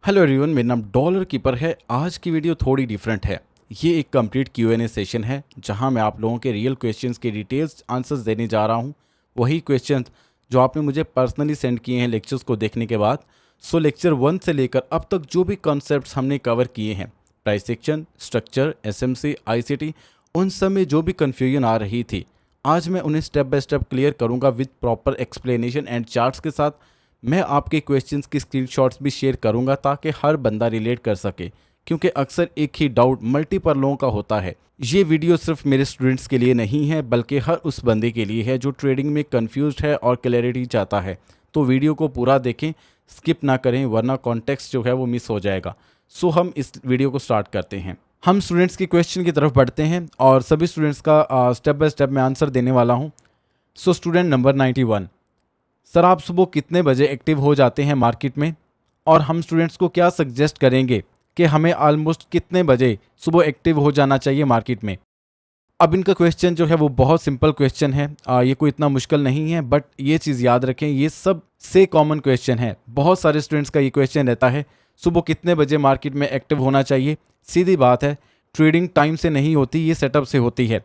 Hello everyone, मेरा नाम dollar keeper है। आज की वीडियो थोड़ी डिफरेंट है। ये एक कंप्लीट Q&A सेशन है जहां मैं आप लोगों के रियल क्वेश्चंस के डिटेल्स आंसर्स देने जा रहा हूं। वही क्वेश्चंस जो आपने मुझे पर्सनली सेंड किए हैं लेक्चर्स को देखने के बाद। सो लेक्चर 1 से लेकर अब तक जो भी कॉन्सेप्ट्स हमने कवर किए हैं, price section, structure, SMC, ICT, उन सब में जो भी कन्फ्यूजन आ रही थी, आज मैं उन्हें स्टेप बाय स्टेप क्लियर करूँगा with proper explanation and charts के साथ। मैं आपके क्वेश्चंस की स्क्रीनशॉट्स भी शेयर करूंगा ताकि हर बंदा रिलेट कर सके, क्योंकि अक्सर एक ही डाउट मल्टीपल लोगों का होता है। ये वीडियो सिर्फ मेरे स्टूडेंट्स के लिए नहीं है बल्कि हर उस बंदे के लिए है जो ट्रेडिंग में कंफ्यूज्ड है और क्लैरिटी चाहता है। तो वीडियो को पूरा देखें, स्किप ना करें, वरना कॉन्टेक्स्ट जो है वो मिस हो जाएगा। सो हम इस वीडियो को स्टार्ट करते हैं। हम स्टूडेंट्स की क्वेश्चन की तरफ बढ़ते हैं और सभी स्टूडेंट्स का स्टेप बाय स्टेप मैं आंसर देने वाला हूँ। सो स्टूडेंट नंबर 91, सर आप सुबह कितने बजे एक्टिव हो जाते हैं मार्केट में, और हम स्टूडेंट्स को क्या सजेस्ट करेंगे कि हमें ऑलमोस्ट कितने बजे सुबह एक्टिव हो जाना चाहिए मार्केट में। अब इनका क्वेश्चन जो है वो बहुत सिंपल क्वेश्चन है, ये कोई इतना मुश्किल नहीं है, बट ये चीज़ याद रखें ये सब से कॉमन क्वेश्चन है। बहुत सारे स्टूडेंट्स का ये क्वेश्चन रहता है, सुबह कितने बजे मार्केट में एक्टिव होना चाहिए। सीधी बात है, ट्रेडिंग टाइम से नहीं होती, ये सेटअप से होती है।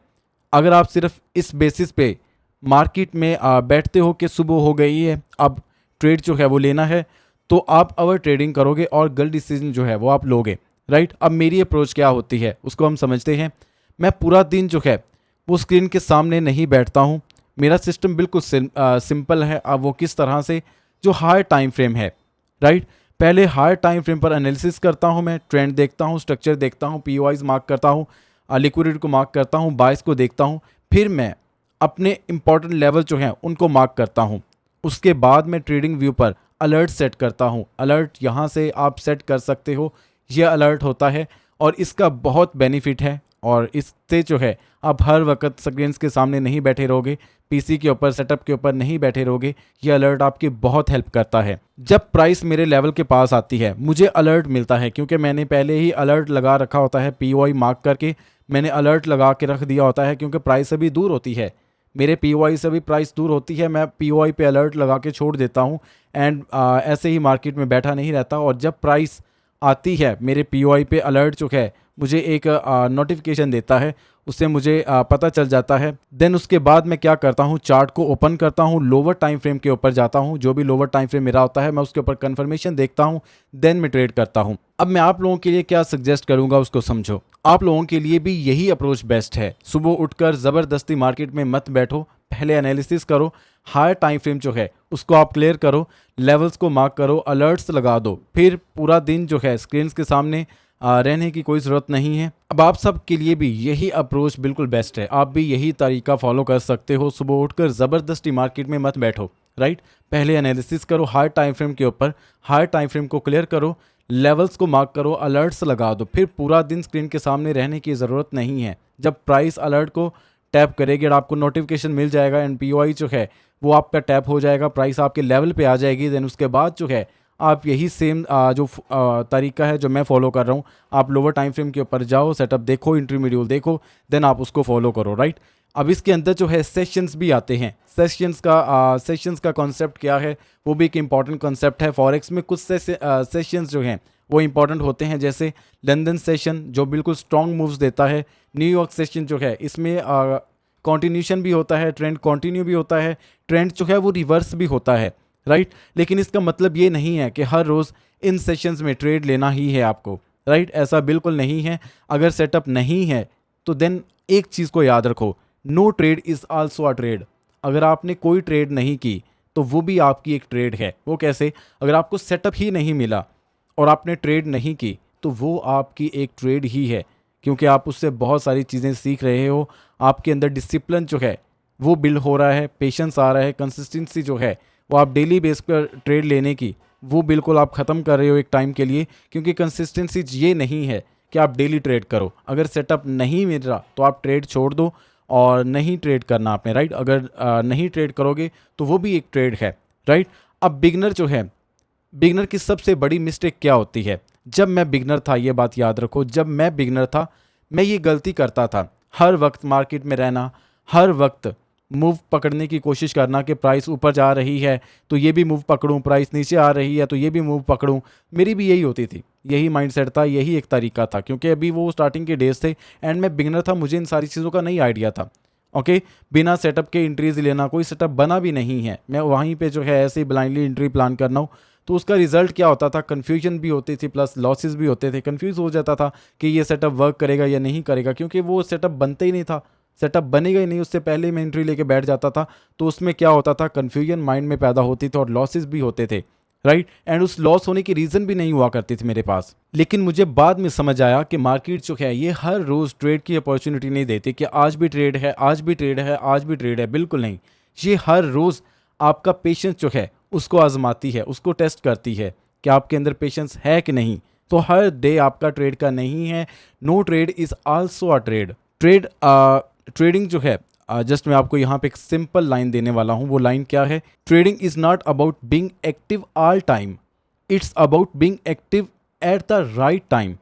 अगर आप सिर्फ इस बेसिस पे मार्केट में बैठते हो कि सुबह हो गई है, अब ट्रेड जो है वो लेना है, तो आप ओवर ट्रेडिंग करोगे और गलत डिसीजन जो है वो आप लोगे। राइट, अब मेरी अप्रोच क्या होती है उसको हम समझते हैं। मैं पूरा दिन जो है वो स्क्रीन के सामने नहीं बैठता हूँ। मेरा सिस्टम बिल्कुल सिंपल है। अब वो किस तरह से, जो हाई टाइम फ्रेम है, राइट, पहले हाई टाइम फ्रेम पर एनालिसिस करता हूँ, मैं ट्रेंड देखता हूँ, स्ट्रक्चर देखता हूँ, POIs मार्क करता हूँ, लिक्विडिटी को मार्क करता हूँ, बाइस को देखता हूँ, फिर मैं अपने इंपॉर्टेंट लेवल जो हैं उनको मार्क करता हूँ। उसके बाद मैं ट्रेडिंग व्यू पर अलर्ट सेट करता हूँ। अलर्ट यहाँ से आप सेट कर सकते हो, यह अलर्ट होता है और इसका बहुत बेनिफिट है। और इससे जो है आप हर वक्त स्क्रीन के सामने नहीं बैठे रहोगे, PC के ऊपर, सेटअप के ऊपर नहीं बैठे रहोगे। यह अलर्ट आपकी बहुत हेल्प करता है। जब प्राइस मेरे लेवल के पास आती है मुझे अलर्ट मिलता है, क्योंकि मैंने पहले ही अलर्ट लगा रखा होता है। POI मार्क करके मैंने अलर्ट लगा के रख दिया होता है, क्योंकि प्राइस अभी दूर होती है, मेरे POI से भी प्राइस दूर होती है। मैं POI पे अलर्ट लगा के छोड़ देता हूँ एंड ऐसे ही मार्केट में बैठा नहीं रहता। और जब प्राइस आती है मेरे POI पे अलर्ट जो है मुझे एक नोटिफिकेशन देता है, उससे मुझे पता चल जाता है। देन उसके बाद मैं क्या करता हूँ, चार्ट को ओपन करता हूँ, लोअर टाइम फ्रेम के ऊपर जाता हूँ। जो भी लोअर टाइम फ्रेम मेरा होता है मैं उसके ऊपर कंफर्मेशन देखता हूँ, देन मैं ट्रेड करता हूँ। अब मैं आप लोगों के लिए क्या सजेस्ट करूँगा उसको समझो। आप लोगों के लिए भी यही अप्रोच बेस्ट है। सुबह उठकर ज़बरदस्ती मार्केट में मत बैठो, पहले एनालिसिस करो, हाई टाइम फ्रेम जो है उसको आप क्लियर करो, लेवल्स को मार्क करो, अलर्ट्स लगा दो, फिर पूरा दिन जो है स्क्रीन के सामने रहने की कोई ज़रूरत नहीं है। अब आप सब के लिए भी यही अप्रोच बिल्कुल बेस्ट है। आप भी यही तरीका फॉलो कर सकते हो। सुबह उठकर ज़बरदस्ती मार्केट में मत बैठो, राइट, पहले एनालिसिस करो हाई टाइम फ्रेम के ऊपर, हाई टाइम फ्रेम को क्लियर करो, लेवल्स को मार्क करो, अलर्ट्स लगा दो, फिर पूरा दिन स्क्रीन के सामने रहने की ज़रूरत नहीं है। जब प्राइस अलर्ट को टैप करेगी और आपको नोटिफिकेशन मिल जाएगा एंड POI जो है वो आपका टैप हो जाएगा, प्राइस आपके लेवल पे आ जाएगी, देन उसके बाद जो है आप यही सेम तरीका है जो मैं फॉलो कर रहा हूँ। आप लोअर टाइम फ्रेम के ऊपर जाओ, सेटअप देखो, इंटरमीडिएट देखो, देन आप उसको फॉलो करो, राइट। अब इसके अंदर जो है सेशंस भी आते हैं। सेशंस का कॉन्सेप्ट क्या है, वो भी एक इंपॉर्टेंट कॉन्सेप्ट है। फॉरेक्स में कुछ सेशंस जो हैं वो इंपॉर्टेंट होते हैं, जैसे लंदन सेशन जो बिल्कुल स्ट्रॉन्ग मूव्स देता है, न्यूयॉर्क सेशन जो है इसमें कॉन्टिन्यूशन भी होता है, ट्रेंड कंटिन्यू भी होता है, ट्रेंड जो है वो रिवर्स भी होता है, राइट। लेकिन इसका मतलब ये नहीं है कि हर रोज़ इन सेशंस में ट्रेड लेना ही है आपको, राइट, ऐसा बिल्कुल नहीं है। अगर सेटअप नहीं है तो देन एक चीज़ को याद रखो, no trade is also a trade. अगर आपने कोई ट्रेड नहीं की तो वो भी आपकी एक ट्रेड है। वो कैसे? अगर आपको सेटअप ही नहीं मिला और आपने ट्रेड नहीं की तो वो आपकी एक ट्रेड ही है, क्योंकि आप उससे बहुत सारी चीज़ें सीख रहे हो। आपके अंदर डिसिप्लिन जो है वो बिल्ड हो रहा है, पेशेंस आ रहा है, कंसिस्टेंसी जो है वो आप डेली बेस पर ट्रेड लेने की वो बिल्कुल आप ख़त्म कर रहे हो एक टाइम के लिए। क्योंकि कंसिस्टेंसी ये नहीं है कि आप डेली ट्रेड करो। अगर सेटअप नहीं मिल रहा तो आप ट्रेड छोड़ दो और नहीं ट्रेड करना आपने, राइट। अगर नहीं ट्रेड करोगे तो वो भी एक ट्रेड है, राइट। अब बिगनर जो है, बिगनर की सबसे बड़ी मिस्टेक क्या होती है? जब मैं बिगनर था, ये बात याद रखो, जब मैं बिगनर था मैं ये गलती करता था, हर वक्त मार्केट में रहना, हर वक्त मूव पकड़ने की कोशिश करना कि प्राइस ऊपर जा रही है तो ये भी मूव पकड़ूं, प्राइस नीचे आ रही है तो ये भी मूव पकड़ूं। मेरी भी यही होती थी, यही माइंडसेट था, यही एक तरीका था, क्योंकि अभी वो स्टार्टिंग के डेज थे एंड मैं बिगनर था, मुझे इन सारी चीज़ों का नहीं आइडिया था। ओके, बिना सेटअप के एंट्रीज लेना, कोई सेटअप बना भी नहीं है, मैं वहीं पे जो है ऐसे ही ब्लाइंडली एंट्री प्लान करना हूँ, तो उसका रिजल्ट क्या होता था, कन्फ्यूजन भी होती थी प्लस लॉसेस भी होते थे। कन्फ्यूज़ हो जाता था कि ये सेटअप वर्क करेगा या नहीं करेगा, क्योंकि वो सेटअप बनते ही नहीं था, सेटअप बनेगा ही नहीं, उससे पहले मैं एंट्री लेके बैठ जाता था। तो उसमें क्या होता था, कन्फ्यूजन माइंड में पैदा होती थी और लॉसेस भी होते थे, राइट। एंड उस लॉस होने की रीज़न भी नहीं हुआ करती थी मेरे पास। लेकिन मुझे बाद में समझ आया कि मार्केट जो है ये हर रोज़ ट्रेड की अपॉर्चुनिटी नहीं देती कि आज भी ट्रेड है, आज भी ट्रेड है, आज भी ट्रेड है, बिल्कुल नहीं। ये हर रोज़ आपका पेशेंस जो है उसको आजमाती है, उसको टेस्ट करती है कि आपके अंदर पेशेंस है कि नहीं। तो हर डे आपका ट्रेड का नहीं है। No trade is also a trade. Trading जो है, जस्ट मैं आपको यहाँ पे एक सिंपल लाइन देने वाला हूँ। वो लाइन क्या है, trading is not about being active all time, it's about being active at the right time.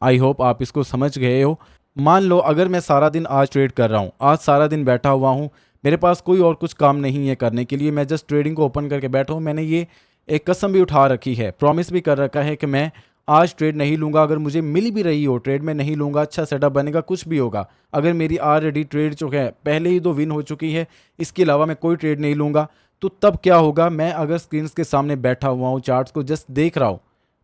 I hope आप इसको समझ गए हो। मान लो अगर मैं सारा दिन आज ट्रेड कर रहा हूँ, आज सारा दिन बैठा हुआ हूँ, मेरे पास कोई और कुछ काम नहीं है करने के लिए, मैं जस्ट ट्रेडिंग को ओपन करके बैठा हूँ, मैंने ये एक कसम भी उठा रखी है, प्रॉमिस भी कर रखा है कि मैं आज ट्रेड नहीं लूँगा। अगर मुझे मिल भी रही हो ट्रेड, में नहीं लूँगा, अच्छा सेटअप बनेगा, कुछ भी होगा, अगर मेरी ऑलरेडी ट्रेड जो है पहले ही 2 विन हो चुकी है, इसके अलावा मैं कोई ट्रेड नहीं लूँगा, तो तब क्या होगा, मैं अगर स्क्रीन के सामने बैठा हुआ हूँ, चार्ट्स को जस्ट देख रहा हूँ,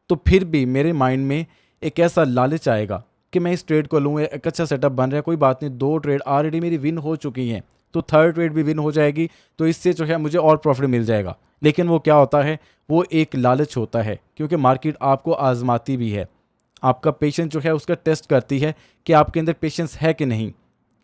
तो फिर भी मेरे माइंड में एक ऐसा लालच आएगा कि मैं इस ट्रेड को लूँ, एक अच्छा सेटअप बन रहा है, कोई बात नहीं, 2 ट्रेड ऑलरेडी मेरी विन हो चुकी हैं, तो थर्ड ट्रेड भी विन हो जाएगी, तो इससे जो है मुझे और प्रॉफिट मिल जाएगा। लेकिन वो क्या होता है, वो एक लालच होता है, क्योंकि मार्केट आपको आजमाती भी है, आपका पेशेंस जो है उसका टेस्ट करती है कि आपके अंदर पेशेंस है कि नहीं,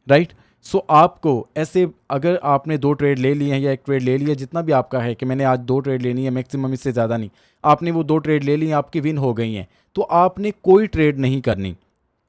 राइट। सो आपको ऐसे, अगर आपने 2 ट्रेड ले लिए हैं या 1 ट्रेड ले लिया, जितना भी आपका है कि मैंने आज 2 ट्रेड लेनी है मैक्सिमम, इससे ज़्यादा नहीं, आपने वो 2 ट्रेड ले ली, आपकी विन हो गई हैं, तो आपने कोई ट्रेड नहीं करनी।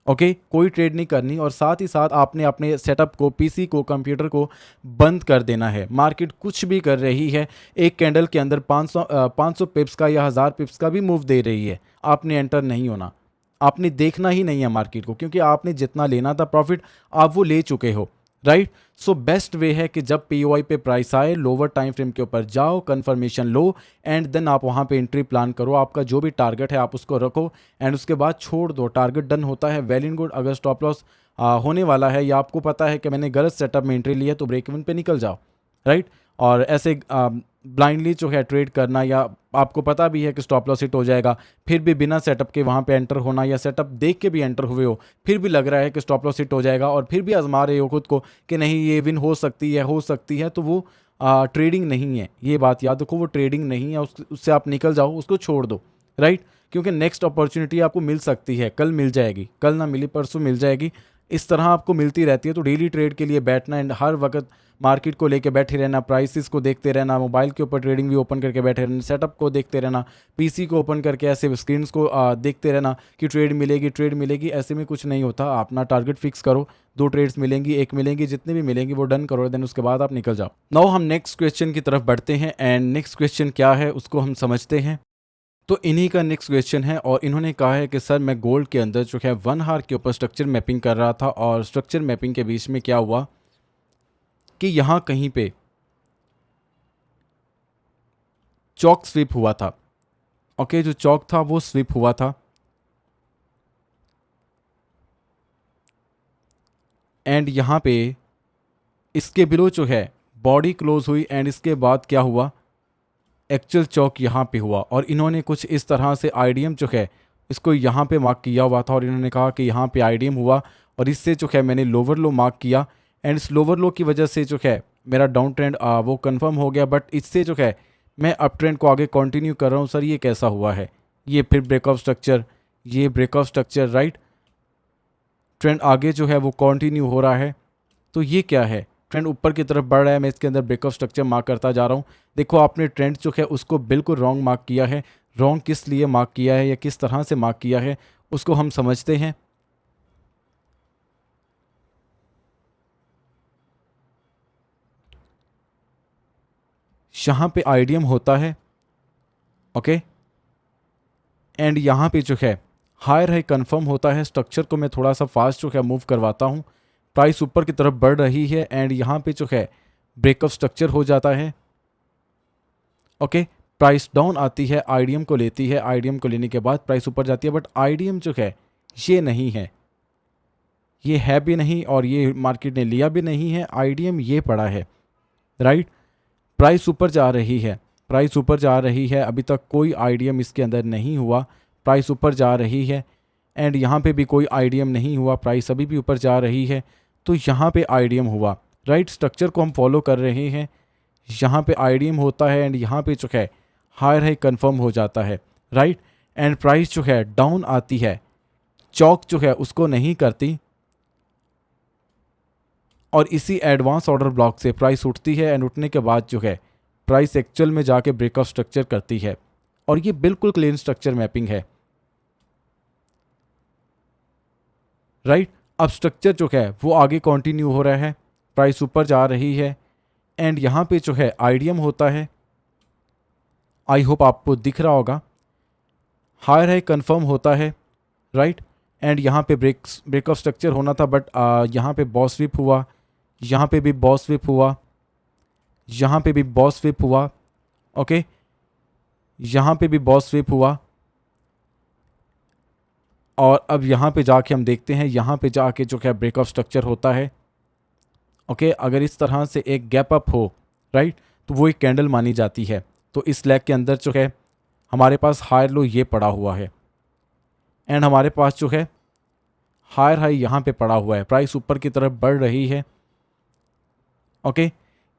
ओके, कोई ट्रेड नहीं करनी, और साथ ही साथ आपने अपने सेटअप को, पीसी को, कंप्यूटर को बंद कर देना है। मार्केट कुछ भी कर रही है, एक कैंडल के अंदर 500 पिप्स का या 1000 पिप्स का भी मूव दे रही है, आपने एंटर नहीं होना, आपने देखना ही नहीं है मार्केट को, क्योंकि आपने जितना लेना था प्रॉफिट आप वो ले चुके हो, राइट। सो बेस्ट वे है कि जब पीओआई पे प्राइस आए, लोअर टाइम फ्रेम के ऊपर जाओ, कंफर्मेशन लो, एंड देन आप वहाँ पे एंट्री प्लान करो, आपका जो भी टारगेट है आप उसको रखो, एंड उसके बाद छोड़ दो। टारगेट डन होता है, वेल एंड गुड। अगर स्टॉप लॉस होने वाला है या आपको पता है कि मैंने गलत सेटअप में एंट्री ली है, तो ब्रेक इवन पे निकल जाओ, राइट। और ऐसे ब्लाइंडली जो है ट्रेड करना, या आपको पता भी है कि स्टॉप लॉस हिट हो जाएगा, फिर भी बिना सेटअप के वहाँ पे एंटर होना, या सेटअप देख के भी एंटर हुए हो, फिर भी लग रहा है कि स्टॉप लॉस हिट हो जाएगा, और फिर भी आजमा रहे हो खुद को कि नहीं ये विन हो सकती है, हो सकती है, तो वो ट्रेडिंग नहीं है। ये बात याद रखो, वो ट्रेडिंग नहीं है, उससे आप निकल जाओ, उसको छोड़ दो, राइट। क्योंकि नेक्स्ट अपॉर्चुनिटी आपको मिल सकती है, कल मिल जाएगी, कल ना मिली परसों मिल जाएगी, इस तरह आपको मिलती रहती है। तो डेली ट्रेड के लिए बैठना, एंड हर वक्त मार्केट को लेके बैठे रहना, प्राइसेस को देखते रहना, मोबाइल के ऊपर ट्रेडिंग भी ओपन करके बैठे रहना, सेटअप को देखते रहना, पीसी को ओपन करके ऐसे स्क्रीन को देखते रहना कि ट्रेड मिलेगी, ट्रेड मिलेगी, ऐसे में कुछ नहीं होता। अपना टारगेट फिक्स करो, 2 ट्रेड्स मिलेंगी, 1 मिलेंगी, जितनी भी मिलेंगी वो डन करो, देन उसके बाद आप निकल जाओ। नाउ हम नेक्स्ट क्वेश्चन की तरफ बढ़ते हैं, एंड नेक्स्ट क्वेश्चन क्या है उसको हम समझते हैं। तो इन्हीं का नेक्स्ट क्वेश्चन है, और इन्होंने कहा है कि सर मैं गोल्ड के अंदर जो है 1 हार के ऊपर स्ट्रक्चर मैपिंग कर रहा था, और स्ट्रक्चर मैपिंग के बीच में क्या हुआ कि यहाँ कहीं पे चौक स्विप हुआ था। ओके, जो चौक था वो स्विप हुआ था, एंड यहाँ पे इसके बिलो जो है बॉडी क्लोज हुई, एंड इसके बाद क्या हुआ, एक्चुअल चौक यहाँ पे हुआ, और इन्होंने कुछ इस तरह से आईडीएम जो है इसको यहाँ पे मार्क किया हुआ था, और इन्होंने कहा कि यहाँ पे आईडीएम हुआ, और इससे जो है मैंने लोअर लो मार्क किया, एंड इस लोअर लो की वजह से जो है मेरा डाउन ट्रेंड वो कंफर्म हो गया। बट इससे जो है मैं अप ट्रेंड को आगे कंटिन्यू कर रहा हूँ। सर ये कैसा हुआ है, ये फिर ब्रेकआउट स्ट्रक्चर, ये ब्रेकआउट स्ट्रक्चर, राइट। ट्रेंड आगे जो है वो कंटिन्यू हो रहा है, तो ये क्या है, ट्रेंड ऊपर की तरफ बढ़ रहा है, मैं इसके अंदर ब्रेकआउट स्ट्रक्चर मार्क करता जा रहा हूँ। देखो आपने ट्रेंड जो है उसको बिल्कुल रॉन्ग मार्क किया है। रॉन्ग किस लिए मार्क किया है या किस तरह से मार्क किया है उसको हम समझते हैं। यहाँ पे आईडीएम होता है, ओके, एंड यहाँ पे जो है हायर है कंफर्म होता है। स्ट्रक्चर को मैं थोड़ा सा फास्ट जो है मूव करवाता हूँ, प्राइस ऊपर की तरफ बढ़ रही है, एंड यहाँ पे जो है ब्रेकअप स्ट्रक्चर हो जाता है। ओके, प्राइस डाउन आती है, आईडीएम को लेती है, आईडीएम को लेने के बाद प्राइस ऊपर जाती है, बट आईडीएम जो है ये नहीं है, ये है भी नहीं और ये मार्केट ने लिया भी नहीं है, आईडीएम ये पड़ा है, राइट। प्राइस ऊपर जा रही है, प्राइस ऊपर जा रही है, अभी तक कोई आईडीएम इसके अंदर नहीं हुआ, प्राइस ऊपर जा रही है एंड यहाँ पे भी कोई आईडीएम नहीं हुआ, प्राइस अभी भी ऊपर जा रही है, तो यहाँ पे आईडीएम हुआ, राइट। स्ट्रक्चर को हम फॉलो कर रहे हैं, यहाँ पे आईडीएम होता है एंड यहाँ पे जो है हायर हाई कंफर्म हो जाता है, राइट। एंड प्राइस जो है डाउन आती है, चौक जो है उसको नहीं करती और इसी एडवांस ऑर्डर ब्लॉक से प्राइस उठती है एंड उठने के बाद जो है प्राइस एक्चुअल में जाके ब्रेकआउट स्ट्रक्चर करती है और ये बिल्कुल क्लीन स्ट्रक्चर मैपिंग है, राइट। अब स्ट्रक्चर जो है वो आगे कंटिन्यू हो रहा है, प्राइस ऊपर जा रही है एंड यहाँ पे जो है आईडीएम होता है, आई होप आपको दिख रहा होगा, हायर हाई कंफर्म होता है, राइट। एंड यहाँ पे ब्रेकअप स्ट्रक्चर होना था बट यहाँ पे बॉस स्वीप हुआ, यहाँ पे भी बॉस स्वीप हुआ, यहाँ पे भी बॉस स्वीप हुआ, ओके, यहाँ पे भी बॉस स्वीप हुआ और अब यहाँ पे जाके हम देखते हैं, यहाँ पे जाके जो है ब्रेकअप स्ट्रक्चर होता है, ओके। अगर इस तरह से एक गैप अप हो, राइट, तो वो एक कैंडल मानी जाती है। तो इस लेग के अंदर जो है हमारे पास हायर लो ये पड़ा हुआ है एंड हमारे पास जो है हायर हाई यहाँ पे पड़ा हुआ है, प्राइस ऊपर की तरफ बढ़ रही है, ओके।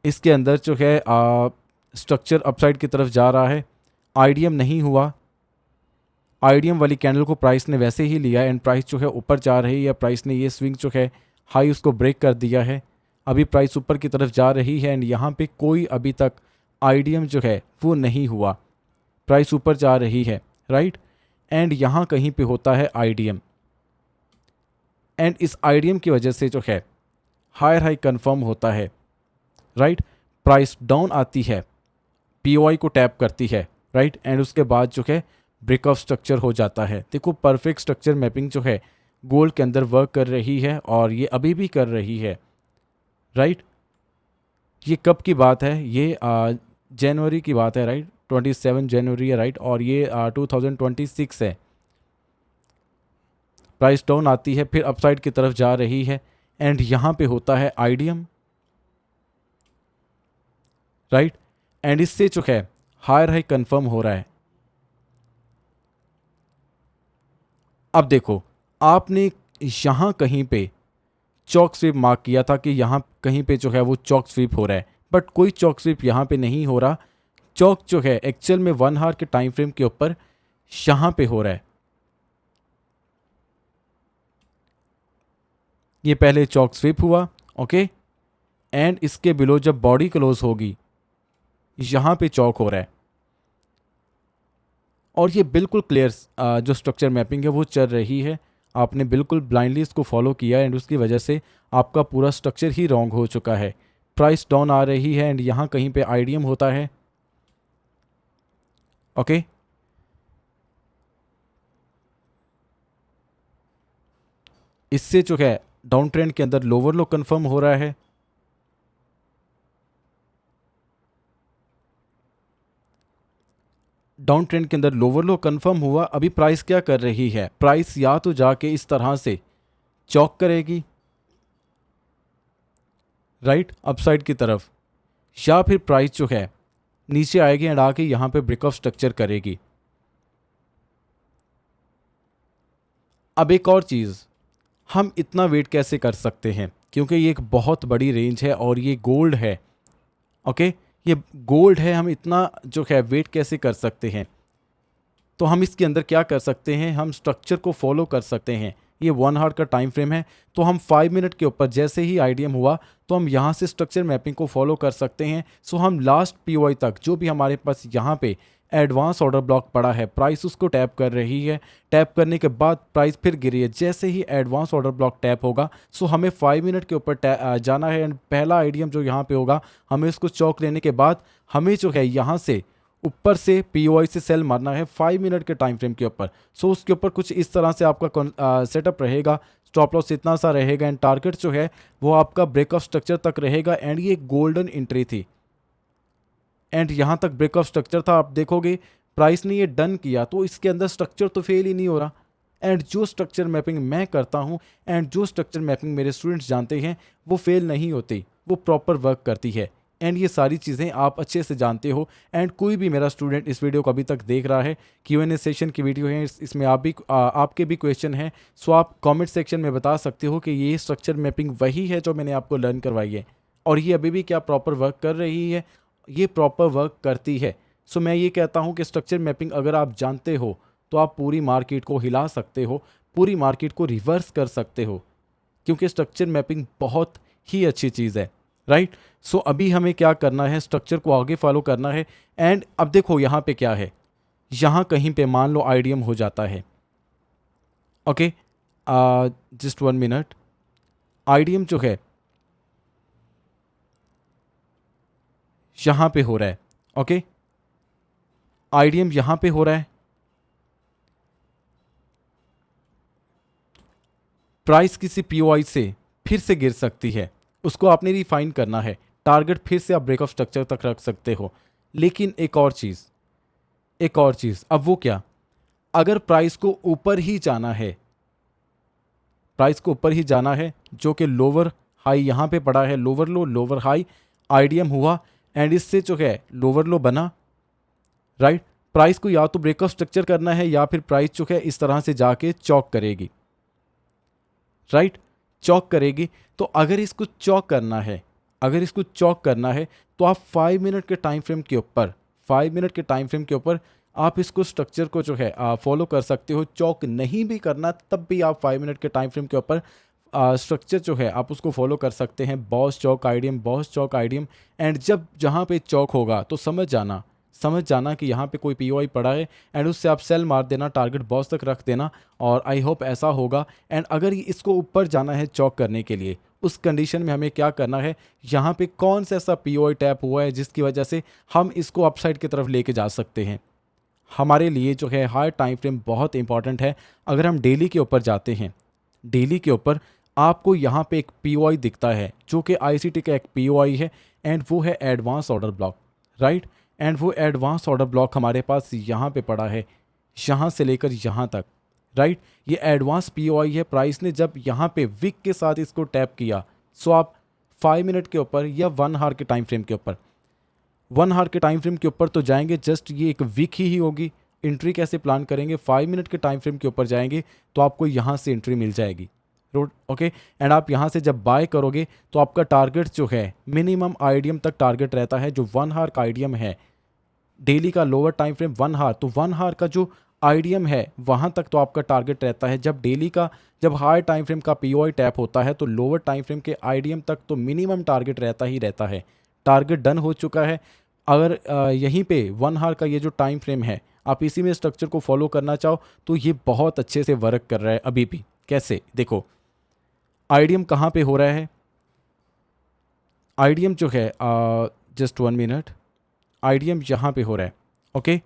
इसके अंदर जो है स्ट्रक्चर अपसाइड की तरफ जा रहा है, आईडीएम नहीं हुआ, आईडीएम वाली कैंडल को प्राइस ने वैसे ही लिया एंड प्राइस जो है ऊपर जा रही है, प्राइस ने ये स्विंग जो है हाई उसको ब्रेक कर दिया है, अभी प्राइस ऊपर की तरफ जा रही है एंड यहाँ पे कोई अभी तक आईडीएम जो है वो नहीं हुआ, प्राइस ऊपर जा रही है, राइट। एंड यहाँ कहीं पे होता है आईडीएम एंड इस आईडीएम की वजह से जो है हायर हाई कंफर्म होता है, राइट। प्राइस डाउन आती है, पीओआई को टैप करती है, राइट, एंड उसके बाद जो है ब्रेकआउट स्ट्रक्चर हो जाता है। देखो परफेक्ट स्ट्रक्चर मैपिंग जो है गोल्ड के अंदर वर्क कर रही है और ये अभी भी कर रही है, राइट। ये कब की बात है, ये जनवरी की बात है, राइट, 27 जनवरी है, राइट, और ये 2026 है। प्राइस डाउन आती है, फिर अपसाइड की तरफ जा रही है एंड यहाँ पे होता है आईडीएम, राइट, एंड इससे जो है हायर हाई कंफर्म हो रहा है। अब देखो आपने यहाँ कहीं पे चौक स्वीप मार्क किया था कि यहाँ कहीं पे जो है वो चौक स्वीप हो रहा है, बट कोई चौक स्वीप यहाँ पे नहीं हो रहा, चौक जो है एक्चुअल में 1 आवर के टाइम फ्रेम के ऊपर यहाँ पे हो रहा है। ये पहले चौक स्वीप हुआ, ओके, एंड इसके बिलो जब बॉडी क्लोज होगी यहाँ पे चौक हो रहा है और ये बिल्कुल क्लियर जो स्ट्रक्चर मैपिंग है वो चल रही है। आपने बिल्कुल ब्लाइंडली इसको फॉलो किया एंड उसकी वजह से आपका पूरा स्ट्रक्चर ही रॉन्ग हो चुका है। प्राइस डाउन आ रही है एंड यहाँ कहीं पे आईडीएम होता है, ओके। इससे जो है डाउन ट्रेंड के अंदर लोअर लो कंफर्म हो रहा है, डाउन ट्रेंड के अंदर लोअर लो कंफर्म हुआ। अभी प्राइस क्या कर रही है, प्राइस या तो जाके इस तरह से चौक करेगी, राइट, अपसाइड की तरफ, या फिर प्राइस जो है नीचे आएगी एंड आके यहाँ पे ब्रेकआउट स्ट्रक्चर करेगी। अब एक और चीज़, हम इतना वेट कैसे कर सकते हैं, क्योंकि ये एक बहुत बड़ी रेंज है और ये गोल्ड है, ओके, ये गोल्ड है, हम इतना जो है वेट कैसे कर सकते हैं। तो हम इसके अंदर क्या कर सकते हैं, हम स्ट्रक्चर को फॉलो कर सकते हैं। ये 1 आवर का टाइम फ्रेम है, तो हम 5 मिनट के ऊपर जैसे ही आईडीएम हुआ तो हम यहाँ से स्ट्रक्चर मैपिंग को फॉलो कर सकते हैं। सो हम लास्ट पीओआई तक जो भी हमारे पास यहाँ पे एडवांस ऑर्डर ब्लॉक पड़ा है, प्राइस उसको टैप कर रही है, टैप करने के बाद प्राइस फिर गिरी है, जैसे ही एडवांस ऑर्डर ब्लॉक टैप होगा सो हमें 5 मिनट के ऊपर जाना है एंड पहला आईडीएम जो यहाँ पे होगा हमें उसको चौक लेने के बाद हमें जो है यहाँ से ऊपर से पीओआई से सेल मारना है 5 मिनट के टाइम फ्रेम के ऊपर। सो उसके ऊपर कुछ इस तरह से आपका सेटअप रहेगा। स्टॉप लॉस इतना सा रहेगा एंड टारगेट जो है वो आपका ब्रेकआउट स्ट्रक्चर तक रहेगा एंड ये गोल्डन एंट्री थी एंड यहाँ तक ब्रेकआउट स्ट्रक्चर था। आप देखोगे प्राइस ने ये डन किया तो इसके अंदर स्ट्रक्चर तो फेल ही नहीं हो रहा। एंड जो स्ट्रक्चर मैपिंग मैं करता हूँ एंड जो स्ट्रक्चर मैपिंग मेरे स्टूडेंट्स जानते हैं वो फेल नहीं होती, वो प्रॉपर वर्क करती है। एंड ये सारी चीज़ें आप अच्छे से जानते हो। एंड कोई भी मेरा स्टूडेंट इस वीडियो को अभी तक देख रहा है, Q&A सेशन की वीडियो है, इसमें आपके भी क्वेश्चन हैं, सो आप कमेंट सेक्शन में बता सकते हो कि ये स्ट्रक्चर मैपिंग वही है जो मैंने आपको लर्न करवाई है और ये अभी भी क्या प्रॉपर वर्क कर रही है। ये प्रॉपर वर्क करती है। सो मैं ये कहता हूँ कि स्ट्रक्चर मैपिंग अगर आप जानते हो तो आप पूरी मार्केट को हिला सकते हो, पूरी मार्केट को रिवर्स कर सकते हो, क्योंकि स्ट्रक्चर मैपिंग बहुत ही अच्छी चीज़ है, राइट। सो अभी हमें क्या करना है, स्ट्रक्चर को आगे फॉलो करना है। एंड अब देखो यहाँ पे क्या है, यहाँ कहीं पे मान लो आईडीएम हो जाता है, ओके, जस्ट 1 मिनट। आईडीएम जो है यहाँ पे हो रहा है, ओके, आईडीएम यहाँ पे हो रहा है, प्राइस किसी पीओआई से फिर से गिर सकती है, उसको आपने रिफाइन करना है, टारगेट फिर से आप ब्रेकआउट स्ट्रक्चर तक रख सकते हो। लेकिन एक और चीज़, अब वो क्या, अगर प्राइस को ऊपर ही जाना है, प्राइस को ऊपर ही जाना है, जो कि लोअर हाई यहाँ पे पड़ा है, लोअर लो लोअर हाई आईडीएम हुआ एंड इससे जो है लोअर लो बना, राइट। प्राइस को या तो ब्रेकआउट स्ट्रक्चर करना है या फिर प्राइस जो है इस तरह से जाके चौक करेगी, राइट, चौक करेगी। तो अगर इसको चौक करना है, तो आप 5 मिनट के टाइम फ्रेम के ऊपर आप इसको स्ट्रक्चर को जो है फॉलो कर सकते हो। चौक नहीं भी करना तब भी आप 5 मिनट के टाइम फ्रेम के ऊपर स्ट्रक्चर जो है आप उसको फॉलो कर सकते हैं। बॉस चौक आईडीएम एंड जब जहाँ पे चौक होगा तो समझ जाना कि यहाँ पे कोई पीओआई पड़ा है एंड उससे आप सेल मार देना, टारगेट बॉस तक रख देना और आई होप ऐसा होगा। एंड अगर इसको ऊपर जाना है चौक करने के लिए, उस कंडीशन में हमें क्या करना है, यहाँ पे कौन सा ऐसा पीओआई टैप हुआ है जिसकी वजह से हम इसको अपसाइड की तरफ लेके जा सकते हैं। हमारे लिए जो है हाई टाइम फ्रेम बहुत इंपॉर्टेंट है। अगर हम डेली के ऊपर जाते हैं, डेली के ऊपर आपको यहाँ पे एक पीओआई दिखता है जो कि आईसीटी का एक पीओआई है एंड वो है advance order block, right. And वो एडवांस ऑर्डर ब्लॉक हमारे पास यहाँ पे पड़ा है, यहाँ से लेकर यहाँ तक, राइट। ये एडवांस पीओआई है। प्राइस ने जब यहाँ पे विक के साथ इसको टैप किया, सो आप 5 मिनट के ऊपर या 1 आवर के टाइम फ्रेम के ऊपर, 1 आवर के टाइम फ्रेम के ऊपर तो जाएंगे, जस्ट ये एक वीक ही होगी। एंट्री कैसे प्लान करेंगे, 5 मिनट के टाइम फ्रेम के ऊपर जाएंगे तो आपको यहाँ से एंट्री मिल जाएगी, ओके। एंड आप यहाँ से जब बाय करोगे तो आपका टारगेट जो है मिनिमम आईडीएम तक टारगेट रहता है, जो 1 आवर का आईडीएम है। डेली का लोअर टाइम फ्रेम 1 आवर, तो 1 आवर का जो आईडीएम है वहाँ तक तो आपका टारगेट रहता है। जब हाई टाइम फ्रेम का पीओआई टैप होता है तो लोअर टाइम फ्रेम के आईडीएम तक तो मिनिमम टारगेट रहता है। टारगेट डन हो चुका है। अगर यहीं पे 1 आवर का ये जो टाइम फ्रेम है आप इसी में स्ट्रक्चर को फॉलो करना चाहो तो ये बहुत अच्छे से वर्क कर रहा है अभी भी। कैसे, देखो आईडीएम कहाँ पे हो रहा है, आईडीएम जो है जस्ट 1 मिनट, आईडीएम यहाँ पे हो रहा है, ओके।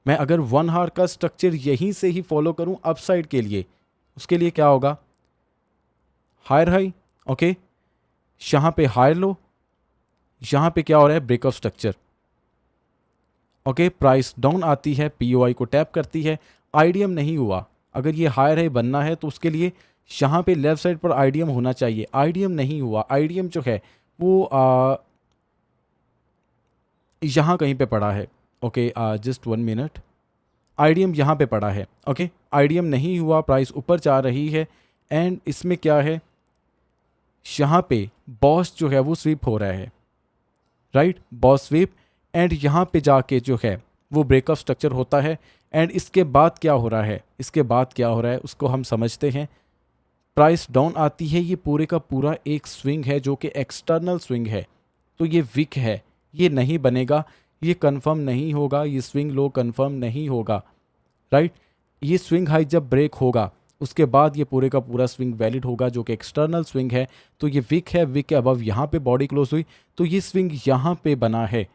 मैं अगर 1 आवर का स्ट्रक्चर यहीं से ही फॉलो करूं अपसाइड के लिए, उसके लिए क्या होगा, हायर हाई, ओके, यहाँ पे हायर लो, यहाँ पे क्या हो रहा है, breakout structure, okay. Price down आती है, पीओआई को टैप करती है, आईडीएम नहीं हुआ। अगर ये हायर हाई बनना है तो उसके लिए यहाँ पे लेफ्ट साइड पर आईडीएम होना चाहिए, आईडीएम नहीं हुआ। आईडीएम जो है वो यहाँ कहीं पे पड़ा है, ओके, जस्ट 1 मिनट, आईडीएम यहाँ पे पड़ा है, ओके। आईडीएम नहीं हुआ, प्राइस ऊपर जा रही है एंड इसमें क्या है, यहाँ पे बॉस जो है वो स्वीप हो रहा है, राइट, बॉस स्वीप। एंड यहाँ पे जाके जो है वो ब्रेकअप स्ट्रक्चर होता है। एंड इसके बाद क्या हो रहा है, उसको हम समझते हैं। प्राइस डाउन आती है, ये पूरे का पूरा एक स्विंग है जो कि एक्सटर्नल स्विंग है, तो ये विक है, ये नहीं बनेगा, ये कंफर्म नहीं होगा, ये स्विंग लो कंफर्म नहीं होगा, राइट। ये स्विंग हाई जब ब्रेक होगा उसके बाद ये पूरे का पूरा स्विंग वैलिड होगा जो कि एक्सटर्नल स्विंग है। तो ये विक है, विक के अबव यहाँ पे बॉडी क्लोज हुई तो ये स्विंग यहाँ पे बना है।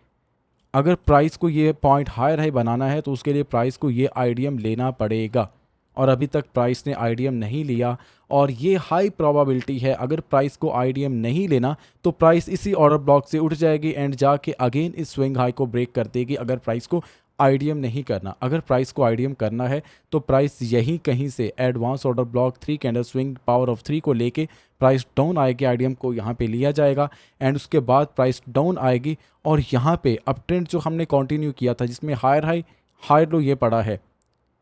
अगर प्राइस को ये पॉइंट हायर हाई बनाना है तो उसके लिए प्राइस को ये आईडीएम लेना पड़ेगा और अभी तक प्राइस ने आईडीएम नहीं लिया, और ये हाई प्रोबेबिलिटी है अगर प्राइस को आईडीएम नहीं लेना तो प्राइस इसी ऑर्डर ब्लॉक से उठ जाएगी एंड जाके अगेन इस स्विंग हाई को ब्रेक कर देगी अगर प्राइस को आईडीएम नहीं करना। अगर प्राइस को आईडीएम करना है तो प्राइस यहीं कहीं से advance order block 3 candle swing power of 3 को लेके प्राइस डाउन आएगी, आईडीएम को यहाँ पे लिया जाएगा एंड उसके बाद प्राइस डाउन आएगी और यहाँ पे अप ट्रेंड जो हमने कंटिन्यू किया था जिसमें हायर हाई हायर लो ये पड़ा है,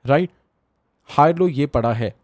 राइट, हायर लो ये पड़ा है,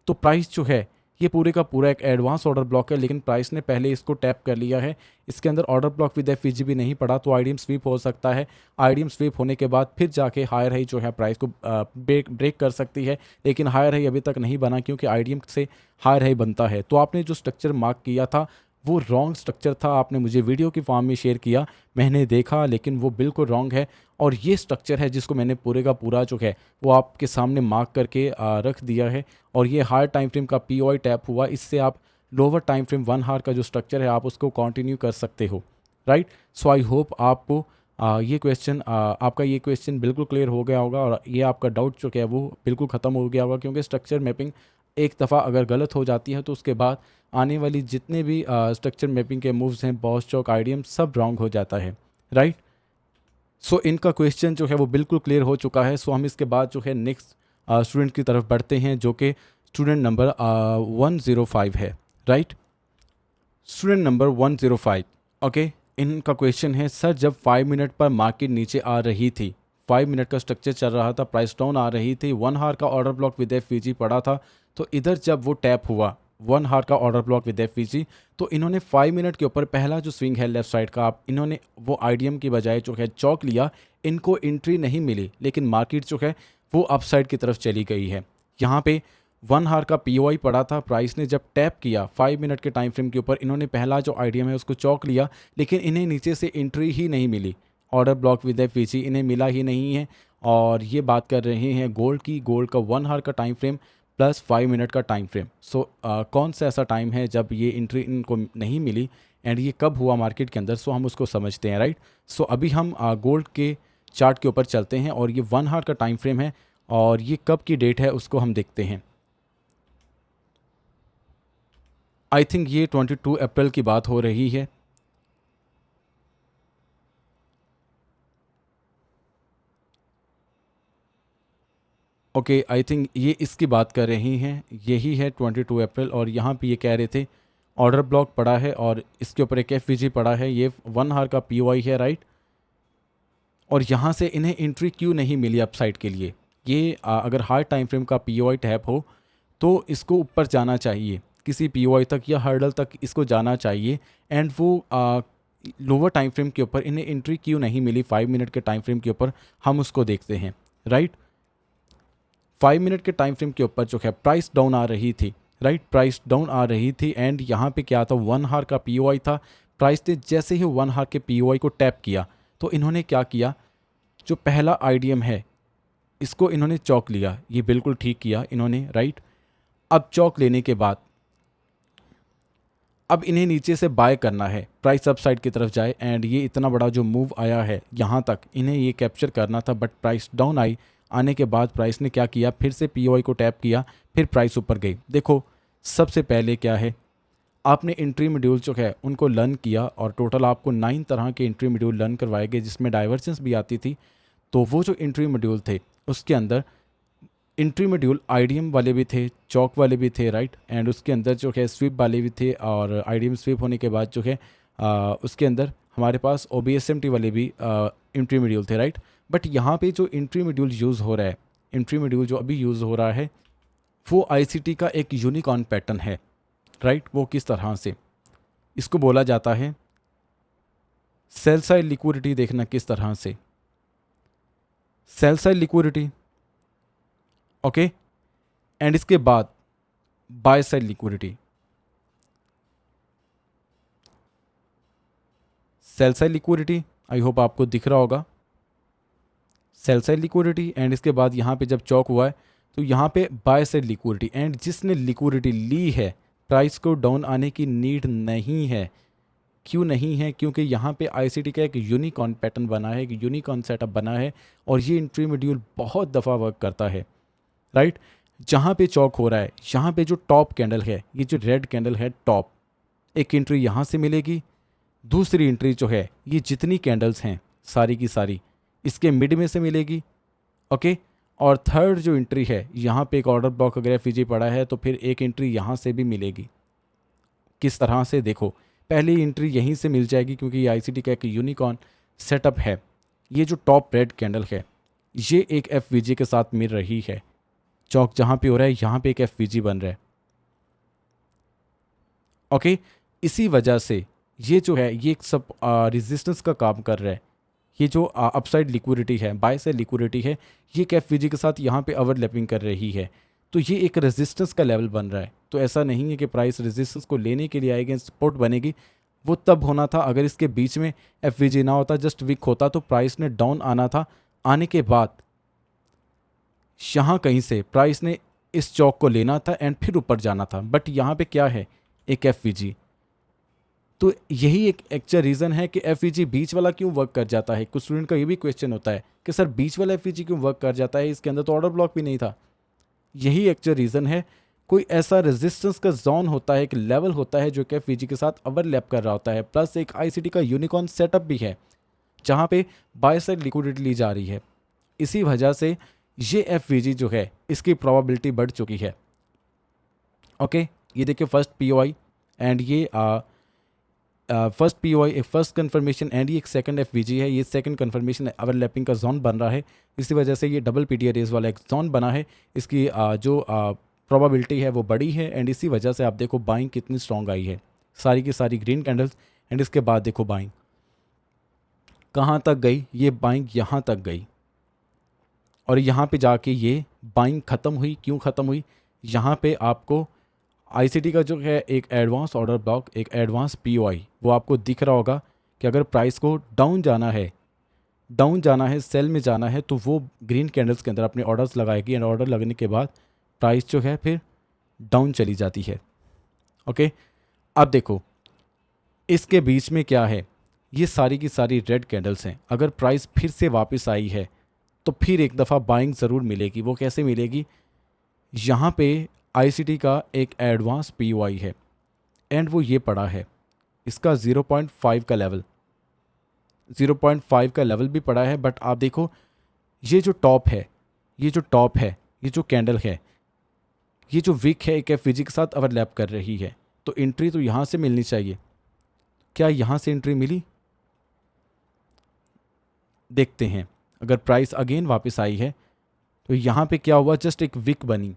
तो प्राइस जो है ये पूरे का पूरा एक एडवांस ऑर्डर ब्लॉक है, लेकिन प्राइस ने पहले इसको टैप कर लिया है। इसके अंदर ऑर्डर ब्लॉक विद एफवीजी भी नहीं पड़ा, तो आईडीएम स्वीप हो सकता है। आईडीएम स्वीप होने के बाद फिर जाके हायर हाई जो है प्राइस को ब्रेक कर सकती है, लेकिन हायर हाई अभी तक नहीं बना क्योंकि आईडीएम से हायर हाई बनता है। तो आपने जो स्ट्रक्चर मार्क किया था वो रॉन्ग स्ट्रक्चर था, आपने मुझे वीडियो की फॉर्म में शेयर किया, मैंने देखा, लेकिन वो बिल्कुल रॉन्ग है। और ये स्ट्रक्चर है जिसको मैंने पूरे का पूरा जो है वो आपके सामने मार्क करके रख दिया है। और ये हायर टाइम फ्रेम का पीओआई टैप हुआ, इससे आप लोअर टाइम फ्रेम 1 हार का जो स्ट्रक्चर है आप उसको कंटिन्यू कर सकते हो, राइट। सो आई होप आपको आपका ये क्वेश्चन बिल्कुल क्लियर हो गया होगा और ये आपका डाउट जो है वो बिल्कुल ख़त्म हो गया होगा, क्योंकि स्ट्रक्चर मैपिंग एक दफ़ा अगर गलत हो जाती है तो उसके बाद आने वाली जितने भी स्ट्रक्चर मैपिंग के मूव्स हैं, बॉस चौक, आईडीएम, सब रॉन्ग हो जाता है, राइट। सो इनका क्वेश्चन जो है वो बिल्कुल क्लियर हो चुका है। सो हम इसके बाद जो है नेक्स्ट स्टूडेंट की तरफ बढ़ते हैं जो कि स्टूडेंट नंबर 105 है, राइट। Student number 105, okay. इनका क्वेश्चन है, सर जब 5 मिनट पर मार्केट नीचे आ रही थी, 5 मिनट का स्ट्रक्चर चल रहा था, प्राइस डाउन आ रही थी, 1 हार का ऑर्डर ब्लॉक विद एफवीजी पड़ा था, तो इधर जब वो टैप हुआ 1 हार का ऑर्डर ब्लॉक विद एफवीजी, तो इन्होंने 5 मिनट के ऊपर पहला जो स्विंग है लेफ्ट साइड का, आप इन्होंने वो आईडीएम की बजाय जो है चौक लिया, इनको एंट्री नहीं मिली, लेकिन मार्केट जो है वो अपसाइड की तरफ चली गई है। यहाँ पे 1 हार का पीओआई पड़ा था, प्राइस ने जब टैप किया 5 मिनट के टाइम फ्रेम के ऊपर, इन्होंने पहला जो आईडीएम है उसको चौक लिया, लेकिन इन्हें नीचे से एंट्री ही नहीं मिली, ऑर्डर ब्लॉक विद एफवीजी इन्हें मिला ही नहीं है। और ये बात कर रहे हैं गोल्ड की, गोल्ड का 1 हार का टाइम फ्रेम प्लस 5 मिनट का टाइम फ्रेम। सो कौन सा ऐसा टाइम है जब ये एंट्री इनको नहीं मिली एंड ये कब हुआ मार्केट के अंदर, सो हम उसको समझते हैं, राइट। सो अभी हम गोल्ड के चार्ट के ऊपर चलते हैं और ये 1 हार का टाइम फ्रेम है और ये कब की डेट है उसको हम देखते हैं। आई थिंक ये 22 अप्रैल की बात हो रही है। ओके, आई थिंक ये इसकी बात कर रही हैं, यही है 22 अप्रैल। और यहाँ पे ये कह रहे थे ऑर्डर ब्लॉक पड़ा है और इसके ऊपर एक एफवीजी पड़ा है, ये 1 हार का पीओआई है, राइट। और यहाँ से इन्हें एंट्री क्यों नहीं मिली अपसाइड के लिए, ये अगर हाई टाइम फ्रेम का पीओआई टैप हो तो इसको ऊपर जाना चाहिए, किसी पीओआई तक या हर्डल तक इसको जाना चाहिए, एंड वो लोअर टाइम फ्रेम के ऊपर इन्हें एंट्री क्यों नहीं मिली 5 मिनट के टाइम फ्रेम के ऊपर, हम उसको देखते हैं, राइट। 5 मिनट के टाइम फ्रेम के ऊपर जो है प्राइस डाउन आ रही थी, राइट, प्राइस डाउन आ रही थी एंड यहाँ पे क्या था 1 हार का पीओआई था। प्राइस ने जैसे ही 1 हार के पीओआई को टैप किया तो इन्होंने क्या किया, जो पहला आईडीएम है इसको इन्होंने चौक लिया, ये बिल्कुल ठीक किया इन्होंने, राइट। अब चौक लेने के बाद अब इन्हें नीचे से बाय करना है, प्राइस अप साइड की तरफ जाए एंड ये इतना बड़ा जो मूव आया है यहाँ तक इन्हें ये कैप्चर करना था, बट प्राइस डाउन आई, आने के बाद प्राइस ने क्या किया, फिर से पीओआई को टैप किया, फिर प्राइस ऊपर गई। देखो सबसे पहले क्या है, आपने एंट्री मॉड्यूल जो है उनको लर्न किया और टोटल आपको 9 तरह के एंट्री मॉड्यूल लर्न करवाए गए जिसमें डाइवर्जेंस भी आती थी। तो वो जो एंट्री मॉड्यूल थे उसके अंदर एंट्री मॉड्यूल आईडीएम वाले भी थे, चौक वाले भी थे, राइट, एंड उसके अंदर जो है स्वीप वाले भी थे, और आईडीएम स्वीप होने के बाद जो है उसके अंदर हमारे पास ओबीएसएमटी वाले भी एंट्री मॉड्यूल थे, राइट। बट यहाँ पे जो एंट्री मॉड्यूल यूज़ हो रहा है, एंट्री मॉड्यूल जो अभी यूज़ हो रहा है वो आईसीटी का एक यूनिकॉर्न पैटर्न है, राइट। वो किस तरह से, इसको बोला जाता है सेल साइड लिक्विडिटी, देखना किस तरह से sell side liquidity, okay, and इसके बाद by side liquidity, sell side liquidity, I hope आपको दिख रहा होगा, सेल साइड लिक्विडिटी, एंड इसके बाद यहाँ पे जब चौक हुआ है तो यहाँ पे बाय साइड लिक्विडिटी, एंड जिसने लिक्विडिटी ली है प्राइस को डाउन आने की नीड नहीं है। क्यों नहीं है, क्योंकि यहाँ पे आईसीटी का एक यूनिकॉर्न पैटर्न बना है, एक यूनिकॉर्न सेटअप बना है और ये एंट्री मॉड्यूल बहुत दफ़ा वर्क करता है, राइट। जहाँ पे चौक हो रहा है, यहाँ पे जो टॉप कैंडल है, ये जो रेड कैंडल है टॉप, एक एंट्री यहाँ से मिलेगी। दूसरी एंट्री जो है, ये जितनी कैंडल्स हैं सारी की सारी इसके मिड में से मिलेगी। ओके, और थर्ड जो एंट्री है, यहाँ पे एक ऑर्डर ब्लॉक अगर एफवीजी पड़ा है तो फिर एक एंट्री यहाँ से भी मिलेगी। किस तरह से, देखो पहली एंट्री यहीं से मिल जाएगी क्योंकि ये आईसीटी का एक यूनिकॉर्न सेटअप है। ये जो टॉप रेड कैंडल है, ये एक एफवीजी के साथ मिल रही है। चौक जहाँ पे हो रहा है यहाँ पे एक एफवीजी बन रहा है। ओके, इसी वजह से ये जो है ये एक सब रेजिस्टेंस का काम कर रहा है। ये जो अपसाइड लिक्विडिटी है, बाय साइड लिक्विडिटी है, ये एक एफवीजी के साथ यहाँ पे ओवरलैपिंग कर रही है, तो ये एक रेजिस्टेंस का लेवल बन रहा है। तो ऐसा नहीं है कि प्राइस रेजिस्टेंस को लेने के लिए आएगी, सपोर्ट बनेगी। वो तब होना था अगर इसके बीच में एफवीजी ना होता, जस्ट वीक होता, तो प्राइस ने डाउन आना था। आने के बाद यहाँ कहीं से प्राइस ने इस चौक को लेना था एंड फिर ऊपर जाना था, बट यहाँ पे क्या है, एक एफवीजी। तो यही एक एक्चुअल रीज़न है कि एफवीजी बीच वाला क्यों वर्क कर जाता है। कुछ स्टूडेंट का ये भी क्वेश्चन होता है कि सर बीच वाला एफवीजी क्यों वर्क कर जाता है, इसके अंदर तो ऑर्डर ब्लॉक भी नहीं था। यही एक्चुअल रीज़न है, कोई ऐसा रेजिस्टेंस का जोन होता है, एक लेवल होता है जो कि एफवीजी के साथ ओवरलैप कर रहा होता है, प्लस एक आईसीटी का यूनिकॉर्न सेटअप भी है जहाँ पे बाय साइड लिक्विडिटी ली जा रही है। इसी वजह से ये एफवीजी जो है इसकी प्रोबेबिलिटी बढ़ चुकी है। ओके, ये देखिए फर्स्ट पीओआई एंड ये फर्स्ट पीओआई एक फर्स्ट कंफर्मेशन एंड ये एक सेकंड एफवीजी है। ये सेकंड कंफर्मेशन ओवरलैपिंग का जोन बन रहा है, इसी वजह से ये डबल पीटीआर रेज वाला एक जोन बना है। इसकी जो प्रोबेबिलिटी है वो बड़ी है एंड इसी वजह से आप देखो बाइंग कितनी स्ट्रॉन्ग आई है, सारी की सारी ग्रीन कैंडल्स। एंड इसके बाद देखो बाइंग कहाँ तक गई, ये बाइंग यहाँ तक गई और यहाँ पे जाके ये बाइंग ख़त्म हुई। क्यों ख़त्म हुई, यहाँ पे आपको आईसीटी का जो है एक एडवांस ऑर्डर ब्लॉक, एक एडवांस पीओआई, वो आपको दिख रहा होगा कि अगर प्राइस को डाउन जाना है, सेल में जाना है, तो वो ग्रीन कैंडल्स के अंदर अपने ऑर्डर्स लगाएगी एंड ऑर्डर लगने के बाद प्राइस जो है फिर डाउन चली जाती है। ओके, अब देखो इसके बीच में क्या है, ये सारी की सारी रेड कैंडल्स हैं। अगर प्राइस फिर से वापस आई है तो फिर एक दफ़ा बाइंग ज़रूर मिलेगी। वो कैसे मिलेगी, यहाँ पे आईसीटी का एक एडवांस पीओआई है एंड वो ये पड़ा है, इसका 0.5 का लेवल, 0.5 का लेवल भी पड़ा है। बट आप देखो ये जो टॉप है, ये जो कैंडल है, ये जो विक है एक एफवीजी के साथ ओवरलैप कर रही है, तो एंट्री तो यहाँ से मिलनी चाहिए। क्या यहाँ से एंट्री मिली, देखते हैं। अगर प्राइस अगेन वापस आई है तो यहाँ पे क्या हुआ, जस्ट एक विक बनी,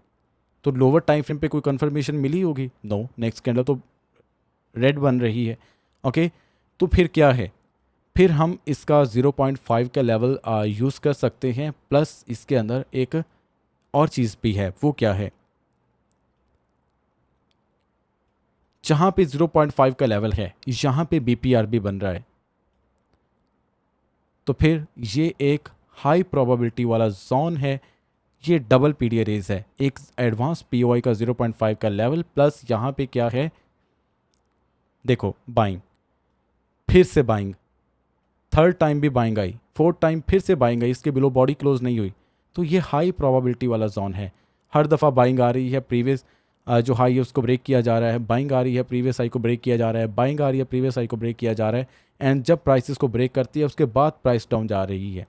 तो लोअर टाइम फ्रेम पे कोई कंफर्मेशन मिली होगी, नो। नेक्स्ट कैंडल तो रेड बन रही है। ओके, तो फिर क्या है, फिर हम इसका 0.5 का लेवल यूज़ कर सकते हैं, प्लस इसके अंदर एक और चीज़ भी है। वो क्या है, जहाँ पे 0.5 का लेवल है यहाँ पे बीपीआर भी बन रहा है, तो फिर ये एक हाई प्रोबेबिलिटी वाला जोन है। ये डबल पीडीआर रेज है, एक एडवांस पीओआई का 0.5 का लेवल, प्लस यहाँ पे क्या है, देखो बाइंग, फिर से बाइंग, थर्ड टाइम भी बाइंग आई, फोर्थ टाइम फिर से बाइंग आई, इसके बिलो बॉडी क्लोज नहीं हुई, तो ये हाई प्रोबेबिलिटी वाला जोन है। हर दफ़ा बाइंग आ रही है, प्रीवियस जो हाई है उसको ब्रेक किया जा रहा है, बाइंग आ रही है, प्रीवियस हाई को ब्रेक किया जा रहा है, बाइंग आ रही है, प्रीवियस हाई को ब्रेक किया जा रहा है, एंड जब प्राइसेस को ब्रेक करती है उसके बाद प्राइस डाउन जा रही है।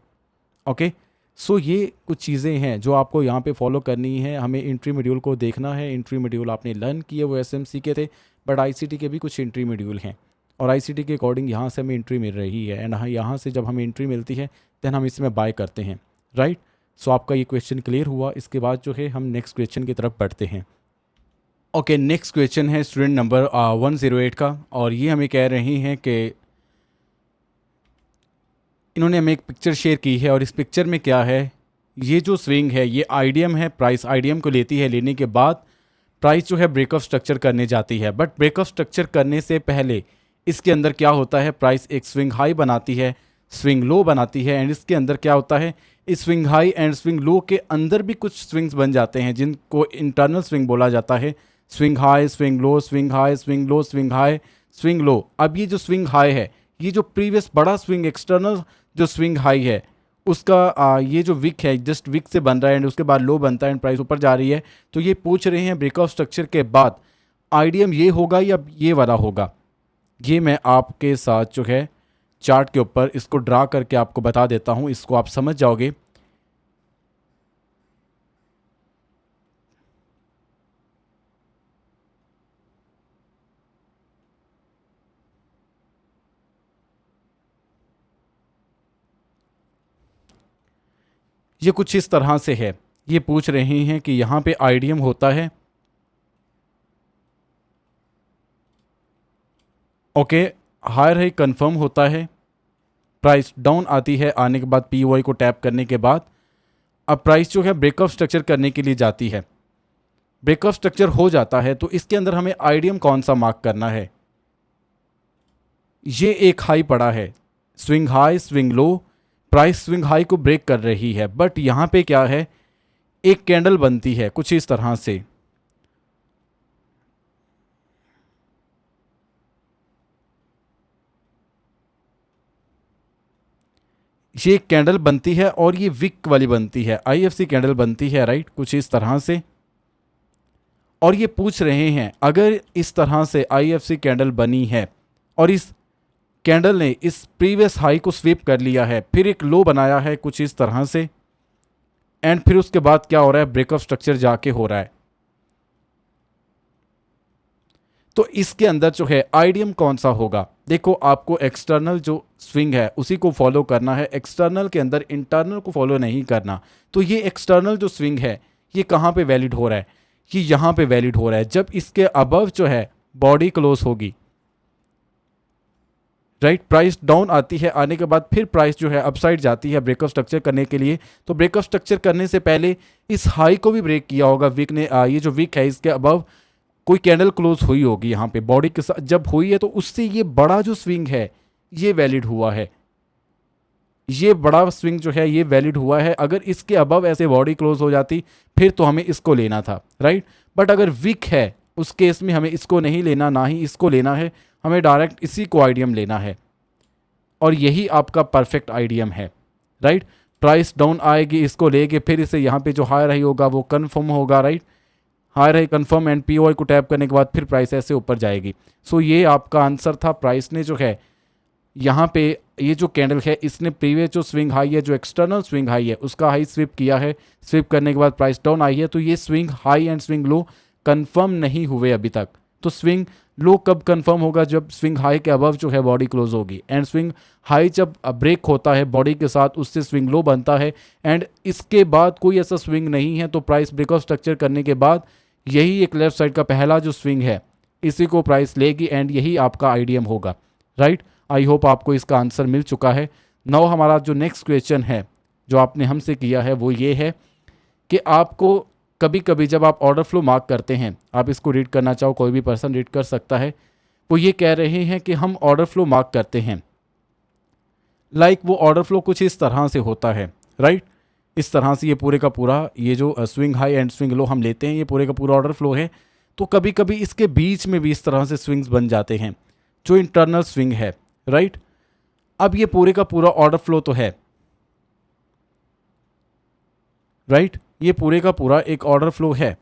ओके, सो ये कुछ चीज़ें हैं जो आपको यहाँ पे फॉलो करनी है। हमें एंट्री मॉड्यूल को देखना है। एंट्री मॉड्यूल आपने लर्न किए, वो एसएमसी के थे, बट आईसीटी के भी कुछ एंट्री मॉड्यूल हैं और आईसीटी के अकॉर्डिंग यहाँ से हमें एंट्री मिल रही है एंड यहाँ से जब हमें एंट्री मिलती है देन हम इसमें बाय करते हैं, राइट। सो आपका ये क्वेश्चन क्लियर हुआ। इसके बाद जो है हम नेक्स्ट क्वेश्चन की तरफ बढ़ते हैं। ओके, नेक्स्ट क्वेश्चन है स्टूडेंट नंबर 108 का, और ये हमें कह रहे हैं कि इन्होंने हमें एक पिक्चर शेयर की है और इस पिक्चर में क्या है, ये जो स्विंग है ये आईडीएम है, प्राइस आईडीएम को लेती है, लेने के बाद प्राइस जो है ब्रेकअप स्ट्रक्चर करने जाती है, बट ब्रेकअप स्ट्रक्चर करने से पहले इसके अंदर क्या होता है, प्राइस एक स्विंग हाई बनाती है, स्विंग लो बनाती है, एंड इसके अंदर क्या होता है, इस swing high and swing low के अंदर भी कुछ स्विंग्स बन जाते हैं जिनको इंटरनल स्विंग बोला जाता है। Swing high, swing low, swing high, swing low, swing high, swing low. अब ये जो स्विंग हाई है, ये जो प्रीवियस बड़ा स्विंग एक्सटर्नल जो स्विंग हाई है उसका ये जो विक है जस्ट विक से बन रहा है एंड उसके बाद लो बनता है एंड प्राइस ऊपर जा रही है। तो ये पूछ रहे हैं ब्रेकआउट स्ट्रक्चर के बाद आईडीएम ये होगा या ये वाला होगा। ये मैं आपके साथ जो है चार्ट के ऊपर इसको ड्रा करके आपको बता देता हूँ, इसको आप समझ जाओगे। ये कुछ इस तरह से है। ये पूछ रहे हैं कि यहाँ पे आईडीएम होता है, ओके, हायर हाई कंफर्म होता है, प्राइस डाउन आती है आने के बाद पीओआई को टैप करने के बाद। अब प्राइस जो है ब्रेकअप स्ट्रक्चर करने के लिए जाती है, ब्रेकअप स्ट्रक्चर हो जाता है तो इसके अंदर हमें आईडीएम कौन सा मार्क करना है। ये एक हाई पड़ा है, swing high swing low, price swing high को ब्रेक कर रही है, बट यहाँ पे क्या है, एक कैंडल बनती है कुछ इस तरह से। ये एक कैंडल बनती है और ये विक वाली बनती है, आईएफसी कैंडल बनती है, राइट, कुछ इस तरह से। और ये पूछ रहे हैं अगर इस तरह से आईएफसी कैंडल बनी है और इस कैंडल ने इस प्रीवियस हाई को स्वीप कर लिया है, फिर एक लो बनाया है कुछ इस तरह से, एंड फिर उसके बाद क्या हो रहा है, ब्रेकअप स्ट्रक्चर जाके हो रहा है। तो इसके अंदर जो है आईडीएम कौन सा होगा। देखो आपको एक्सटर्नल जो स्विंग है उसी को फॉलो करना है, एक्सटर्नल के अंदर इंटरनल को फॉलो नहीं करना। तो ये एक्सटर्नल जो स्विंग है ये कहाँ पे वैलिड हो रहा है, ये यहाँ पे वैलिड हो रहा है जब इसके अबव जो है बॉडी क्लोज होगी, राइट। प्राइस डाउन आती है, आने के बाद फिर प्राइस जो है अपसाइड जाती है ब्रेकअप स्ट्रक्चर करने के लिए। तो ब्रेकअप स्ट्रक्चर करने से पहले इस हाई को भी ब्रेक किया होगा विक ने, ये जो विक है इसके अबव कोई कैंडल क्लोज हुई होगी यहाँ पे बॉडी के साथ, जब हुई है तो उससे ये बड़ा जो स्विंग है ये वैलिड हुआ है, ये बड़ा स्विंग जो है ये वैलिड हुआ है। अगर इसके अबव ऐसे बॉडी क्लोज हो जाती फिर तो हमें इसको लेना था, राइट। बट अगर विक है उस केस में हमें इसको नहीं लेना, ना ही इसको लेना है, हमें डायरेक्ट इसी को आईडीएम लेना है और यही आपका परफेक्ट आईडीएम है, राइट। प्राइस डाउन आएगी, इसको लेके फिर इसे यहाँ पे जो हाई रही होगा वो कन्फर्म होगा, राइट, हाई रही कन्फर्म एंड पीओआई को टैप करने के बाद फिर प्राइस ऐसे ऊपर जाएगी। सो ये आपका आंसर था। प्राइस ने जो है यहाँ पे ये जो कैंडल है इसने प्रीवियस जो स्विंग हाई है, जो एक्सटर्नल स्विंग हाई है उसका हाई स्विप किया है, स्विप करने के बाद प्राइस डाउन आई है। तो ये swing high and swing low confirm नहीं हुए अभी तक। तो स्विंग लो कब कंफर्म होगा, जब स्विंग हाई के अबव जो है बॉडी क्लोज होगी, एंड स्विंग हाई जब ब्रेक होता है बॉडी के साथ उससे स्विंग लो बनता है, एंड इसके बाद कोई ऐसा स्विंग नहीं है। तो प्राइस ब्रेकआउट स्ट्रक्चर करने के बाद यही एक लेफ्ट साइड का पहला जो स्विंग है इसी को प्राइस लेगी एंड यही आपका आईडीएम होगा, राइट। आई होप आपको इसका आंसर मिल चुका है। नाउ हमारा जो नेक्स्ट क्वेश्चन है जो आपने हमसे किया है वो ये है कि आपको कभी कभी जब आप ऑर्डर फ्लो मार्क करते हैं, आप इसको रीड करना चाहो कोई भी पर्सन रीड कर सकता है। वो ये कह रहे हैं कि हम ऑर्डर फ्लो मार्क करते हैं, लाइक वो ऑर्डर फ्लो कुछ इस तरह से होता है, राइट। इस तरह से ये पूरे का पूरा ये जो swing high and swing low हम लेते हैं ये पूरे का पूरा ऑर्डर फ्लो है। तो कभी कभी इसके बीच में भी इस तरह से स्विंग्स बन जाते हैं जो इंटरनल स्विंग है, राइट। अब ये पूरे का पूरा ऑर्डर फ्लो तो है, राइट, ये पूरे का पूरा एक ऑर्डर फ्लो है,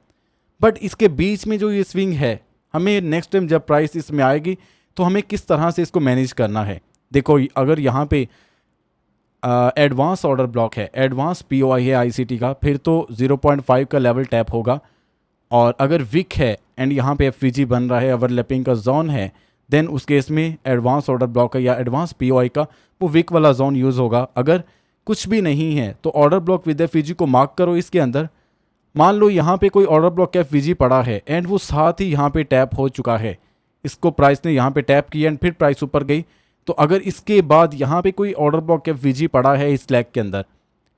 बट इसके बीच में जो ये स्विंग है हमें नेक्स्ट टाइम जब प्राइस इसमें आएगी तो हमें किस तरह से इसको मैनेज करना है। देखो अगर यहाँ पे एडवांस ऑर्डर ब्लॉक है, एडवांस पीओआई है आईसीटी का, फिर तो 0.5 का लेवल टैप होगा। और अगर विक है एंड यहाँ पे एफवीजी बन रहा है, ओवरलैपिंग का जोन है, देन उस केस में एडवांस ऑर्डर ब्लॉक है या एडवांस पीओआई का वो विक वाला जोन यूज़ होगा। अगर कुछ भी नहीं है तो ऑर्डर ब्लॉक विद एफवीजी को मार्क करो इसके अंदर। मान लो यहाँ पे कोई ऑर्डर ब्लॉक का एफवीजी पड़ा है एंड वो साथ ही यहाँ पे टैप हो चुका है, इसको प्राइस ने यहाँ पे टैप किया एंड फिर प्राइस ऊपर गई। तो अगर इसके बाद यहाँ पे कोई ऑर्डर ब्लॉक का एफवीजी पड़ा है इस लेग के अंदर,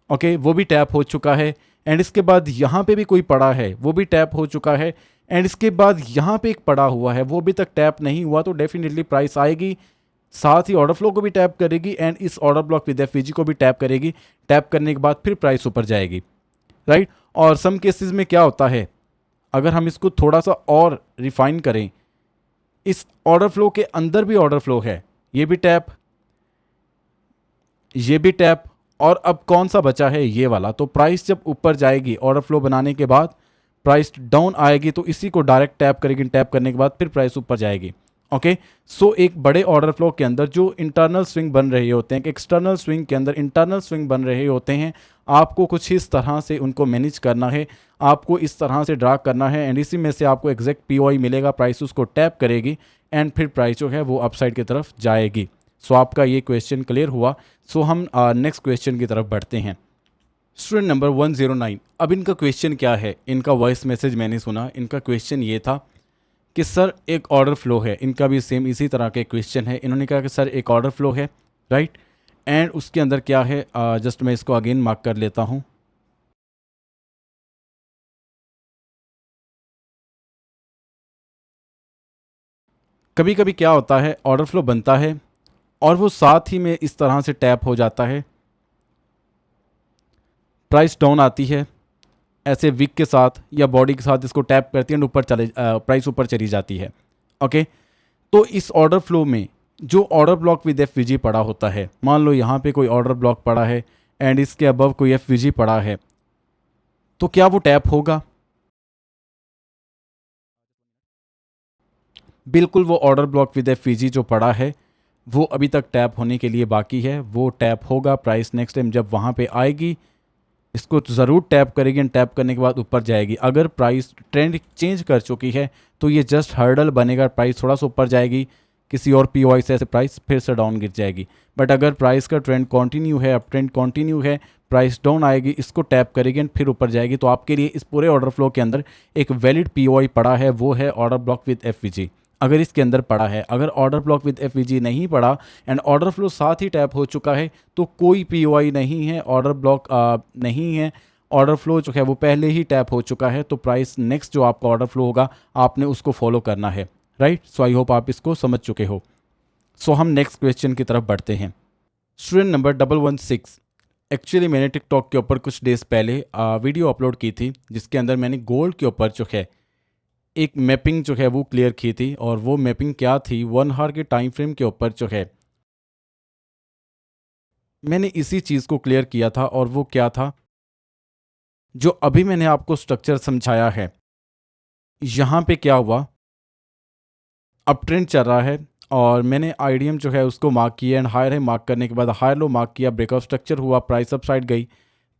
ओके, वो भी टैप हो चुका है, एंड इसके बाद यहाँ पे भी कोई पड़ा है वो भी टैप हो चुका है, एंड इसके बाद यहाँ पे एक पड़ा हुआ है वो भी तक टैप नहीं हुआ, तो डेफिनेटली प्राइस आएगी, साथ ही ऑर्डर फ्लो को भी टैप करेगी एंड इस ऑर्डर ब्लॉक विद एफवीजी को भी टैप करेगी। टैप करने के बाद फिर प्राइस ऊपर जाएगी, राइट। और सम केसेस में क्या होता है, अगर हम इसको थोड़ा सा और रिफाइन करें, इस ऑर्डर फ्लो के अंदर भी ऑर्डर फ्लो है, ये भी टैप, ये भी टैप, और अब कौन सा बचा है, ये वाला। तो प्राइस जब ऊपर जाएगी ऑर्डर फ्लो बनाने के बाद, प्राइस डाउन आएगी तो इसी को डायरेक्ट टैप करेगी, टैप करने के बाद फिर प्राइस ऊपर जाएगी। ओके, सो एक बड़े ऑर्डर फ्लो के अंदर जो इंटरनल स्विंग बन रहे होते हैं, एक्सटर्नल स्विंग के अंदर इंटरनल स्विंग बन रहे होते हैं, आपको कुछ इस तरह से उनको मैनेज करना है, आपको इस तरह से ड्रा करना है, एंड इसी में से आपको एग्जैक्ट पीओआई मिलेगा, प्राइस उसको टैप करेगी एंड फिर प्राइस जो है वो अपसाइड की तरफ जाएगी। सो आपका ये क्वेश्चन क्लियर हुआ। सो हम नेक्स्ट क्वेश्चन की तरफ बढ़ते हैं। स्टूडेंट नंबर 109, अब इनका क्वेश्चन क्या है, इनका वॉइस मैसेज मैंने सुना। इनका क्वेश्चन ये था कि सर एक ऑर्डर फ्लो है, इनका भी सेम इसी तरह के क्वेश्चन है। इन्होंने कहा कि सर एक ऑर्डर फ्लो है, राइट, एंड उसके अंदर क्या है, जस्ट मैं इसको अगेन मार्क कर लेता हूँ। कभी कभी क्या होता है, ऑर्डर फ्लो बनता है और वो साथ ही में इस तरह से टैप हो जाता है, प्राइस डाउन आती है, ऐसे विक के साथ या बॉडी के साथ इसको टैप करती है एंड प्राइस ऊपर चली जाती है। ओके, तो इस ऑर्डर फ्लो में जो ऑर्डर ब्लॉक विद एफ पड़ा होता है, मान लो यहाँ पे कोई ऑर्डर ब्लॉक पड़ा है एंड इसके अबव कोई एफ पड़ा है, तो क्या वो टैप होगा? बिल्कुल, वो ऑर्डर ब्लॉक विद एफ जो पड़ा है वो अभी तक टैप होने के लिए बाकी है, वो टैप होगा। प्राइस नेक्स्ट टाइम जब वहाँ पे आएगी इसको तो ज़रूर टैप करेगी एंड टैप करने के बाद ऊपर जाएगी। अगर प्राइस ट्रेंड चेंज कर चुकी है तो ये जस्ट हर्डल बनेगा, प्राइस थोड़ा सा ऊपर जाएगी, किसी और पीओआई से ऐसे प्राइस फिर से डाउन गिर जाएगी। बट अगर प्राइस का ट्रेंड कंटिन्यू है, अप ट्रेंड कंटिन्यू है, प्राइस डाउन आएगी, इसको टैप करेगी एंड फिर ऊपर जाएगी। तो आपके लिए इस पूरे ऑर्डर फ्लो के अंदर एक वैलिड पीओआई पड़ा है, वो है ऑर्डर ब्लॉक विद एफ अगर इसके अंदर पड़ा है। अगर ऑर्डर ब्लॉक विद एफ नहीं पड़ा एंड ऑर्डर फ्लो साथ ही टैप हो चुका है तो कोई पीओआई नहीं है, ऑर्डर ब्लॉक नहीं है, ऑर्डर फ्लो जो है वो पहले ही टैप हो चुका है। तो प्राइस नेक्स्ट जो आपका ऑर्डर फ्लो होगा आपने उसको फॉलो करना है, राइट। सो आई होप आप इसको समझ चुके हो। सो हम नेक्स्ट क्वेश्चन की तरफ बढ़ते हैं। स्टूडेंट नंबर 116, एक्चुअली मैंने टिकटॉक के ऊपर कुछ डेज़ पहले वीडियो अपलोड की थी जिसके अंदर मैंने गोल्ड के ऊपर जो है एक मैपिंग जो है वो क्लियर की थी। और वो मैपिंग क्या थी, 1 आवर के टाइम फ्रेम के ऊपर जो है मैंने इसी चीज़ को क्लियर किया था। और वो क्या था, जो अभी मैंने आपको स्ट्रक्चर समझाया है, यहाँ पे क्या हुआ, अप ट्रेंड चल रहा है और मैंने आईडीएम जो है उसको मार्क किया एंड हायर है, मार्क करने के बाद हायर लो मार्क किया, ब्रेकआउट स्ट्रक्चर हुआ, प्राइस अप साइड गई।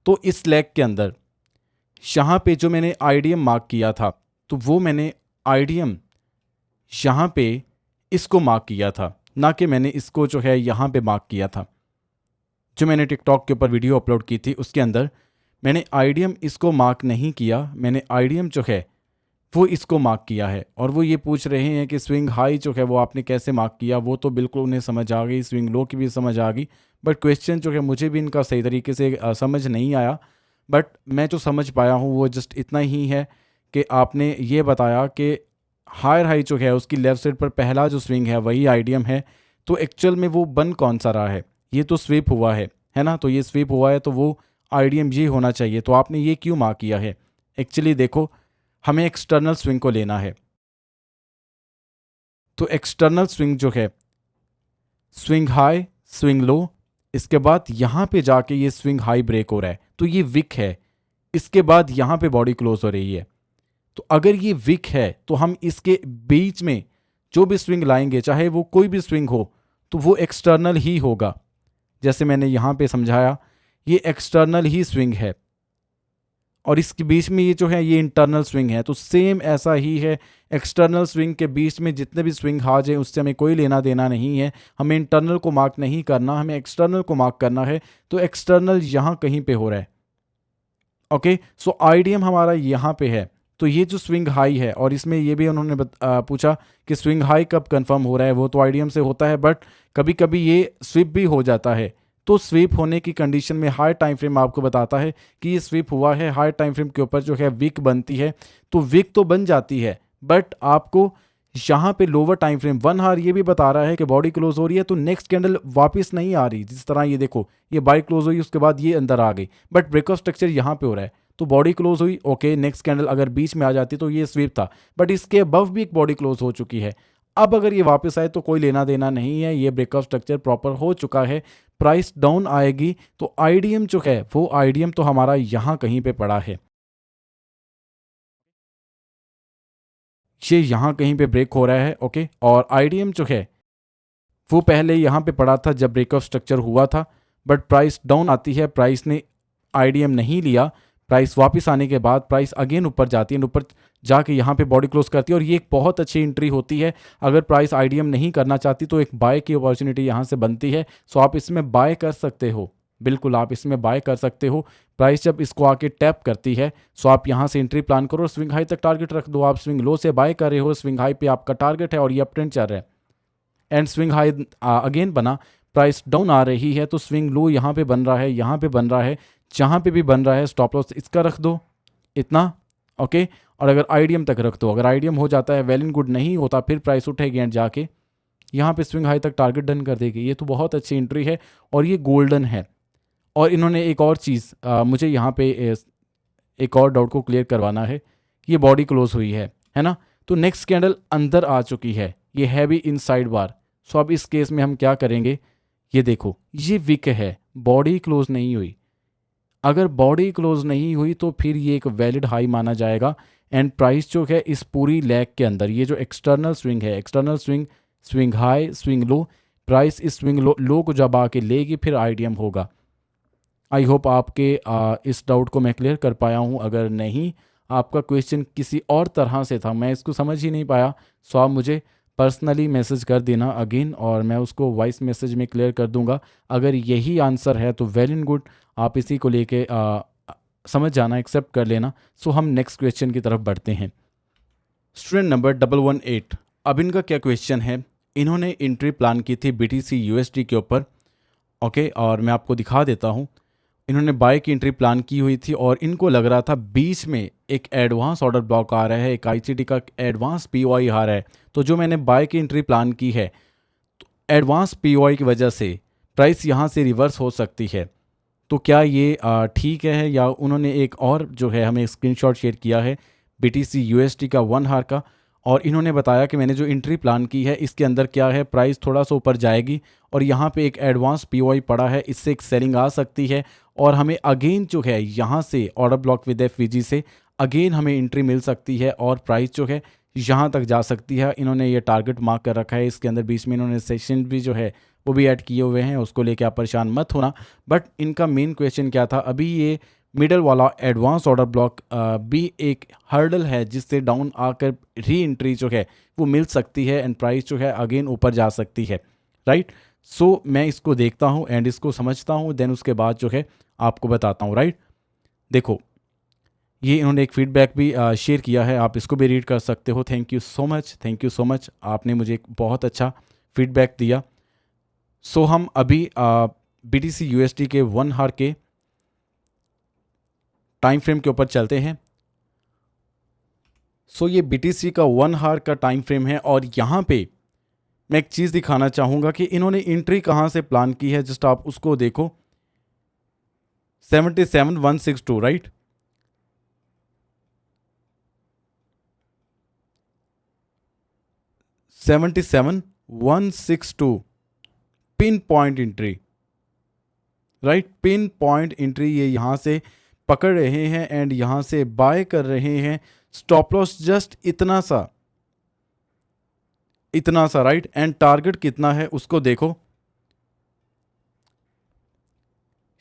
तो इस लेग के अंदर यहाँ पे जो मैंने आईडीएम मार्क किया था, तो वो मैंने आईडीएम यहाँ पे इसको मार्क किया था, ना कि मैंने इसको जो है यहाँ पे मार्क किया था। जो मैंने टिकटॉक के ऊपर वीडियो अपलोड की थी उसके अंदर मैंने आईडीएम इसको मार्क नहीं किया, मैंने आईडीएम जो है वो इसको मार्क किया है। और वो ये पूछ रहे हैं कि स्विंग हाई जो है वो आपने कैसे मार्क किया, वो तो बिल्कुल उन्हें समझ आ गई, स्विंग लो की भी समझ आ गई, बट क्वेश्चन जो है मुझे भी इनका सही तरीके से समझ नहीं आया। बट मैं जो समझ पाया हूँ वो जस्ट इतना ही है कि आपने ये बताया कि हायर हाई जो है उसकी लेफ्ट साइड पर पहला जो स्विंग है वही आईडीएम है। तो एक्चुअल में वो बन कौन सा रहा है, ये तो स्वीप हुआ है ना, तो ये स्वीप हुआ है तो वो आईडीएम ये होना चाहिए। तो आपने ये क्यों मार्क किया है? एक्चुअली देखो, हमें एक्सटर्नल स्विंग को लेना है। तो एक्सटर्नल स्विंग जो है, स्विंग हाई स्विंग लो, इसके बाद यहाँ पे जाके ये स्विंग हाई ब्रेक हो रहा है तो ये विक है, इसके बाद यहाँ पे बॉडी क्लोज हो रही है। तो अगर ये विक है तो हम इसके बीच में जो भी स्विंग लाएंगे, चाहे वो कोई भी स्विंग हो, तो वो एक्सटर्नल ही होगा। जैसे मैंने यहाँ पे समझाया, ये एक्सटर्नल ही स्विंग है और इसके बीच में ये जो है ये इंटरनल स्विंग है। तो सेम ऐसा ही है, एक्सटर्नल स्विंग के बीच में जितने भी स्विंग आ जाए उससे हमें कोई लेना देना नहीं है, हमें इंटरनल को मार्क नहीं करना, हमें एक्सटर्नल को मार्क करना है। तो एक्सटर्नल यहाँ कहीं पे हो रहा है। ओके, सो आईडीएम हमारा यहाँ पे है। तो ये जो स्विंग हाई है, और इसमें ये भी उन्होंने पूछा कि स्विंग हाई कब कंफर्म हो रहा है, वो तो आईडीएम से होता है, बट कभी कभी ये स्विप भी हो जाता है। तो स्वीप होने की कंडीशन में हाई टाइम फ्रेम आपको बताता है कि ये स्वीप हुआ है, हाई टाइम फ्रेम के ऊपर जो है विक बनती है। तो विक तो बन जाती है, बट आपको यहाँ पे लोअर टाइम फ्रेम 1 आवर ये भी बता रहा है कि बॉडी क्लोज हो रही है, तो नेक्स्ट कैंडल वापस नहीं आ रही। जिस तरह ये देखो, ये बाई क्लोज हुई उसके बाद ये अंदर आ गई, बट ब्रेकआउट स्ट्रक्चर यहाँ पे हो रहा है। तो बॉडी क्लोज हुई, ओके, नेक्स्ट कैंडल अगर बीच में आ जाती तो ये स्वीप था, बट इसके अबव भी एक बॉडी क्लोज हो चुकी है। अब अगर ये वापस आए तो कोई लेना देना नहीं है, ये ब्रेकआउट स्ट्रक्चर प्रॉपर हो चुका है। प्राइस डाउन आएगी तो आईडीएम जो है वो आईडीएम तो हमारा यहाँ कहीं पे पड़ा है, ये यहाँ कहीं पे ब्रेक हो रहा है। ओके, और आईडीएम जो है वो पहले यहाँ पे पड़ा था जब ब्रेकआउट स्ट्रक्चर हुआ था, बट प्राइस डाउन आती है, प्राइस ने आईडीएम नहीं लिया, प्राइस वापस आने के बाद प्राइस अगेन ऊपर जाती है, ऊपर जाके यहाँ पे बॉडी क्लोज करती है और ये एक बहुत अच्छी एंट्री होती है। अगर प्राइस आईडीएम नहीं करना चाहती तो एक बाय की अपॉर्चुनिटी यहाँ से बनती है, सो आप इसमें बाय कर सकते हो, बिल्कुल आप इसमें बाय कर सकते हो। प्राइस जब इसको आके टैप करती है सो आप यहाँ से एंट्री प्लान करो, स्विंग हाई तक टारगेट रख दो। आप स्विंग लो से बाय कर रहे हो, स्विंग हाई पे आपका टारगेट है और ये अप ट्रेंड चल रहा है एंड स्विंग हाई अगेन बना, प्राइस डाउन आ रही है तो स्विंग लो यहाँ पे बन रहा है, यहाँ पे बन रहा है, जहाँ पे भी बन रहा है स्टॉप लॉस इसका रख दो इतना। ओके, और अगर आईडीएम तक रख दो, अगर आईडीएम हो जाता है वेल एंड गुड, नहीं होता फिर प्राइस उठेगी एंड जाके यहाँ पे स्विंग हाई तक टारगेट डन कर देगी। ये तो बहुत अच्छी एंट्री है और ये गोल्डन है। और इन्होंने एक और चीज़ मुझे यहाँ पे एक और डाउट को क्लियर करवाना है, ये बॉडी क्लोज हुई है ना, तो नेक्स्ट कैंडल अंदर आ चुकी है, ये है भी इनसाइड बार। सो अब इस केस में हम क्या करेंगे, ये देखो ये विक है, बॉडी क्लोज नहीं हुई, अगर बॉडी क्लोज नहीं हुई तो फिर ये एक वैलिड हाई माना जाएगा एंड प्राइस जो है इस पूरी लेग के अंदर ये जो एक्सटर्नल स्विंग है, external swing, swing high swing low, price इस स्विंग लो को जब आके लेगी फिर आईडीएम होगा। आई होप आपके इस डाउट को मैं क्लियर कर पाया हूँ। अगर नहीं, आपका क्वेश्चन किसी और तरह से था, मैं इसको समझ ही नहीं पाया, सो आप मुझे पर्सनली मैसेज कर देना अगेन और मैं उसको वॉइस मैसेज में क्लियर कर दूंगा। अगर यही आंसर है तो वेल एंड गुड, आप इसी को लेके समझ जाना, एक्सेप्ट कर लेना। सो हम नेक्स्ट क्वेश्चन की तरफ बढ़ते हैं। स्टूडेंट नंबर 118, अब इनका क्या क्वेश्चन है, इन्होंने एंट्री प्लान की थी BTC USD के ऊपर। ओके, और मैं आपको दिखा देता हूँ, इन्होंने बाय की एंट्री प्लान की हुई थी और इनको लग रहा था बीच में एक एडवांस ऑर्डर ब्लॉक आ रहा है, एक ICT का एडवांस POI आ रहा है, तो जो मैंने बाय की एंट्री प्लान की है तो एडवांस POI की वजह से प्राइस यहाँ से रिवर्स हो सकती है। तो क्या ये ठीक है, या उन्होंने एक और जो है हमें स्क्रीनशॉट शेयर किया है BTC USD का 1 हार का, और इन्होंने बताया कि मैंने जो एंट्री प्लान की है इसके अंदर क्या है, प्राइस थोड़ा सा ऊपर जाएगी और यहाँ पे एक एडवांस POI पड़ा है, इससे एक सेलिंग आ सकती है और हमें अगेन जो है यहाँ से ऑर्डर ब्लॉक विद FVG से अगेन हमें एंट्री मिल सकती है और प्राइस जो है यहाँ तक जा सकती है। इन्होंने ये टारगेट मार्क कर रखा है, इसके अंदर बीच में इन्होंने सेशन भी जो है वो भी ऐड किए हुए हैं, उसको लेके आप परेशान मत होना। बट इनका मेन क्वेश्चन क्या था, अभी ये मिडल वाला एडवांस ऑर्डर ब्लॉक भी एक हर्डल है जिससे डाउन आकर री एंट्री जो है वो मिल सकती है एंड प्राइस जो है अगेन ऊपर जा सकती है, राइट। सो मैं इसको देखता हूँ एंड इसको समझता हूँ, देन उसके बाद जो है आपको बताता हूँ, राइट। देखो ये इन्होंने एक फीडबैक भी शेयर किया है, आप इसको भी रीड कर सकते हो। Thank you so much, thank you so much, आपने मुझे एक बहुत अच्छा फीडबैक दिया। सो हम अभी BTC USD के 1 हार के टाइम फ्रेम के ऊपर चलते हैं। सो ये BTC का 1 हार का टाइम फ्रेम है और यहाँ पे मैं एक चीज़ दिखाना चाहूँगा कि इन्होंने एंट्री कहाँ से प्लान की है, जस्ट आप उसको देखो, 77,162, right. 77,162 pin point entry, right, pin point entry ये यहाँ से पकड़ रहे हैं एंड यहाँ से बाय कर रहे हैं। स्टॉप लॉस जस्ट इतना सा, राइट, एंड टारगेट कितना है उसको देखो,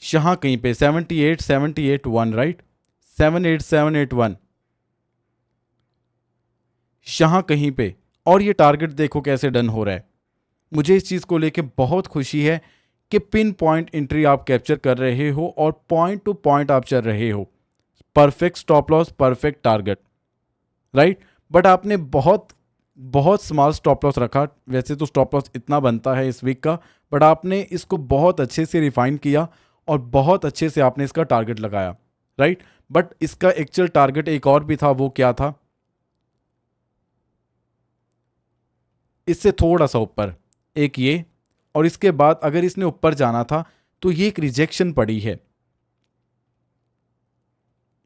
यहाँ कहीं पे 78,781, राइट, 78,781 यहाँ कहीं पे, और ये टारगेट देखो कैसे डन हो रहा है। मुझे इस चीज़ को लेके बहुत खुशी है कि पिन पॉइंट एंट्री आप कैप्चर कर रहे हो और पॉइंट टू पॉइंट आप चल रहे हो, perfect stop loss, perfect target, right. But आपने बहुत स्मॉल स्टॉप लॉस रखा, वैसे तो स्टॉप लॉस इतना बनता है इस वीक का, बट आपने इसको बहुत अच्छे से रिफाइन किया और बहुत अच्छे से आपने इसका टारगेट लगाया, राइट। बट इसका एक्चुअल टारगेट एक और भी था, वो क्या था, इससे थोड़ा सा ऊपर एक ये, और इसके बाद अगर इसने ऊपर जाना था तो ये एक रिजेक्शन पड़ी है,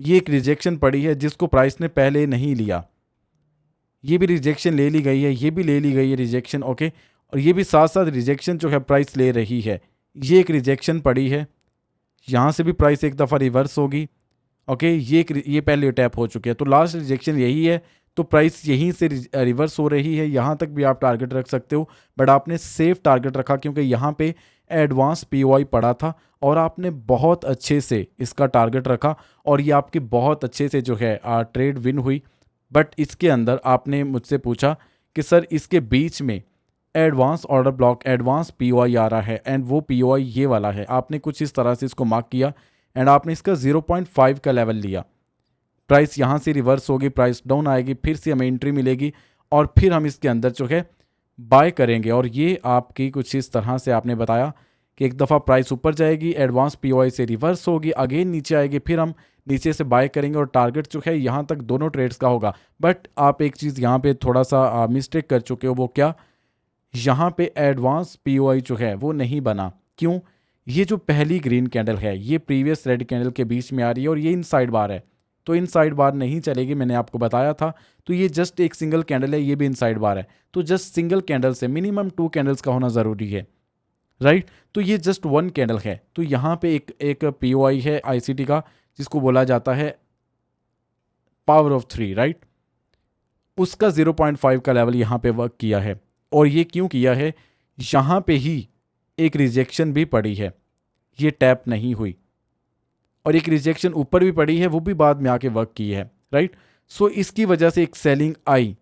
ये एक रिजेक्शन पड़ी है जिसको प्राइस ने पहले नहीं लिया, ये भी रिजेक्शन ले ली गई है, ये भी ले ली गई है रिजेक्शन, ओके, और ये भी साथ साथ रिजेक्शन जो है प्राइस ले रही है, ये एक रिजेक्शन पड़ी है, यहाँ से भी प्राइस एक दफ़ा रिवर्स होगी। ओके, ये पहले टैप हो चुके हैं, तो लास्ट रिजेक्शन यही है, तो प्राइस यहीं से रिवर्स हो रही है। यहाँ तक भी आप टारगेट रख सकते हो, बट आपने सेफ टारगेट रखा क्योंकि यहाँ पे एडवांस पीओआई पड़ा था और आपने बहुत अच्छे से इसका टारगेट रखा और ये आपकी बहुत अच्छे से जो है ट्रेड विन हुई। बट इसके अंदर आपने मुझसे पूछा कि सर इसके बीच में advance order block, advance POI आ रहा है एंड वो पीओआई ये वाला है। आपने कुछ इस तरह से इसको मार्क किया एंड आपने इसका 0.5 का लेवल लिया। प्राइस यहाँ से रिवर्स होगी, प्राइस डाउन आएगी, फिर से हमें एंट्री मिलेगी और फिर हम इसके अंदर जो है बाय करेंगे। और ये आपकी कुछ इस तरह से आपने बताया कि एक दफ़ा प्राइस ऊपर जाएगी, एडवांस पीओआई से रिवर्स होगी, अगेन नीचे आएगी, फिर हम नीचे से बाय करेंगे और टारगेट जो है यहाँ तक दोनों ट्रेड्स का होगा। बट आप एक चीज़ यहाँ पे थोड़ा सा मिस्टेक कर चुके हो, वो क्या, यहाँ पे एडवांस पीओआई जो है वो नहीं बना। क्यों? ये जो पहली ग्रीन कैंडल है ये प्रीवियस रेड कैंडल के बीच में आ रही है और ये इनसाइड बार है, तो इनसाइड बार नहीं चलेगी, मैंने आपको बताया था। तो ये जस्ट एक सिंगल कैंडल है, ये भी इनसाइड बार है, तो जस्ट सिंगल कैंडल से मिनिमम 2 कैंडल्स का होना ज़रूरी है, राइट। तो ये जस्ट 1 कैंडल है, तो यहाँ पे एक पीओआई है आईसीटी का जिसको बोला जाता है पावर ऑफ 3, राइट। उसका 0.5 का लेवल यहाँ पे वर्क किया है और ये क्यों किया है, यहाँ पे ही एक रिजेक्शन भी पड़ी है, ये टैप नहीं हुई, और एक रिजेक्शन ऊपर भी पड़ी है, वो भी बाद में आके वर्क की है, राइट। सो इसकी वजह से एक सेलिंग आई,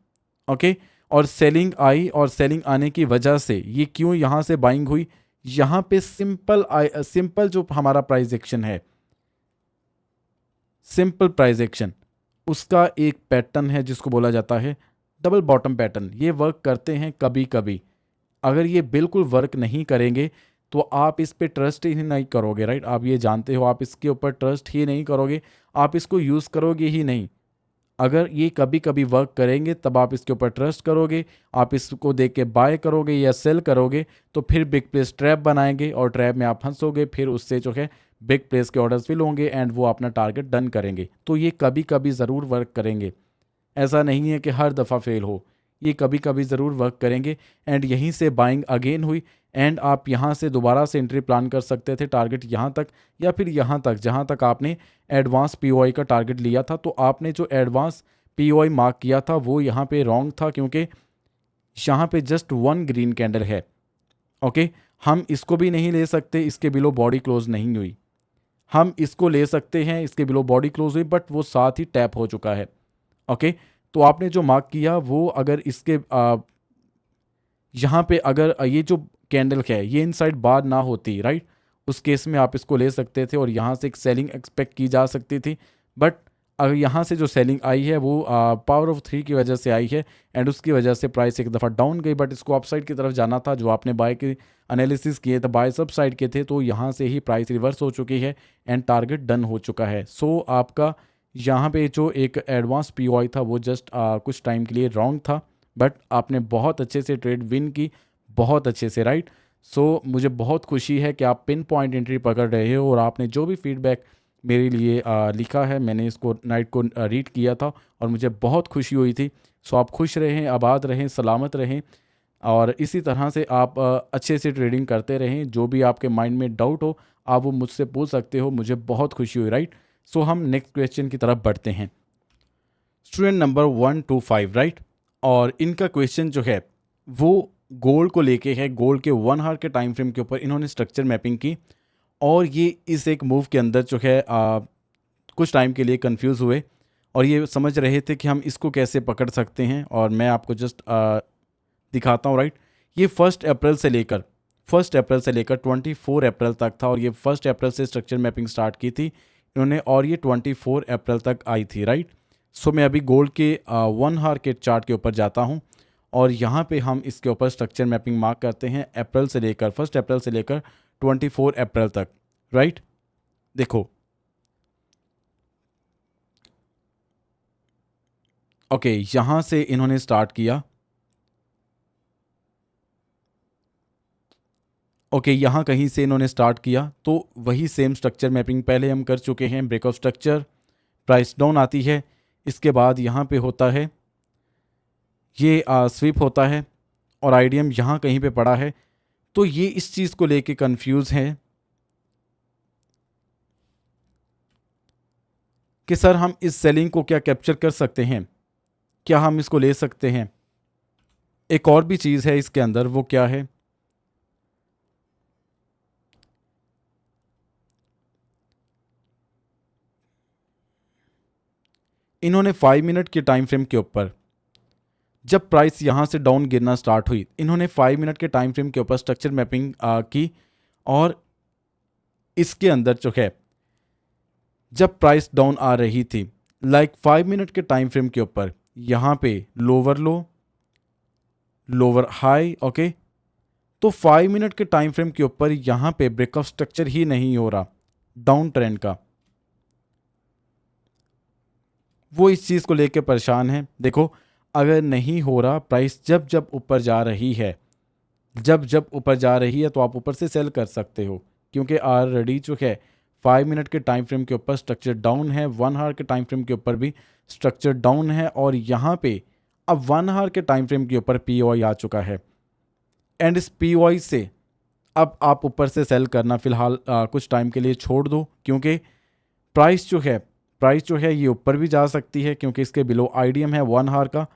ओके, और सेलिंग आई और सेलिंग आने की वजह से ये क्यों यहाँ से बाइंग हुई, यहाँ पे सिंपल जो हमारा प्राइस एक्शन है, सिंपल प्राइस एक्शन, उसका एक पैटर्न है जिसको बोला जाता है डबल बॉटम पैटर्न। ये वर्क करते हैं कभी कभी, अगर ये बिल्कुल वर्क नहीं करेंगे तो आप इस पे ट्रस्ट ही नहीं करोगे, राइट। आप ये जानते हो, आप इसके ऊपर ट्रस्ट ही नहीं करोगे, आप इसको यूज़ करोगे ही नहीं। अगर ये कभी कभी वर्क करेंगे तब आप इसके ऊपर ट्रस्ट करोगे, आप इसको देख के बाय करोगे या सेल करोगे, तो फिर बिग प्लेस ट्रैप बनाएंगे और ट्रैप में आप फंसोगे, फिर उससे जो है बिग प्लेस के ऑर्डर्स फिल होंगे एंड वो अपना टारगेट डन करेंगे। तो ये कभी कभी ज़रूर वर्क करेंगे, ऐसा नहीं है कि हर दफ़ा फेल हो, ये कभी कभी ज़रूर वर्क करेंगे। एंड यहीं से बाइंग अगेन हुई एंड आप यहाँ से दोबारा से एंट्री प्लान कर सकते थे, टारगेट यहाँ तक या फिर यहाँ तक जहाँ तक आपने एडवांस पीओआई का टारगेट लिया था। तो आपने जो एडवांस पीओआई मार्क किया था वो यहाँ पे रॉन्ग था, क्योंकि यहाँ पे जस्ट 1 ग्रीन कैंडल है, ओके। हम इसको भी नहीं ले सकते, इसके बिलो बॉडी क्लोज नहीं हुई। हम इसको ले सकते हैं, इसके बिलो बॉडी क्लोज हुई, बट वो साथ ही टैप हो चुका है, ओके। तो आपने जो मार्क किया वो अगर इसके यहाँ पे अगर ये जो कैंडल है ये इनसाइड बार ना होती, राइट, उस केस में आप इसको ले सकते थे और यहाँ से एक सेलिंग एक्सपेक्ट की जा सकती थी। बट अगर यहाँ से जो सेलिंग आई है वो पावर ऑफ 3 की वजह से आई है एंड उसकी वजह से प्राइस एक दफ़ा डाउन गई, बट इसको अपसाइड की तरफ जाना था। जो आपने बाय के एनालिसिस किए थे बाय सब साइड के थे, तो यहाँ से ही प्राइस रिवर्स हो चुकी है एंड टारगेट डन हो चुका है। सो आपका यहाँ पे जो एक एडवांस पीओआई था वो जस्ट कुछ टाइम के लिए रॉन्ग था, बट आपने बहुत अच्छे से ट्रेड विन की, बहुत अच्छे से, राइट। सो मुझे बहुत खुशी है कि आप पिन पॉइंट एंट्री पकड़ रहे हो और आपने जो भी फीडबैक मेरे लिए लिखा है, मैंने इसको नाइट को रीड किया था और मुझे बहुत खुशी हुई थी। सो आप खुश रहें, आबाद रहें, सलामत रहें और इसी तरह से आप अच्छे से ट्रेडिंग करते रहें। जो भी आपके माइंड में डाउट हो आप वो मुझसे पूछ सकते हो, मुझे बहुत खुशी हुई, राइट। सो हम नेक्स्ट क्वेश्चन की तरफ बढ़ते हैं। स्टूडेंट नंबर 125, राइट, और इनका क्वेश्चन जो है वो गोल्ड को लेके है। गोल्ड के 1 आवर के टाइम फ्रेम के ऊपर इन्होंने स्ट्रक्चर मैपिंग की और ये इस एक मूव के अंदर जो है कुछ टाइम के लिए कंफ्यूज हुए और ये समझ रहे थे कि हम इसको कैसे पकड़ सकते हैं। और मैं आपको जस्ट दिखाता हूँ, राइट। ये 1 अप्रैल से लेकर 24 अप्रैल तक था और ये 1 अप्रैल से स्ट्रक्चर मैपिंग स्टार्ट की थी इन्होंने और ये 24 अप्रैल तक आई थी, राइट। सो मैं अभी गोल्ड के 1 आवर के चार्ट के ऊपर जाता हूँ और यहाँ पे हम इसके ऊपर स्ट्रक्चर मैपिंग मार्क करते हैं अप्रैल से लेकर 1 अप्रैल से लेकर 24 अप्रैल तक, राइट। देखो, ओके, यहाँ से इन्होंने स्टार्ट किया, ओके, यहाँ कहीं से इन्होंने स्टार्ट किया, तो वही सेम स्ट्रक्चर मैपिंग पहले हम कर चुके हैं। ब्रेकआउट स्ट्रक्चर, प्राइस डाउन आती है, इसके बाद यहाँ पे होता है ये स्वीप होता है और आईडीएम यहाँ कहीं पे पड़ा है, तो ये इस चीज़ को लेके कंफ्यूज हैं कि सर हम इस सेलिंग को क्या कैप्चर कर सकते हैं, क्या हम इसको ले सकते हैं। एक और भी चीज़ है इसके अंदर, वो क्या है, इन्होंने 5 मिनट के टाइम फ्रेम के ऊपर जब प्राइस यहाँ से डाउन गिरना स्टार्ट हुई, इन्होंने 5 मिनट के टाइम फ्रेम के ऊपर स्ट्रक्चर मैपिंग की, और इसके अंदर जो है जब प्राइस डाउन आ रही थी, लाइक 5 मिनट के टाइम फ्रेम के ऊपर यहाँ पे लोअर लो, लोअर हाई, ओके। तो 5 मिनट के टाइम फ्रेम के ऊपर यहाँ पे ब्रेकआउट स्ट्रक्चर ही नहीं हो रहा डाउन ट्रेंड का, वो इस चीज़ को लेके परेशान है। देखो, अगर नहीं हो रहा, प्राइस जब जब ऊपर जा रही है, जब जब ऊपर जा रही है, तो आप ऊपर से सेल कर सकते हो, क्योंकि ऑलरेडी जो है 5 मिनट के टाइम फ्रेम के ऊपर स्ट्रक्चर डाउन है, 1 आवर के टाइम फ्रेम के ऊपर भी स्ट्रक्चर डाउन है, और यहाँ पे अब 1 आवर के टाइम फ्रेम के ऊपर पीओआई आ चुका है, एंड इस पीओआई से अब आप ऊपर से सेल करना फिलहाल कुछ टाइम के लिए छोड़ दो, क्योंकि प्राइस जो है ये ऊपर भी जा सकती है, क्योंकि इसके बिलो आईडीएम है 1 आवर का,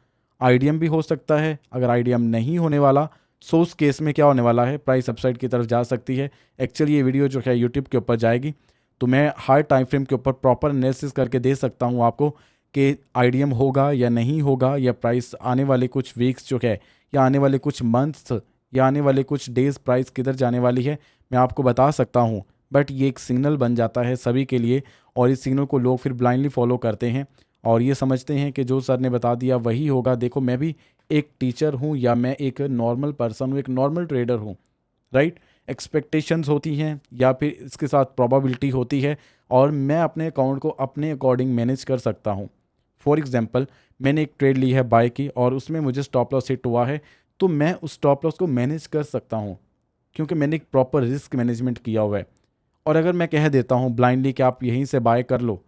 आईडीएम भी हो सकता है। अगर आईडीएम नहीं होने वाला, सो उस केस में क्या होने वाला है, प्राइस अपसाइड की तरफ जा सकती है। एक्चुअली ये वीडियो जो है यूट्यूब के ऊपर जाएगी, तो मैं हाई टाइम फ्रेम के ऊपर प्रॉपर एनालिसिस करके दे सकता हूँ आपको कि आईडीएम होगा या नहीं होगा, या प्राइस आने वाले कुछ वीक्स जो है, या आने वाले कुछ मंथ्स, या आने वाले कुछ डेज प्राइस किधर जाने वाली है, मैं आपको बता सकता हूँ। बट ये एक सिग्नल बन जाता है सभी के लिए, और इस सिग्नल को लोग फिर ब्लाइंडली फॉलो करते हैं और ये समझते हैं कि जो सर ने बता दिया वही होगा। देखो, मैं भी एक टीचर हूँ, या मैं एक नॉर्मल पर्सन हूँ, एक नॉर्मल ट्रेडर हूँ, राइट। एक्सपेक्टेशंस होती हैं, या फिर इसके साथ प्रोबेबिलिटी होती है, और मैं अपने अकाउंट को अपने अकॉर्डिंग मैनेज कर सकता हूँ। फॉर एग्जांपल, मैंने एक ट्रेड ली है बाय की, और उसमें मुझे स्टॉप लॉस हिट हुआ है, तो मैं उस स्टॉप लॉस को मैनेज कर सकता हूँ, क्योंकि मैंने एक प्रॉपर रिस्क मैनेजमेंट किया हुआ है। और अगर मैं कह देता हूँ ब्लाइंडली कि आप यहीं से बाय कर लो,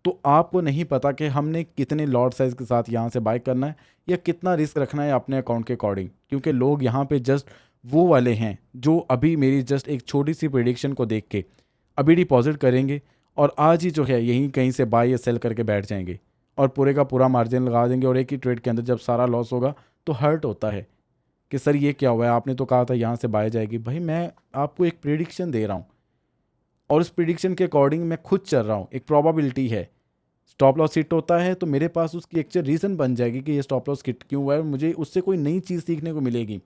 तो आपको नहीं पता कि हमने कितने लॉट साइज के साथ यहाँ से बाय करना है, या कितना रिस्क रखना है अपने अकाउंट के अकॉर्डिंग, क्योंकि लोग यहाँ पे जस्ट वो वाले हैं जो अभी मेरी जस्ट एक छोटी सी प्रेडिक्शन को देख के अभी डिपॉजिट करेंगे, और आज ही जो है यहीं कहीं से बाय या सेल करके बैठ जाएंगे, और पूरे का पूरा मार्जिन लगा देंगे, और एक ही ट्रेड के अंदर जब सारा लॉस होगा तो हर्ट होता है कि सर ये क्या हुआ है, आपने तो कहा था यहाँ से बाय जाएगी। भाई, मैं आपको एक प्रेडिक्शन दे रहा हूँ, और उस प्रिडिक्शन के अकॉर्डिंग मैं खुद चल रहा हूँ, एक प्रोबेबिलिटी है। स्टॉप लॉस हिट होता है तो मेरे पास उसकी एक्चुअल रीज़न बन जाएगी कि ये स्टॉप लॉस हिट क्यों हुआ है, मुझे उससे कोई नई चीज़ सीखने को मिलेगी।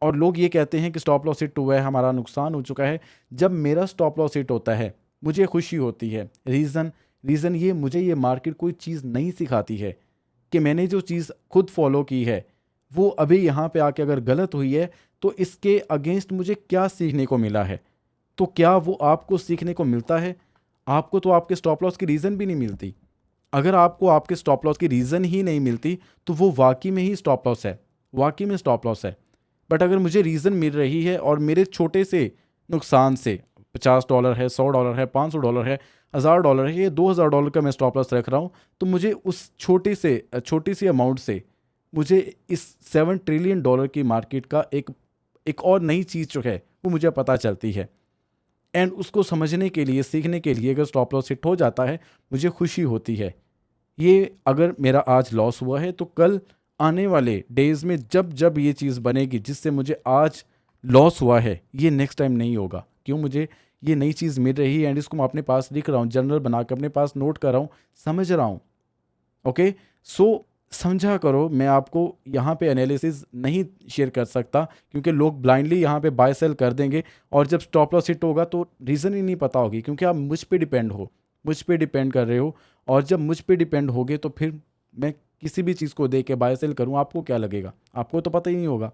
और लोग ये कहते हैं कि स्टॉप लॉस हिट हुआ है, हमारा नुकसान हो चुका है। जब मेरा स्टॉप लॉस हिट होता है मुझे खुशी होती है। रीज़न ये, मुझे ये मार्केट कोई चीज़ नहीं सिखाती है कि मैंने जो चीज़ खुद फॉलो की है वो अभी यहाँ पे आके अगर गलत हुई है तो इसके अगेंस्ट मुझे क्या सीखने को मिला है। तो क्या वो आपको सीखने को मिलता है? आपको तो आपके स्टॉप लॉस की रीज़न भी नहीं मिलती। अगर आपको आपके स्टॉप लॉस की रीज़न ही नहीं मिलती तो वो वाकई में ही स्टॉप लॉस है, वाकई में स्टॉप लॉस है। बट अगर मुझे रीज़न मिल रही है और मेरे छोटे से नुकसान से $50 है, $100 है, $500 है, $1000 है, ये $2000 का मैं स्टॉप लॉस रख रहा हूँ, तो मुझे उस छोटी सी अमाउंट से मुझे इस $7 ट्रिलियन की मार्केट का एक और नई चीज़ जो है वो मुझे पता चलती है। एंड उसको समझने के लिए, सीखने के लिए अगर स्टॉप लॉस हिट हो जाता है मुझे खुशी होती है। ये अगर मेरा आज लॉस हुआ है तो कल आने वाले डेज में जब जब ये चीज़ बनेगी जिससे मुझे आज लॉस हुआ है, ये नेक्स्ट टाइम नहीं होगा। क्यों? मुझे ये नई चीज़ मिल रही है, एंड इसको मैं अपने पास लिख रहा हूँ, जर्नल बना के अपने पास नोट कर रहा हूँ, समझ रहा हूँ। ओके, सो समझा करो। मैं आपको यहाँ पे एनालिसिस नहीं शेयर कर सकता, क्योंकि लोग ब्लाइंडली यहाँ पे बाय सेल कर देंगे, और जब स्टॉप लॉस हिट होगा तो रीज़न ही नहीं पता होगी, क्योंकि आप मुझ पे डिपेंड हो, मुझ पे डिपेंड कर रहे हो। और जब मुझ पे डिपेंड होगे तो फिर मैं किसी भी चीज़ को दे के बाय सेल करूँ, आपको क्या लगेगा? आपको तो पता ही नहीं होगा,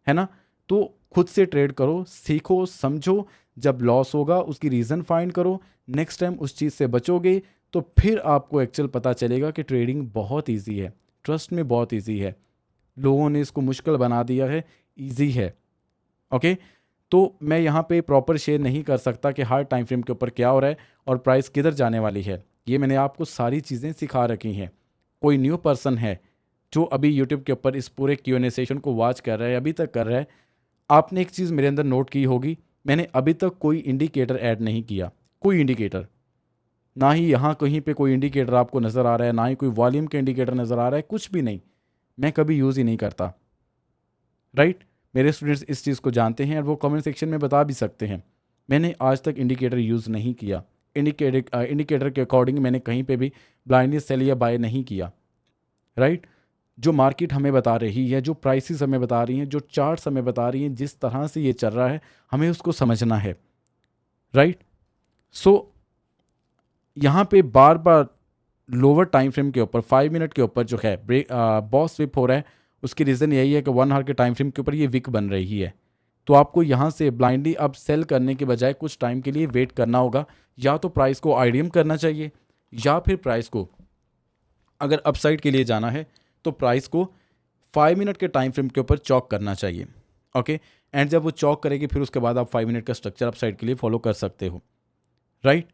है ना? तो खुद से ट्रेड करो, सीखो, समझो। जब लॉस होगा उसकी रीज़न फाइंड करो, नेक्स्ट टाइम उस चीज़ से बचोगे तो फिर आपको एक्चुअल पता चलेगा कि ट्रेडिंग बहुत ईजी है। ट्रस्ट में बहुत ईजी है। लोगों ने इसको मुश्किल बना दिया है, ईजी है। ओके, तो मैं यहाँ पे प्रॉपर शेयर नहीं कर सकता कि हर टाइम फ्रेम के ऊपर क्या हो रहा है और प्राइस किधर जाने वाली है। ये मैंने आपको सारी चीज़ें सिखा रखी हैं। कोई न्यू पर्सन है जो अभी यूट्यूब के ऊपर इस पूरे Q&A सेशन को वॉच कर रहा है, अभी तक कर रहा है, आपने एक चीज़ मेरे अंदर नोट की होगी, मैंने अभी तक कोई इंडिकेटर ऐड नहीं किया, कोई इंडिकेटर, ना ही यहाँ कहीं पे कोई इंडिकेटर आपको नज़र आ रहा है, ना ही कोई वॉल्यूम का इंडिकेटर नज़र आ रहा है, कुछ भी नहीं। मैं कभी यूज़ ही नहीं करता, राइट। मेरे स्टूडेंट्स इस चीज़ को जानते हैं और वो कमेंट सेक्शन में बता भी सकते हैं। मैंने आज तक इंडिकेटर यूज़ नहीं किया। इंडिकेटर के अकॉर्डिंग मैंने कहीं पे भी ब्लाइंडली सेल या बाय नहीं किया, राइट। जो मार्केट हमें बता रही है, जो प्राइसेस हमें बता रही हैं, जो चार्ट्स हमें बता रही हैं, जिस तरह से ये चल रहा है, हमें उसको समझना है, राइट। सो यहाँ पे बार बार लोअर टाइम फ्रेम के ऊपर 5 मिनट के ऊपर जो है ब्रेक बॉस स्विप हो रहा है, उसकी रीज़न यही है कि 1 आवर के टाइम फ्रेम के ऊपर ये विक बन रही है। तो आपको यहाँ से ब्लाइंडली अब सेल करने के बजाय कुछ टाइम के लिए वेट करना होगा। या तो प्राइस को आईडीएम करना चाहिए, या फिर प्राइस को अगर अपसाइड के लिए जाना है तो प्राइस को 5 मिनट के टाइम फ्रेम के ऊपर चॉक करना चाहिए, ओके। एंड जब वो चॉक करेगी फिर उसके बाद आप 5 मिनट का स्ट्रक्चर अपसाइड के लिए फॉलो कर सकते हो, राइट।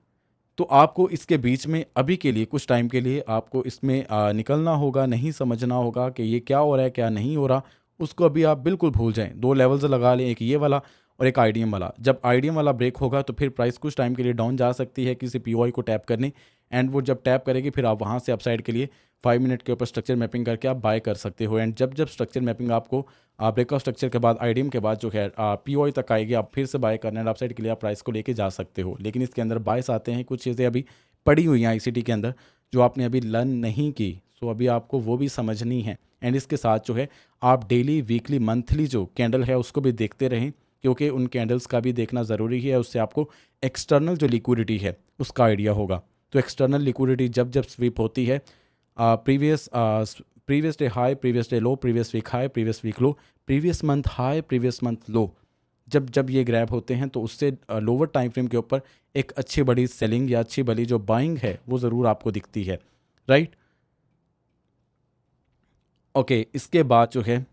तो आपको इसके बीच में अभी के लिए कुछ टाइम के लिए आपको इसमें निकलना होगा, नहीं समझना होगा कि ये क्या हो रहा है क्या नहीं हो रहा, उसको अभी आप बिल्कुल भूल जाएं। 2 लेवल्स लगा लें, एक ये वाला और एक आईडीएम वाला। जब आईडीएम वाला ब्रेक होगा तो फिर प्राइस कुछ टाइम के लिए डाउन जा सकती है किसी पीओआई को टैप करने, एंड वो जब टैप करेगी फिर आप वहाँ से अपसाइड के लिए 5 मिनट के ऊपर स्ट्रक्चर मैपिंग करके आप बाय कर सकते हो। एंड जब जब स्ट्रक्चर मैपिंग आपको ब्रेकआउट स्ट्रक्चर के बाद आईडीएम के बाद जो है पीओआई तक आएगी, आप फिर से बाय करना, एंड अपसाइड के लिए आप प्राइस को लेके जा सकते हो। लेकिन इसके अंदर बायस आते हैं, कुछ चीज़ें अभी पड़ी हुई हैं आईसीटी के अंदर जो आपने अभी लर्न नहीं की, सो अभी आपको वो भी समझनी है। एंड इसके साथ जो है आप डेली, वीकली, मंथली जो कैंडल है उसको भी देखते रहें, क्योंकि उन कैंडल्स का भी देखना ज़रूरी है। उससे आपको एक्सटर्नल जो लिक्विडिटी है उसका आइडिया होगा। तो एक्सटर्नल लिक्विडिटी जब जब स्वीप होती है, previous day high, previous day low, previous week high, previous week low, previous month high, previous month low, जब जब ये ग्रैब होते हैं तो उससे लोअर टाइम फ्रेम के ऊपर एक अच्छी बड़ी सेलिंग या अच्छी बड़ी जो बाइंग है वो ज़रूर आपको दिखती है, राइट। ओके, इसके बाद जो है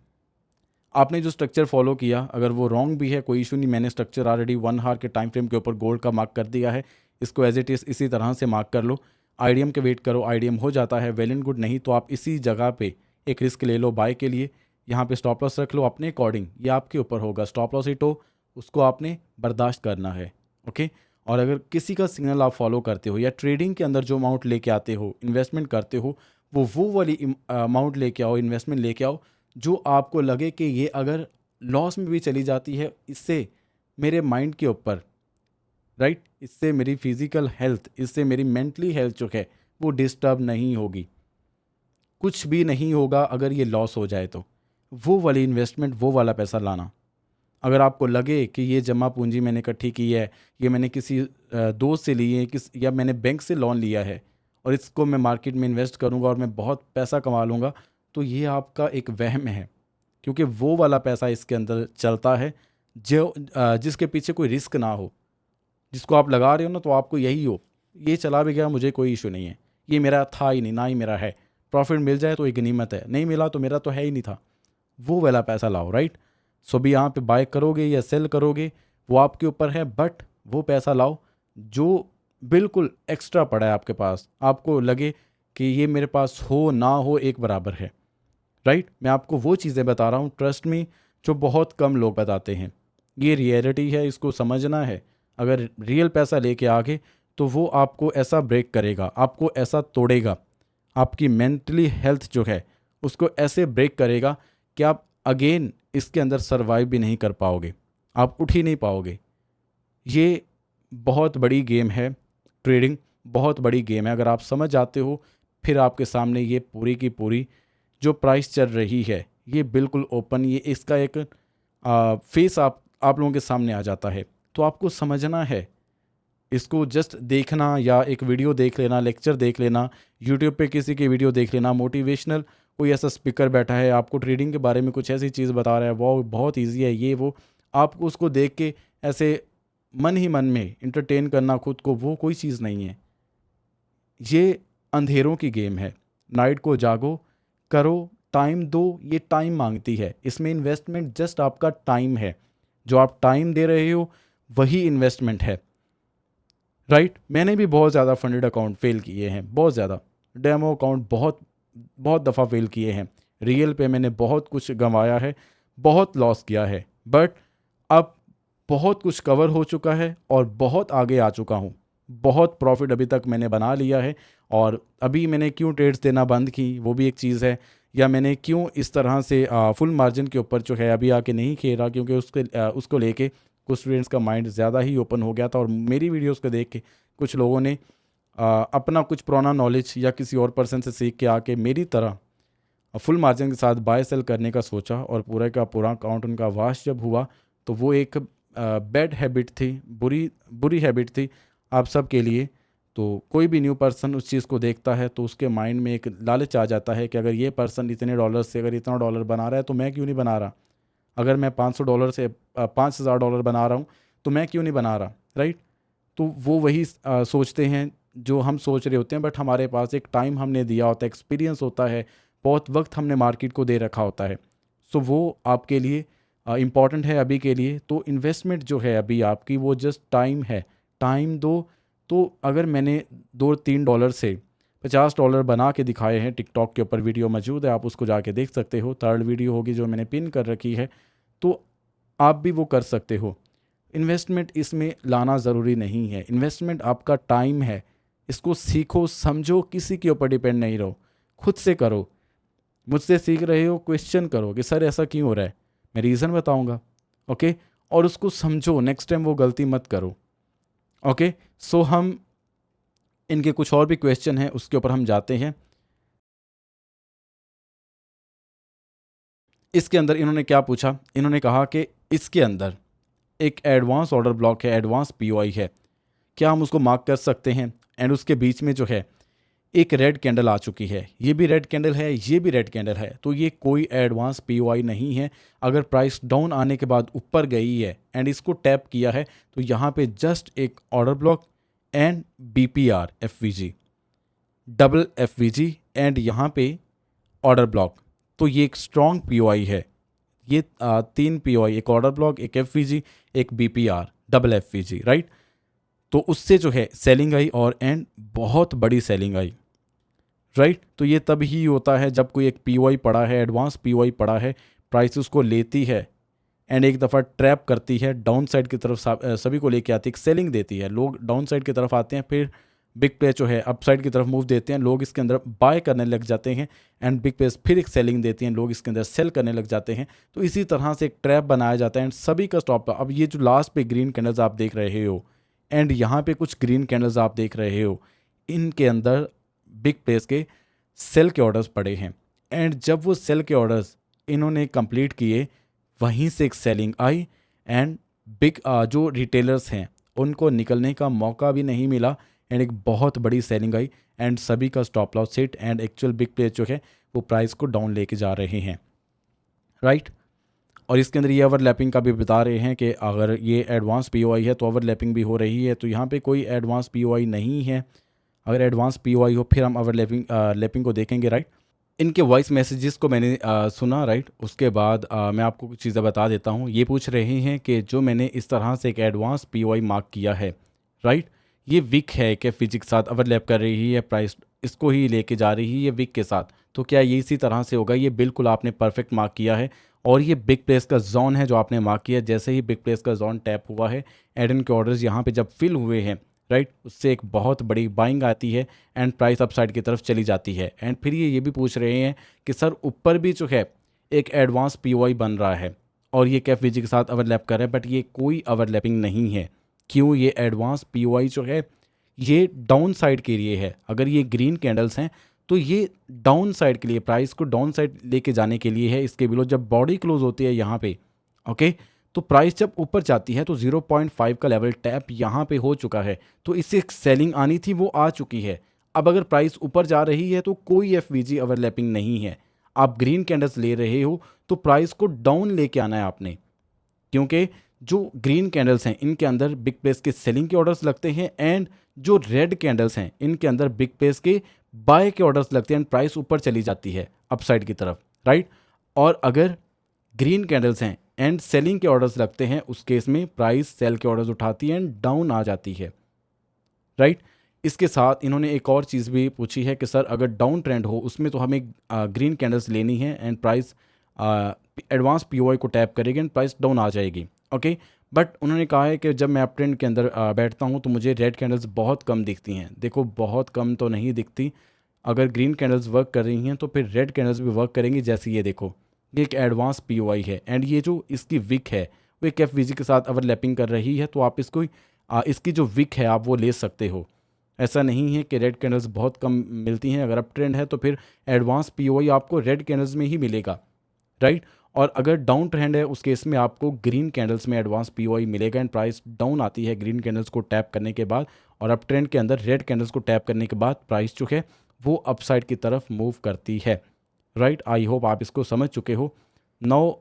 आपने जो स्ट्रक्चर फॉलो किया, अगर वो रॉन्ग भी है कोई इशू नहीं। मैंने स्ट्रक्चर ऑलरेडी 1 आवर के टाइम फ्रेम के ऊपर गोल्ड का मार्क कर दिया है, इसको एज इट इज़ इसी तरह से मार्क कर लो। आईडीएम के वेट करो, आईडीएम हो जाता है वेल एंड गुड, नहीं तो आप इसी जगह पे एक रिस्क ले लो बाय के लिए। यहाँ पे स्टॉप लॉस रख लो अपने अकॉर्डिंग, ये आपके ऊपर होगा। स्टॉप लॉस हिट हो उसको आपने बर्दाश्त करना है, ओके। और अगर किसी का सिग्नल आप फॉलो करते हो या ट्रेडिंग के अंदर जो अमाउंट लेके आते हो, इन्वेस्टमेंट करते हो, वो वाली अमाउंट लेके आओ, इन्वेस्टमेंट लेके आओ जो आपको लगे कि ये अगर लॉस में भी चली जाती है, इससे मेरे माइंड के ऊपर, राइट, इससे मेरी फिज़िकल हेल्थ, इससे मेरी मेंटली हेल्थ जो है वो डिस्टर्ब नहीं होगी, कुछ भी नहीं होगा अगर ये लॉस हो जाए तो। वो वाली इन्वेस्टमेंट, वो वाला पैसा लाना। अगर आपको लगे कि ये जमा पूंजी मैंने इकट्ठी की है, ये मैंने किसी दोस्त से ली है, या मैंने बैंक से लोन लिया है और इसको मैं मार्केट में इन्वेस्ट करूंगा और मैं बहुत पैसा कमा लूँगा, तो ये आपका एक वहम है। क्योंकि वो वाला पैसा इसके अंदर चलता है जो जिसके पीछे कोई रिस्क ना हो, जिसको आप लगा रहे हो ना तो आपको यही हो, ये चला भी गया मुझे कोई इशू नहीं है, ये मेरा था ही नहीं, ना ही मेरा है। प्रॉफिट मिल जाए तो एक गनीमत है, नहीं मिला तो मेरा तो है ही नहीं था। वो वाला पैसा लाओ, राइट। सो भी यहाँ पे बाय करोगे या सेल करोगे वो आपके ऊपर है, बट वो पैसा लाओ जो बिल्कुल एक्स्ट्रा पड़ा है आपके पास, आपको लगे कि ये मेरे पास हो ना हो एक बराबर है, राइट। मैं आपको वो चीज़ें बता रहा हूँ, ट्रस्ट मी, जो बहुत कम लोग बताते हैं। ये रियलिटी है, इसको समझना है। अगर रियल पैसा लेके आगे तो वो आपको ऐसा ब्रेक करेगा, आपको ऐसा तोड़ेगा, आपकी मेंटली हेल्थ जो है उसको ऐसे ब्रेक करेगा कि आप अगेन इसके अंदर सरवाइव भी नहीं कर पाओगे, आप उठ ही नहीं पाओगे। ये बहुत बड़ी गेम है, ट्रेडिंग बहुत बड़ी गेम है। अगर आप समझ जाते हो फिर आपके सामने ये पूरी की पूरी जो प्राइस चल रही है ये बिल्कुल ओपन, ये इसका एक फेस आप लोगों के सामने आ जाता है। तो आपको समझना है, इसको जस्ट देखना या एक वीडियो देख लेना, लेक्चर देख लेना, यूट्यूब पे किसी की वीडियो देख लेना, मोटिवेशनल कोई ऐसा स्पीकर बैठा है आपको ट्रेडिंग के बारे में कुछ ऐसी चीज़ बता रहा है, वो बहुत ईजी है ये वो, आपको उसको देख के ऐसे मन ही मन में इंटरटेन करना खुद को, वो कोई चीज़ नहीं है। ये अंधेरों की गेम है। नाइट को जागो, करो, टाइम दो, ये टाइम मांगती है। इसमें इन्वेस्टमेंट जस्ट आपका टाइम है, जो आप टाइम दे रहे हो वही इन्वेस्टमेंट है, राइट। मैंने भी बहुत ज़्यादा फंडेड अकाउंट फेल किए हैं, बहुत ज़्यादा डेमो अकाउंट बहुत बहुत दफ़ा फेल किए हैं। रियल पे मैंने बहुत कुछ गंवाया है, बहुत लॉस किया है, बट अब बहुत कुछ कवर हो चुका है और बहुत आगे आ चुका हूँ। बहुत प्रॉफिट अभी तक मैंने बना लिया है। और अभी मैंने क्यों ट्रेड्स देना बंद की वो भी एक चीज़ है, या मैंने क्यों इस तरह से फुल मार्जिन के ऊपर जो है अभी आके नहीं खेल रहा, क्योंकि उसको लेके कुछ स्टूडेंट्स का माइंड ज़्यादा ही ओपन हो गया था और मेरी वीडियोस को देख के कुछ लोगों ने अपना कुछ पुराना नॉलेज या किसी और पर्सन से सीख के आके मेरी तरह फुल मार्जिन के साथ बाय सेल करने का सोचा, और पूरे का पूरा अकाउंट उनका वाश जब हुआ तो वो एक बैड हैबिट थी, बुरी बुरी हैबिट थी आप सब के लिए। तो कोई भी न्यू पर्सन उस चीज़ को देखता है तो उसके माइंड में एक लालच आ जाता है कि अगर ये पर्सन इतने डॉलर से अगर इतना डॉलर बना रहा है तो मैं क्यों नहीं बना रहा। अगर मैं $500 से $5,000 बना रहा हूँ तो मैं क्यों नहीं बना रहा, राइट। तो वो वही सोचते हैं जो हम सोच रहे होते हैं, बट हमारे पास एक टाइम हमने दिया होता है, एक्सपीरियंस होता है, बहुत वक्त हमने मार्केट को दे रखा होता है। सो वो आपके लिए इम्पॉर्टेंट है अभी के लिए। तो इन्वेस्टमेंट जो है अभी आपकी वो जस्ट टाइम है, टाइम दो। तो अगर मैंने $2-3 से $50 बना के दिखाए हैं, टिकटॉक के ऊपर वीडियो मौजूद है, आप उसको जाके देख सकते हो, थर्ड वीडियो होगी जो मैंने पिन कर रखी है, तो आप भी वो कर सकते हो। इन्वेस्टमेंट इसमें लाना ज़रूरी नहीं है, इन्वेस्टमेंट आपका टाइम है। इसको सीखो, समझो, किसी के ऊपर डिपेंड नहीं रहो, खुद से करो। मुझसे सीख रहे हो, क्वेश्चन करो कि सर ऐसा क्यों हो रहा है, मैं रीज़न बताऊंगा, ओके। और उसको समझो, नेक्स्ट टाइम वो गलती मत करो, ओके। सो हम इनके कुछ और भी क्वेश्चन हैं उसके ऊपर हम जाते हैं। इसके अंदर इन्होंने क्या पूछा, इन्होंने कहा कि इसके अंदर एक एडवांस ऑर्डर ब्लॉक है, एडवांस पीओआई है, क्या हम उसको मार्क कर सकते हैं। एंड उसके बीच में जो है एक रेड कैंडल आ चुकी है, ये भी रेड कैंडल है, ये भी रेड कैंडल है, तो ये कोई एडवांस पीओआई नहीं है। अगर प्राइस डाउन आने के बाद ऊपर गई है एंड इसको टैप किया है तो यहाँ पे जस्ट एक order block and BPR FVG, double FVG and यहाँ पे ऑर्डर ब्लॉक, तो ये एक स्ट्रॉन्ग पीओआई है। ये 3 पीओआई, एक ऑर्डर ब्लॉक, एक एफवीजी, एक बीपीआर, डबल एफवीजी, राइट। तो उससे जो है सेलिंग आई और एंड बहुत बड़ी सेलिंग आई, राइट। तो ये तब ही होता है जब कोई एक पीओआई पड़ा है, एडवांस पीओआई पड़ा है, प्राइस उसको लेती है एंड एक दफ़ा ट्रैप करती है, डाउन साइड की तरफ सभी को लेके आती है, सेलिंग देती है, लोग डाउन साइड की तरफ आते हैं, फिर बिग प्लेस जो है अप साइड की तरफ मूव देते हैं, लोग इसके अंदर बाय करने लग जाते हैं एंड बिग प्लेस फिर एक सेलिंग देती हैं, लोग इसके अंदर सेल करने लग जाते हैं। तो इसी तरह से एक ट्रैप बनाया जाता है एंड सभी का स्टॉप। अब ये जो लास्ट पे ग्रीन कैंडल्स आप देख रहे हो एंड यहाँ पे कुछ ग्रीन कैंडल्स आप देख रहे हो, इनके अंदर बिग प्लेस के सेल के ऑर्डर्स पड़े हैं एंड जब वो सेल के ऑर्डर्स इन्होंने कंप्लीट किए वहीं से एक सेलिंग आई एंड बिग जो रिटेलर्स हैं उनको निकलने का मौका भी नहीं मिला एंड एक बहुत बड़ी सेलिंग आई एंड सभी का stop loss hit and actual big place जो है वो प्राइस को डाउन लेके जा रहे हैं, राइट। और इसके अंदर ये ओवरलैपिंग का भी बता रहे हैं कि अगर ये एडवांस पीओआई है तो ओवरलैपिंग भी हो रही है, तो यहाँ पे कोई एडवांस पीओआई नहीं है। अगर एडवांस पीओआई हो फिर हम ओवरलैपिंग लैपिंग को देखेंगे, राइट। इनके वॉइस मैसेजेस को मैंने सुना, राइट। उसके बाद मैं आपको कुछ चीज़ें बता देता हूँ। ये पूछ रहे हैं कि जो मैंने इस तरह से एक एडवांस पीओआई मार्क किया है, राइट, ये विक है कि फिजिक्स के साथ ओवरलैप कर रही है, प्राइस इसको ही लेके जा रही है विक के साथ, तो क्या ये इसी तरह से होगा। ये बिल्कुल आपने परफेक्ट मार्क किया है और ये बिग प्लेस का जोन है जो आपने मार्क किया। जैसे ही बिग प्लेस का जोन टैप हुआ है एडन के ऑर्डर्स यहाँ पे जब फिल हुए हैं, राइट, उससे एक बहुत बड़ी बाइंग आती है एंड प्राइस अपसाइड की तरफ चली जाती है। एंड फिर ये भी पूछ रहे हैं कि सर ऊपर भी जो है एक एडवांस पीओआई बन रहा है और ये कैफ वीजी के साथ ओवरलैप कर रहा है, बट ये कोई ओवरलैपिंग नहीं है। क्यों, ये एडवांस पीओआई जो है ये डाउन साइड के लिए है। अगर ये ग्रीन कैंडल्स हैं तो ये डाउन साइड के लिए, प्राइस को डाउन साइड लेके जाने के लिए है। इसके बिलो जब बॉडी क्लोज होती है यहाँ पे, ओके, तो प्राइस जब ऊपर जाती है तो 0.5 का लेवल टैप यहाँ पे हो चुका है, तो इससे एक सेलिंग आनी थी वो आ चुकी है। अब अगर प्राइस ऊपर जा रही है तो कोई एफवीजी ओवरलैपिंग नहीं है। आप ग्रीन कैंडल्स ले रहे हो तो प्राइस को डाउन लेके आना है आपने, क्योंकि जो ग्रीन कैंडल्स हैं इनके अंदर बिग प्लेस के सेलिंग के ऑर्डर्स लगते हैं एंड जो रेड कैंडल्स हैं इनके अंदर बिग प्लेस के बाय के ऑर्डर्स लगते हैं एंड प्राइस ऊपर चली जाती है अपसाइड की तरफ, राइट। और अगर ग्रीन कैंडल्स हैं एंड सेलिंग के ऑर्डर्स लगते हैं उस केस में प्राइस सेल के ऑर्डर्स उठाती है एंड डाउन आ जाती है, राइट। इसके साथ इन्होंने एक और चीज़ भी पूछी है कि सर अगर डाउन ट्रेंड हो उसमें तो हमें ग्रीन कैंडल्स लेनी है एंड प्राइस एडवांस पीओआई को टैप करेगी एंड प्राइस डाउन आ जाएगी। ओके। बट उन्होंने कहा है कि जब मैं अप ट्रेंड के अंदर बैठता हूँ तो मुझे रेड कैंडल्स बहुत कम दिखती हैं। देखो बहुत कम तो नहीं दिखती, अगर ग्रीन कैंडल्स वर्क कर रही हैं तो फिर रेड कैंडल्स भी वर्क करेंगी। जैसे ये देखो, ये एक एडवांस पीओआई है एंड ये जो इसकी विक है वो एक एफवीजी के साथ ओवरलैपिंग कर रही है, तो आप इसको इसकी जो विक है आप वो ले सकते हो। ऐसा नहीं है कि रेड कैंडल्स बहुत कम मिलती हैं, अगर अप ट्रेंड है तो फिर एडवांस पीओआई आपको रेड कैंडल्स में ही मिलेगा, राइट। और अगर डाउन ट्रेंड है उस केस में आपको ग्रीन कैंडल्स में एडवांस पीओआई मिलेगा एंड प्राइस डाउन आती है ग्रीन कैंडल्स को टैप करने के बाद, और अप ट्रेंड के अंदर रेड कैंडल्स को टैप करने के बाद प्राइस जो है वो अपसाइड की तरफ मूव करती है, राइट। आई होप आप इसको समझ चुके हो। नाउ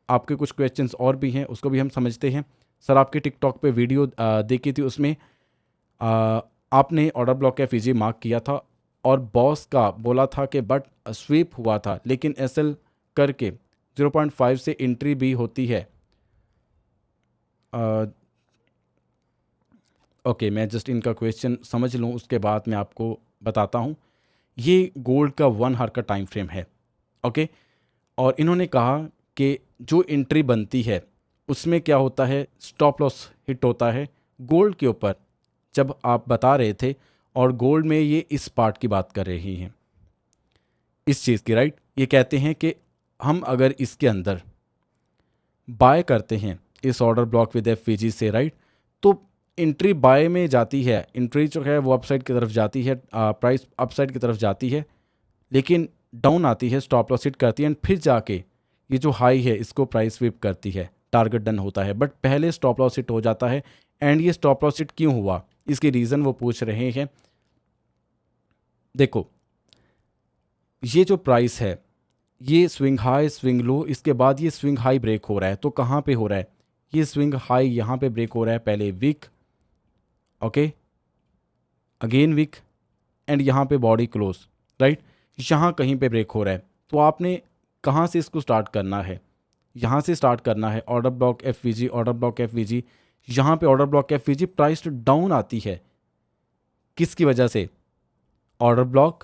आपके कुछ क्वेश्चंस और भी हैं, उसको भी हम समझते हैं। सर आपके टिकटॉक पे वीडियो देखी थी, उसमें आपने ऑर्डर ब्लॉक का एफईजी मार्क किया था और बॉस का बोला था कि बट स्वीप हुआ था, लेकिन एसएल करके 0.5 से एंट्री भी होती है। ओके, मैं जस्ट इनका क्वेश्चन समझ लूँ उसके बाद मैं आपको बताता हूँ। ये गोल्ड का 1 आवर का टाइम फ्रेम है, ओके। और इन्होंने कहा कि जो एंट्री बनती है उसमें क्या होता है, स्टॉप लॉस हिट होता है गोल्ड के ऊपर, जब आप बता रहे थे। और गोल्ड में ये इस पार्ट की बात कर रही हैं, इस चीज़ की, राइट। ये कहते हैं कि हम अगर इसके अंदर बाय करते हैं इस ऑर्डर ब्लॉक विद एफवीजी से, राइट, तो एंट्री बाय में जाती है, एंट्री जो है वो अपसाइड की तरफ जाती है, प्राइस अपसाइड की तरफ जाती है, लेकिन डाउन आती है, स्टॉप लॉस हिट करती है एंड फिर जाके ये जो हाई है इसको प्राइस स्वीप करती है, टारगेट डन होता है। बट पहले स्टॉप लॉस हिट हो जाता है। एंड ये स्टॉप लॉस हिट क्यों हुआ, इसके रीज़न वो पूछ रहे हैं। देखो ये जो प्राइस है ये स्विंग हाई स्विंग लो, इसके बाद ये स्विंग हाई ब्रेक हो रहा है, तो कहाँ पे हो रहा है, ये स्विंग हाई यहाँ पे ब्रेक हो रहा है, पहले weak, okay, again weak and यहाँ पे बॉडी क्लोज, राइट, यहाँ कहीं पे ब्रेक हो रहा है। तो आपने कहाँ से इसको स्टार्ट करना है, यहाँ से स्टार्ट करना है, order block FVG, order block FVG, यहाँ पे order block FVG, price down आती है किसकी वजह से, ऑर्डर ब्लॉक,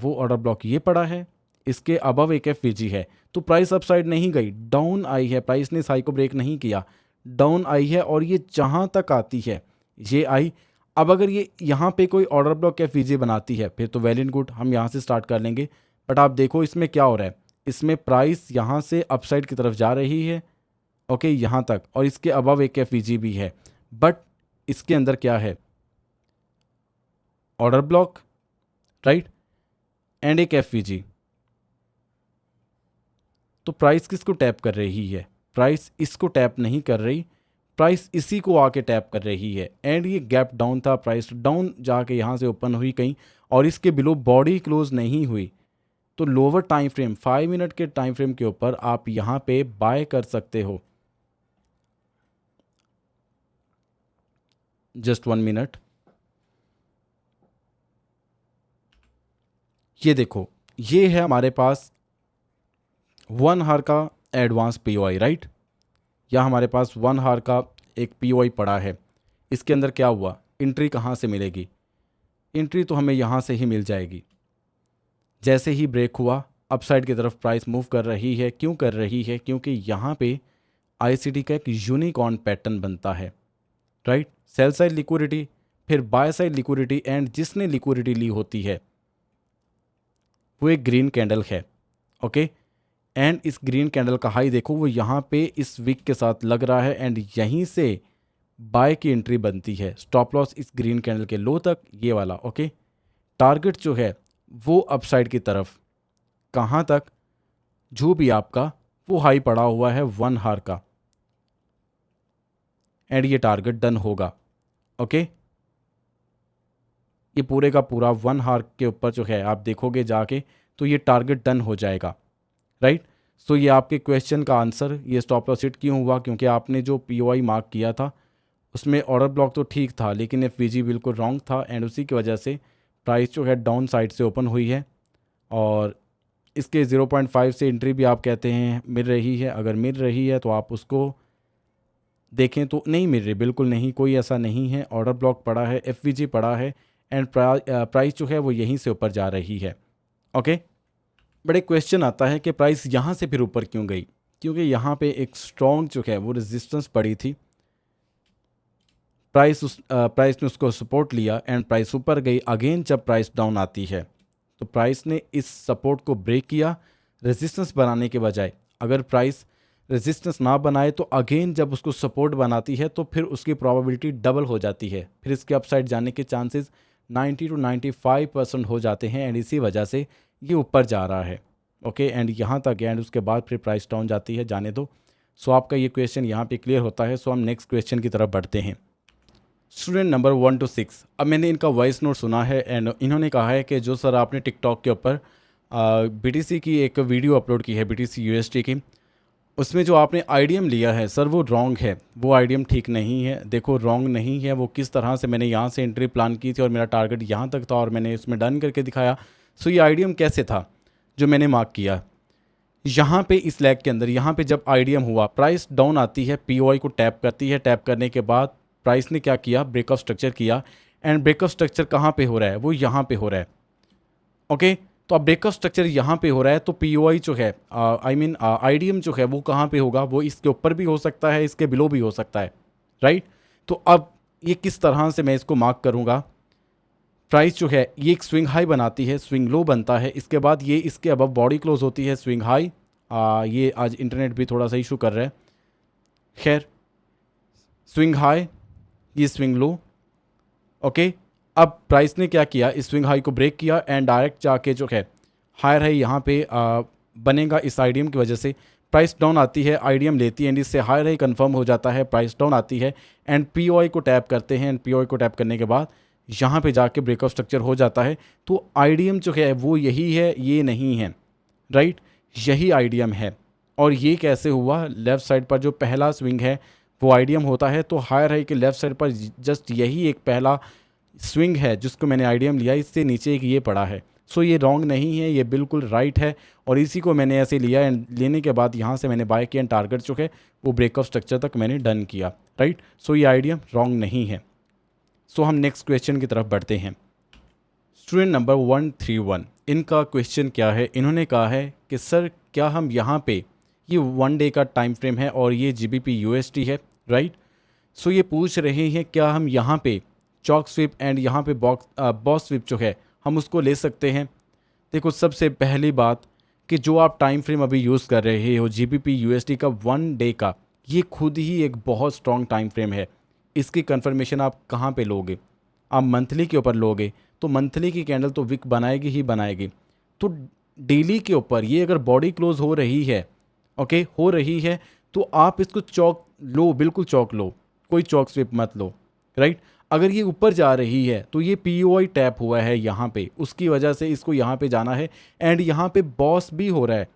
वो ऑर्डर ब्लॉक ये पड़ा है, इसके अबव एक एफवीजी है, तो प्राइस अपसाइड नहीं गई, डाउन आई है, प्राइस ने साई को ब्रेक नहीं किया, डाउन आई है और ये जहाँ तक आती है ये आई। अब अगर ये यहाँ पे कोई ऑर्डर ब्लॉक एफवीजी बनाती है फिर तो वेल एंड गुड, हम यहाँ से स्टार्ट कर लेंगे। बट आप देखो इसमें क्या हो रहा है, इसमें प्राइस यहाँ से अपसाइड की तरफ जा रही है, ओके, यहाँ तक, और इसके अबव एक एफवीजी भी है। बट इसके अंदर क्या है, ऑर्डर ब्लॉक, राइट, एंड एक एफवीजी, तो प्राइस किसको टैप कर रही है, प्राइस इसको टैप नहीं कर रही, प्राइस इसी को आके टैप कर रही है। एंड ये गैप डाउन था, प्राइस डाउन जाके यहाँ से ओपन हुई कहीं और इसके बिलो बॉडी क्लोज नहीं हुई, तो लोअर टाइम फ्रेम 5 मिनट के टाइम फ्रेम के ऊपर आप यहाँ पे बाय कर सकते हो। जस्ट 1 मिनट, ये देखो, ये है हमारे पास 1 आवर का एडवांस पीओआई, राइट, या हमारे पास 1 आवर का एक पीओआई पड़ा है। इसके अंदर क्या हुआ, एंट्री कहाँ से मिलेगी, एंट्री तो हमें यहाँ से ही मिल जाएगी। जैसे ही ब्रेक हुआ अपसाइड की तरफ प्राइस मूव कर रही है, क्यों कर रही है, क्योंकि यहाँ पे आईसीडी का एक यूनिकॉर्न पैटर्न बनता है, राइट, सेल साइड लिक्विडिटी, फिर बाय साइड लिक्विडिटी, एंड जिसने लिक्विडिटी ली होती है वो एक ग्रीन कैंडल है, ओके। एंड इस ग्रीन कैंडल का हाई देखो वो यहाँ पे इस विक के साथ लग रहा है एंड यहीं से बाय की एंट्री बनती है, स्टॉप लॉस इस ग्रीन कैंडल के लो तक, ये वाला, ओके। टारगेट जो है वो अपसाइड की तरफ, कहाँ तक, जो भी आपका वो हाई पड़ा हुआ है 1 आवर का, एंड ये टारगेट डन होगा, ओके। ये पूरे का पूरा 1 आवर के ऊपर जो है आप देखोगे जाके तो ये टारगेट डन हो जाएगा, राइट। सो ये आपके क्वेश्चन का आंसर, ये स्टॉप लॉस हिट क्यों हुआ, क्योंकि आपने जो पीओआई मार्क किया था उसमें ऑर्डर ब्लॉक तो ठीक था लेकिन एफवीजी बिल्कुल रॉन्ग था एंड उसी की वजह से प्राइस जो है डाउन साइड से ओपन हुई है। और इसके 0.5 से एंट्री भी आप कहते हैं मिल रही है, अगर मिल रही है तो आप उसको देखें तो नहीं मिल रही, बिल्कुल नहीं, कोई ऐसा नहीं है, ऑर्डर ब्लॉक पड़ा है, एफवीजी पड़ा है एंड प्राइस जो है वो यहीं से ऊपर जा रही है, ओके। बट एक क्वेश्चन आता है कि प्राइस यहाँ से फिर ऊपर क्यों गई, क्योंकि यहाँ पे एक स्ट्रॉन्ग जो है वो रेजिस्टेंस पड़ी थी, प्राइस ने उसको सपोर्ट लिया एंड प्राइस ऊपर गई। अगेन जब प्राइस डाउन आती है तो प्राइस ने इस सपोर्ट को ब्रेक किया रेजिस्टेंस बनाने के बजाय। अगर प्राइस रेजिस्टेंस ना बनाए तो अगेन जब उसको सपोर्ट बनाती है तो फिर उसकी प्रोबेबिलिटी डबल हो जाती है, फिर इसके अपसाइड जाने के चांसेस 90 to 95% हो जाते हैं एंड इसी वजह से ये ऊपर जा रहा है। ओके एंड यहाँ तक एंड उसके बाद फिर प्राइस डाउन जाती है, जाने दो। सो आपका ये क्वेश्चन यहाँ पे क्लियर होता है। सो हम नेक्स्ट क्वेश्चन की तरफ बढ़ते हैं। स्टूडेंट नंबर 1 to 6, अब मैंने इनका वॉइस नोट सुना है एंड इन्होंने कहा है कि जो सर आपने टिकटॉक के ऊपर BTC की एक वीडियो अपलोड की है, BTC USD की, उसमें जो आपने आईडीएम लिया है सर वो रॉन्ग है, वो आईडीएम ठीक नहीं है। देखो रॉन्ग नहीं है, वो किस तरह से मैंने यहाँ से एंट्री प्लान की थी और मेरा टारगेट यहाँ तक था और मैंने इसमें डन करके दिखाया। सो ये आईडीएम कैसे था जो मैंने मार्क किया यहाँ पे इस लैग के अंदर। यहाँ पे जब आईडीएम हुआ, प्राइस डाउन आती है, पीओआई को टैप करती है, टैप करने के बाद प्राइस ने क्या किया, ब्रेकआउट स्ट्रक्चर किया एंड ब्रेकआउट स्ट्रक्चर कहाँ पे हो रहा है, वो यहाँ पे हो रहा है। ओके तो अब ब्रेकआउट स्ट्रक्चर यहाँ पे हो रहा है तो पीओआई जो है आईडीएम जो है वो कहाँ पे होगा, वो इसके ऊपर भी हो सकता है, इसके बिलो भी हो सकता है, राइट। तो अब ये किस तरह से मैं इसको मार्क करूँगा, प्राइस जो है ये एक स्विंग हाई बनाती है, स्विंग लो बनता है, इसके बाद ये इसके अबव बॉडी क्लोज होती है, स्विंग हाई। ये आज इंटरनेट भी थोड़ा सा इशू कर रहा है, खैर स्विंग हाई, ये स्विंग लो। ओके अब प्राइस ने क्या किया, इस स्विंग हाई को ब्रेक किया एंड डायरेक्ट जाके जो है हायर है यहाँ पे बनेगा इस आईडीएम की वजह से। प्राइस डाउन आती है, आईडीएम लेती है एंड इससे हायर है कंफर्म हो जाता है, प्राइस डाउन आती है एंड पीओआई को टैप करते हैं एंड पीओआई को टैप करने के बाद यहाँ पे जाके ब्रेकआउट स्ट्रक्चर हो जाता है। तो आईडीएम जो है वो यही है, ये नहीं है, राइट, यही आईडीएम है। और ये कैसे हुआ, लेफ़्ट साइड पर जो पहला स्विंग है वो आईडीएम होता है, तो हायर हाई के लेफ़्ट साइड पर जस्ट यही एक पहला स्विंग है जिसको मैंने आईडीएम लिया, इससे नीचे एक ये पड़ा है। सो ये रॉन्ग नहीं है, ये बिल्कुल राइट है और इसी को मैंने ऐसे लिया एंड लेने के बाद यहाँ से मैंने बाय किया एंड टारगेट जो है वो ब्रेकआउट स्ट्रक्चर तक मैंने डन किया, राइट। सो ये आईडीएम रॉन्ग नहीं है। सो हम नेक्स्ट क्वेश्चन की तरफ बढ़ते हैं। स्टूडेंट नंबर 131, इनका क्वेश्चन क्या है, इन्होंने कहा है कि सर क्या हम यहाँ पे, ये 1 डे का टाइम फ्रेम है और ये GBP USD है, राइट। सो ये पूछ रहे हैं क्या हम यहाँ पे चॉक स्विप एंड यहाँ पे बॉस स्विप जो है हम उसको ले सकते हैं। देखो सबसे पहली बात कि जो आप टाइम फ्रेम अभी यूज़ कर रहे हो GBP USD का 1 डे का, ये खुद ही एक बहुत स्ट्रॉन्ग टाइम फ्रेम है। इसकी कंफर्मेशन आप कहाँ पे लोगे, आप मंथली के ऊपर लोगे, तो मंथली की कैंडल तो विक बनाएगी ही बनाएगी। तो डेली के ऊपर ये अगर बॉडी क्लोज हो रही है, ओके हो रही है, तो आप इसको चौक लो, बिल्कुल चौक लो, कोई चौक स्विप मत लो, राइट। अगर ये ऊपर जा रही है तो ये पीओआई टैप हुआ है यहाँ पे, उसकी वजह से इसको यहाँ पे जाना है एंड यहाँ पे बॉस भी हो रहा है,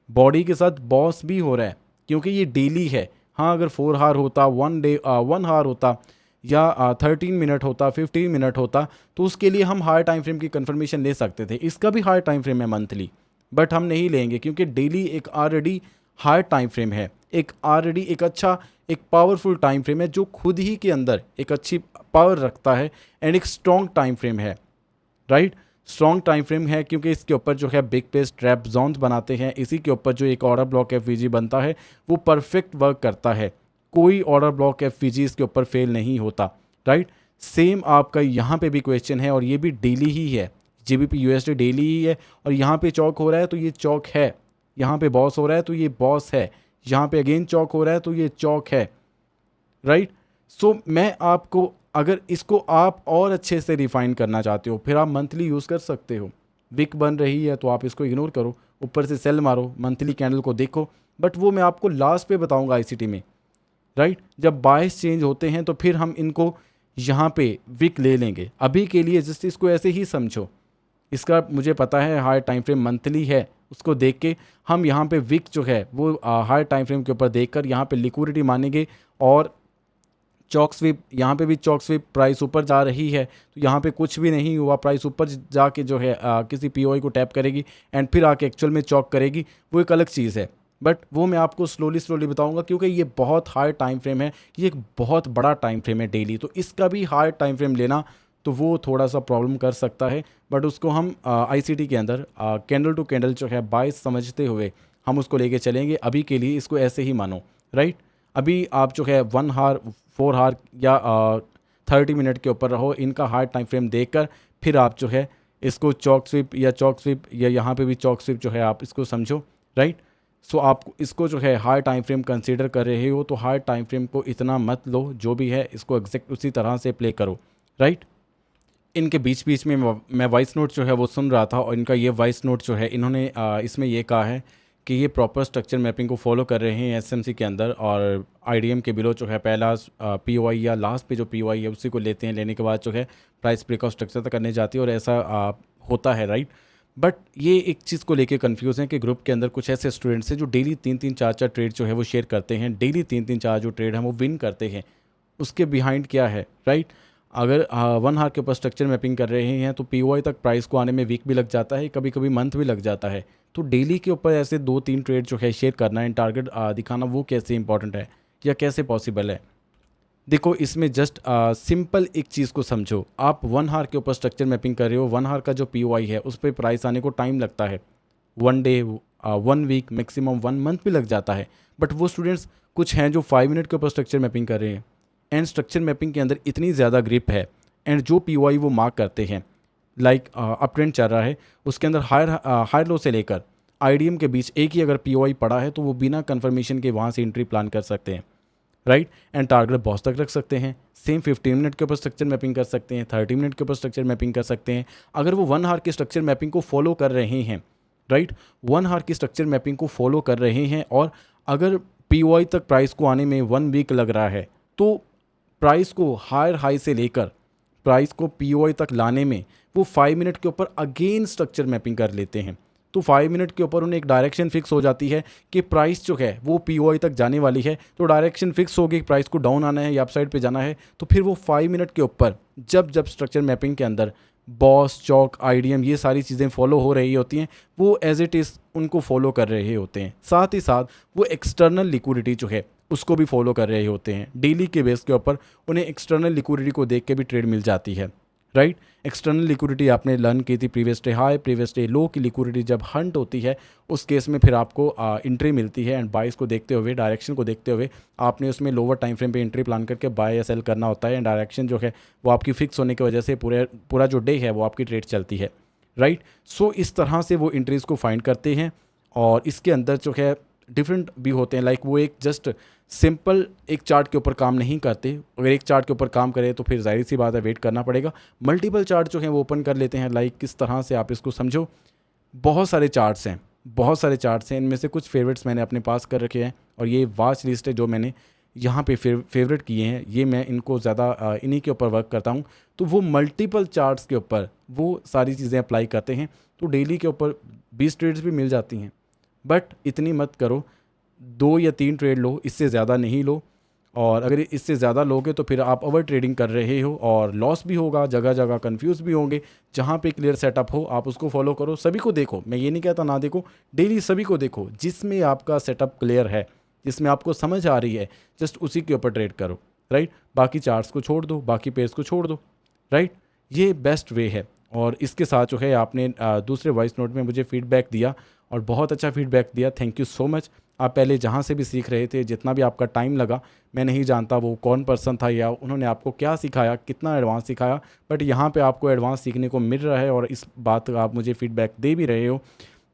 बॉडी के साथ बॉस भी हो रहा है क्योंकि ये डेली है। हाँ अगर 4 हार होता, 1 हार होता या 13 मिनट होता, 15 मिनट होता, तो उसके लिए हम हायर टाइम फ्रेम की कंफर्मेशन ले सकते थे। इसका भी हायर टाइम फ्रेम है मंथली, बट हम नहीं लेंगे क्योंकि डेली एक ऑलरेडी हायर टाइम फ्रेम है, एक ऑलरेडी एक अच्छा एक पावरफुल टाइम फ्रेम है जो खुद ही के अंदर एक अच्छी पावर रखता है एंड एक स्ट्रॉन्ग टाइम फ्रेम है, राइट। स्ट्रॉन्ग टाइम फ्रेम है क्योंकि इसके ऊपर जो है बिग पेस ट्रैप जोन्स बनाते हैं, इसी के ऊपर जो एक ऑर्डर ब्लॉक FVG बनता है वो परफेक्ट वर्क करता है, कोई ऑर्डर ब्लॉक FVG इसके ऊपर फेल नहीं होता, राइट। सेम आपका यहाँ पे भी क्वेश्चन है और ये भी डेली ही है, GBP USD डेली ही है और यहाँ पे चौक हो रहा है तो ये चौक है, यहाँ पे बॉस हो रहा है तो ये बॉस है, यहाँ पे अगेन चौक हो रहा है तो ये चौक है, राइट। सो मैं आपको, अगर इसको आप और अच्छे से रिफाइन करना चाहते हो फिर आप मंथली यूज़ कर सकते हो। विक बन रही है तो आप इसको इग्नोर करो, ऊपर से सेल मारो, मंथली कैंडल को देखो, बट वो मैं आपको लास्ट पे बताऊंगा ICT में, राइट। जब बायस चेंज होते हैं तो फिर हम इनको यहाँ पे विक ले लेंगे। अभी के लिए जस्ट इसको ऐसे ही समझो, इसका मुझे पता है हायर टाइम फ्रेम मंथली है, उसको देख के हम यहाँ पे विक जो है वो हायर टाइम फ्रेम के ऊपर देखकर यहाँ पे लिक्विडिटी मानेंगे और चॉक स्विप, यहाँ पे भी चॉक स्विप प्राइस ऊपर जा रही है तो यहाँ पे कुछ भी नहीं हुआ, प्राइस ऊपर जाके जो है किसी पीओआई को टैप करेगी एंड फिर आके एक्चुअल में चॉक करेगी, वो एक अलग चीज़ है, बट वो मैं आपको स्लोली बताऊंगा क्योंकि ये बहुत हाई टाइम फ्रेम है, ये एक बहुत बड़ा टाइम फ्रेम है डेली, तो इसका भी हाई टाइम फ्रेम लेना तो वो थोड़ा सा प्रॉब्लम कर सकता है, बट उसको हम ICT के अंदर कैंडल टू कैंडल जो है बाइस समझते हुए हम उसको लेके चलेंगे। अभी के लिए इसको ऐसे ही मानो, राइट। अभी आप जो है 1 हार 4 हार या 30 मिनट के ऊपर रहो, इनका हार्ड टाइम फ्रेम देखकर फिर आप जो है इसको चौक स्विप या यहाँ पे भी चौक स्विप जो है आप इसको समझो, राइट। सो आप इसको जो है हार्ड टाइम फ्रेम कंसीडर कर रहे हो तो हार्ड टाइम फ्रेम को इतना मत लो, जो भी है इसको एग्जैक्ट उसी तरह से प्ले करो, राइट। इनके बीच बीच में मैं वॉइस नोट जो है वो सुन रहा था और इनका ये वॉइस नोट जो है इन्होंने इसमें ये कहा है कि ये प्रॉपर स्ट्रक्चर मैपिंग को फॉलो कर रहे हैं एसएमसी के अंदर, और आईडीएम के बिलो जो है पहला पीओआई या लास्ट पे जो पीओआई है उसी को लेते हैं, लेने के बाद जो है प्राइस ब्रेकआउट स्ट्रक्चर तक करने जाती है और ऐसा होता है, राइट। बट ये एक चीज़ को लेके कंफ्यूज है कि ग्रुप के अंदर कुछ ऐसे स्टूडेंट्स हैं जो डेली 3-3 4-4 ट्रेड जो है वो शेयर करते हैं, डेली 3-3 4 जो ट्रेड हैं वो विन करते हैं। उसके बिहाइंड क्या है, राइट। अगर 1 हार के ऊपर स्ट्रक्चर मैपिंग कर रहे हैं तो पीओआई तक प्राइस को आने में वीक भी लग जाता है, कभी कभी मंथ भी लग जाता है। तो डेली के ऊपर ऐसे 2-3 ट्रेड जो है शेयर करना है, टारगेट दिखाना, वो कैसे इंपॉर्टेंट है या कैसे पॉसिबल है। देखो इसमें जस्ट सिंपल एक चीज़ को समझो, आप 1 हार के ऊपर स्ट्रक्चर मैपिंग कर रहे हो, 1 हार का जो पीओआई है उस पर प्राइस आने को टाइम लगता है, 1 डे 1 वीक मैक्सिमम 1 मंथ भी लग जाता है। बट वो स्टूडेंट्स कुछ हैं जो 5 मिनट के ऊपर स्ट्रक्चर मैपिंग कर रहे हैं, एंड स्ट्रक्चर मैपिंग के अंदर इतनी ज़्यादा ग्रिप है, एंड जो पीओआई वो मार्क करते हैं लाइक अप ट्रेंड चल रहा है उसके अंदर हायर लो से लेकर आईडीएम के बीच एक ही अगर पीओआई पड़ा है तो वो बिना कंफर्मेशन के वहाँ से एंट्री प्लान कर सकते हैं, राइट। एंड टारगेट बॉस तक रख सकते हैं। सेम 15 मिनट के ऊपर स्ट्रक्चर मैपिंग कर सकते हैं, 30 मिनट के ऊपर स्ट्रक्चर मैपिंग कर सकते हैं अगर वो 1 हार की स्ट्रक्चर मैपिंग को फॉलो कर रहे हैं, राइट। 1 हार की स्ट्रक्चर मैपिंग को फॉलो कर रहे हैं और अगर पीओआई तक प्राइस को आने में 1 वीक लग रहा है तो प्राइस को हायर हाई से लेकर प्राइस को पीओआई तक लाने में वो 5 मिनट के ऊपर अगेन स्ट्रक्चर मैपिंग कर लेते हैं। तो 5 मिनट के ऊपर उन्हें एक डायरेक्शन फिक्स हो जाती है कि प्राइस जो है वो पीओआई तक जाने वाली है, तो डायरेक्शन फिक्स हो गई, प्राइस को डाउन आना है या अपसाइड पे जाना है। तो फिर वो 5 मिनट के ऊपर जब जब स्ट्रक्चर मैपिंग के अंदर बॉस चौक आईडीएम ये सारी चीज़ें फॉलो हो रही होती हैं, वो एज इट इज़ उनको फॉलो कर रहे होते हैं। साथ ही साथ वो एक्सटर्नल लिक्विडिटी जो है उसको भी फॉलो कर रहे होते हैं। डेली के बेस के ऊपर उन्हें एक्सटर्नल लिक्विडिटी को देख के भी ट्रेड मिल जाती है, राइट। एक्सटर्नल लिक्विडिटी आपने लर्न की थी, previous day high previous day लो की लिक्विडिटी जब हंट होती है उस केस में फिर आपको एंट्री मिलती है, एंड बाइस को देखते हुए डायरेक्शन को देखते हुए आपने उसमें लोअर टाइम फ्रेम पे एंट्री प्लान करके बाय या सेल करना होता है। एंड डायरेक्शन जो है वो आपकी फिक्स होने की वजह से पूरा जो डे है वो आपकी ट्रेड चलती है, राइट। सो इस तरह से वो एंट्रीज़ को फाइंड करते हैं और इसके अंदर जो है डिफरेंट भी होते हैं, लाइक वो एक जस्ट सिंपल एक चार्ट के ऊपर काम नहीं करते। अगर एक चार्ट के ऊपर काम करें तो फिर जाहिर सी बात है वेट करना पड़ेगा। मल्टीपल चार्ट जो हैं वो ओपन कर लेते हैं, लाइक किस तरह से आप इसको समझो। बहुत सारे चार्ट्स हैं, बहुत सारे चार्ट्स हैं, इनमें से कुछ फेवरेट्स मैंने अपने पास कर रखे हैं और ये वाच लिस्ट है जो मैंने यहाँ पे फेवरेट किए हैं, ये मैं इनको ज़्यादा इन्हीं के ऊपर वर्क करता हूँ। तो वो मल्टीपल चार्ट्स के ऊपर वो सारी चीज़ें अप्लाई करते हैं, तो डेली के ऊपर 20 ट्रेड्स भी मिल जाती हैं। बट इतनी मत करो, 2 या 3 ट्रेड लो, इससे ज़्यादा नहीं लो। और अगर इससे ज़्यादा लोगे तो फिर आप ओवर ट्रेडिंग कर रहे हो और लॉस भी होगा, जगह जगह कंफ्यूज भी होंगे। जहाँ पे क्लियर सेटअप हो आप उसको फॉलो करो, सभी को देखो, मैं ये नहीं कहता ना देखो, डेली सभी को देखो, जिसमें आपका सेटअप क्लियर है, जिसमें आपको समझ आ रही है, जस्ट उसी के ऊपर ट्रेड करो, राइट। बाकी चार्ट्स को छोड़ दो, बाकी पेयर्स को छोड़ दो, राइट। ये बेस्ट वे है। और इसके साथ जो है आपने दूसरे वॉइस नोट में मुझे फीडबैक दिया और बहुत अच्छा फीडबैक दिया, थैंक यू सो मच। आप पहले जहाँ से भी सीख रहे थे, जितना भी आपका टाइम लगा, मैं नहीं जानता वो कौन पर्सन था या उन्होंने आपको क्या सिखाया, कितना एडवांस सिखाया, बट यहाँ पे आपको एडवांस सीखने को मिल रहा है और इस बात का आप मुझे फीडबैक दे भी रहे हो,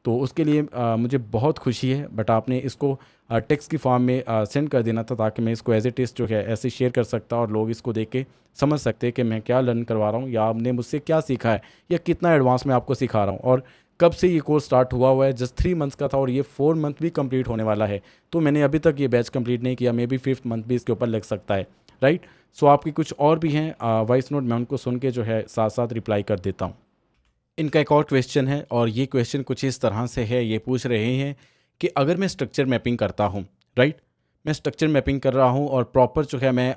तो उसके लिए मुझे बहुत खुशी है। बट आपने इसको टेक्स्ट की फॉर्म में सेंड कर देना था ताकि मैं इसको एज ए टेस्ट जो है ऐसे शेयर कर सकता और लोग इसको देख के समझ सकते कि मैं क्या लर्न करवा रहा हूँ या आपने मुझसे क्या सीखा है या कितना एडवांस मैं आपको सिखा रहा हूँ और कब से ये कोर्स स्टार्ट हुआ है। जस्ट 3 मंथ्स का था और ये 4 मंथ भी कंप्लीट होने वाला है, तो मैंने अभी तक ये बैच कंप्लीट नहीं किया, मे बी 5th मंथ भी इसके ऊपर लग सकता है, राइट। सो आपकी कुछ और भी हैं वॉइस नोट, मैं उनको सुन के जो है साथ साथ रिप्लाई कर देता हूँ। इनका एक और क्वेश्चन है और ये क्वेश्चन कुछ इस तरह से है, ये पूछ रहे हैं कि अगर मैं स्ट्रक्चर मैपिंग करता हूँ, राइट, मैं स्ट्रक्चर मैपिंग कर रहा हूँ और प्रॉपर जो है मैं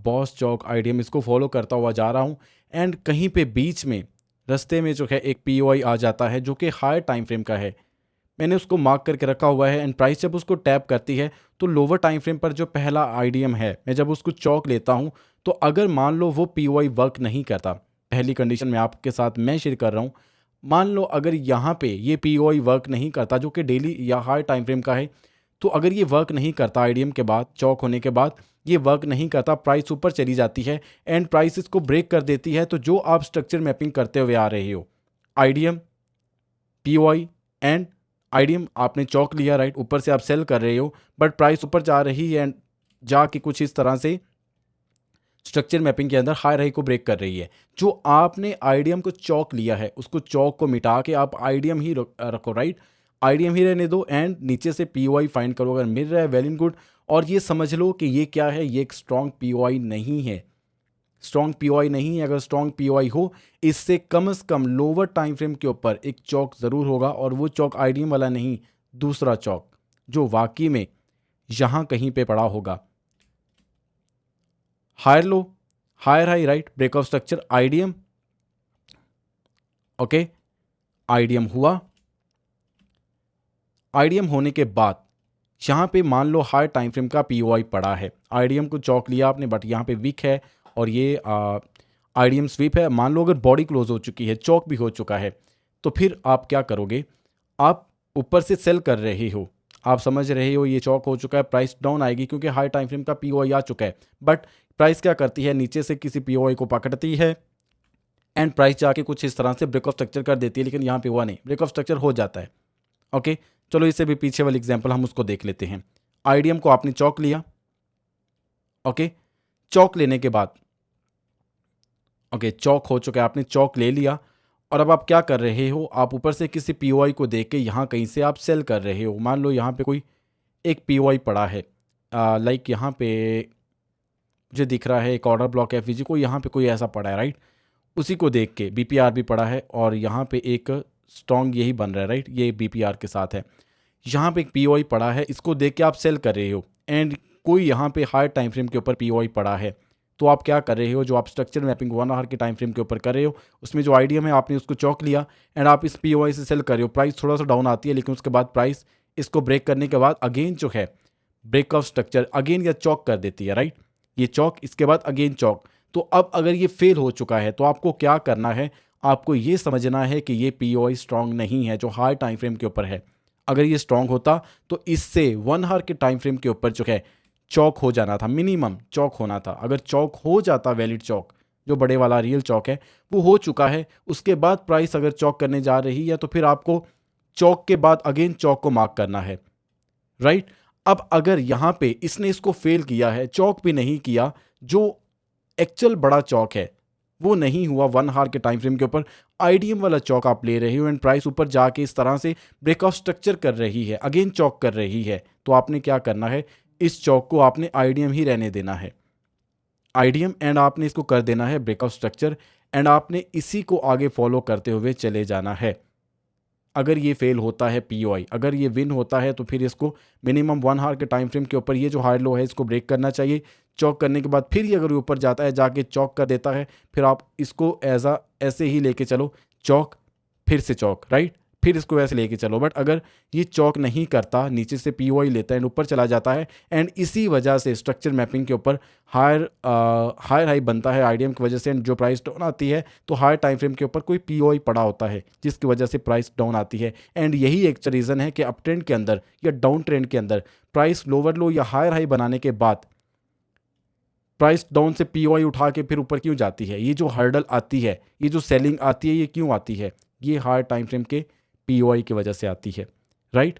बॉस चौक आईडीएम इसको फॉलो करता हुआ जा रहा हूँ, एंड कहीं पे बीच में रास्ते में जो है एक पीओआई आ जाता है जो कि हायर टाइम फ्रेम का है, मैंने उसको मार्क करके रखा हुआ है, एंड प्राइस जब उसको टैप करती है तो लोअर टाइम फ्रेम पर जो पहला आईडीएम है, मैं जब उसको चौक लेता हूँ तो अगर मान लो वो पीओआई वर्क नहीं करता, पहली कंडीशन में आपके साथ मैं शेयर कर रहा हूँ, मान लो अगर यहाँ पे ये पीओआई वर्क नहीं करता जो कि डेली या हाई टाइम फ्रेम का है, तो अगर ये वर्क नहीं करता आईडीएम के बाद, चौक होने के बाद ये वर्क नहीं करता, प्राइस ऊपर चली जाती है एंड प्राइस इसको ब्रेक कर देती है, तो जो आप स्ट्रक्चर मैपिंग करते हुए आ रहे हो, आईडीएम, पीओआई एंड आईडीएम आपने चौक लिया, राइट, ऊपर से आप सेल कर रहे हो बट प्राइस ऊपर जा रही है एंड जाके कुछ इस तरह से स्ट्रक्चर मैपिंग के अंदर हाई हाई को ब्रेक कर रही है। जो आपने आईडीएम को चौक लिया है उसको चौक को मिटा के आप आईडीएम ही रखो, राइट, आईडीएम ही रहने दो एंड नीचे से पीओआई फाइंड करो, अगर मिल रहा है वेल एंड गुड। और ये समझ लो कि ये क्या है, ये एक स्ट्रॉन्ग पीओआई नहीं है, स्ट्रॉन्ग पीओआई नहीं है। अगर स्ट्रॉन्ग पीओआई हो, इससे कम से कम लोअर टाइम फ्रेम के ऊपर एक चौक ज़रूर होगा, और वो चौक आईडीएम वाला नहीं, दूसरा चौक जो वाकई में यहाँ कहीं पे पड़ा होगा। Higher low, higher high, right, breakout structure IDM, okay, IDM हुआ। आईडीएम होने के बाद यहाँ पे मान लो हाई टाइम फ्रेम का पीओआई पड़ा है, आईडीएम को चौक लिया आपने बट यहाँ पे वीक है और ये आईडीएम स्वीप है। मान लो अगर बॉडी क्लोज हो चुकी है, चौक भी हो चुका है, तो फिर आप क्या करोगे, आप ऊपर से सेल कर रहे हो, आप समझ रहे हो ये चौक हो चुका है, प्राइस डाउन आएगी क्योंकि हाई टाइम फ्रेम का पीओआई आ चुका है। बट प्राइस क्या करती है, नीचे से किसी पीओआई को पकड़ती है एंड प्राइस जाके कुछ इस तरह से ब्रेकआउट स्ट्रक्चर कर देती है, लेकिन यहाँ पे हुआ नहीं, ब्रेकआउट स्ट्रक्चर हो जाता है। ओके, चलो इससे भी पीछे वाली एग्जांपल हम उसको देख लेते हैं। आईडीएम को आपने चौक लिया, ओके, चौक लेने के बाद, ओके, चौक हो चुका है, आपने चौक ले लिया और अब आप क्या कर रहे हो, आप ऊपर से किसी पीओआई को देख के यहाँ कहीं से आप सेल कर रहे हो। मान लो यहाँ पे कोई एक पीओआई पड़ा है, लाइक यहाँ पे मुझे दिख रहा है एक ऑर्डर ब्लॉक एफवीजी को, यहाँ पे कोई ऐसा पड़ा है, राइट, उसी को देख के बीपीआर भी पड़ा है और यहाँ पे एक स्ट्रॉन्ग यही बन रहा है, राइट, ये बीपीआर के साथ है। यहाँ पे एक पीओआई पड़ा है, इसको देख के आप सेल कर रहे हो एंड कोई यहाँ पे हाई टाइम फ्रेम के ऊपर पीओआई पड़ा है, तो आप क्या कर रहे हो, जो आप स्ट्रक्चर मैपिंग 1 आवर के टाइम फ्रेम के ऊपर कर रहे हो, उसमें जो आईडीएम है आपने उसको चौक लिया एंड आप इस पीओआई से सेल कर रहे हो। प्राइस थोड़ा सा डाउन आती है लेकिन उसके बाद प्राइस इसको ब्रेक करने के बाद अगेन जो है ब्रेकआउट स्ट्रक्चर अगेन या चौक कर देती है, राइट, ये चौक, इसके बाद अगेन चौक। तो अब अगर ये फेल हो चुका है तो आपको क्या करना है, आपको ये समझना है कि ये पीओआई स्ट्रांग नहीं है जो हाई टाइम फ्रेम के ऊपर है। अगर ये स्ट्रांग होता तो इससे 1 आवर के टाइम फ्रेम के ऊपर जो है चौक हो जाना था, मिनिमम चौक होना था। अगर चौक हो जाता, वैलिड चौक जो बड़े वाला रियल चौक है वो हो चुका है, उसके बाद प्राइस अगर चौक करने जा रही है तो फिर आपको चौक के बाद अगेन चौक को मार्क करना है, राइट। अब अगर यहाँ पे इसने इसको फेल किया है, चौक भी नहीं किया, जो एक्चुअल बड़ा चौक है वो नहीं हुआ 1 आवर के टाइम फ्रेम के ऊपर, आईडीएम वाला चौक आप ले रहे हो एंड प्राइस ऊपर जाके इस तरह से ब्रेकआउट स्ट्रक्चर कर रही है, अगेन चौक कर रही है, तो आपने क्या करना है, इस चौक को आपने आईडीएम ही रहने देना है, आईडीएम, एंड आपने इसको कर देना है ब्रेकआउट स्ट्रक्चर एंड आपने इसी को आगे फॉलो करते हुए चले जाना है। अगर ये फेल होता है पीओआई, अगर ये विन होता है तो फिर इसको मिनिमम 1 आवर के टाइम फ्रेम के ऊपर ये जो हाई लो है इसको ब्रेक करना चाहिए। चौक करने के बाद फिर ये अगर ऊपर जाता है, जाके चौक कर देता है, फिर आप इसको ऐसे ही लेके चलो, चौक फिर से चौक, राइट, फिर इसको ऐसे लेके चलो। बट अगर ये चौक नहीं करता, नीचे से पीओआई लेता है एंड ऊपर चला जाता है एंड इसी वजह से स्ट्रक्चर मैपिंग के ऊपर हायर हाई बनता है आईडीएम की वजह से, एंड जो प्राइस डाउन आती है तो हायर टाइम फ्रेम के ऊपर कोई पीओआई पड़ा होता है जिसकी वजह से प्राइस डाउन आती है। एंड यही एक रीज़न है कि अप ट्रेंड के अंदर या डाउन ट्रेंड के अंदर प्राइस लोअर लो या हायर हाई बनाने के बाद प्राइस डाउन से पीओआई उठा के फिर ऊपर क्यों जाती है, ये जो हर्डल आती है, ये जो सेलिंग आती है, ये क्यों आती है, ये हायर टाइम फ्रेम के पीओआई की वजह से आती है, राइट।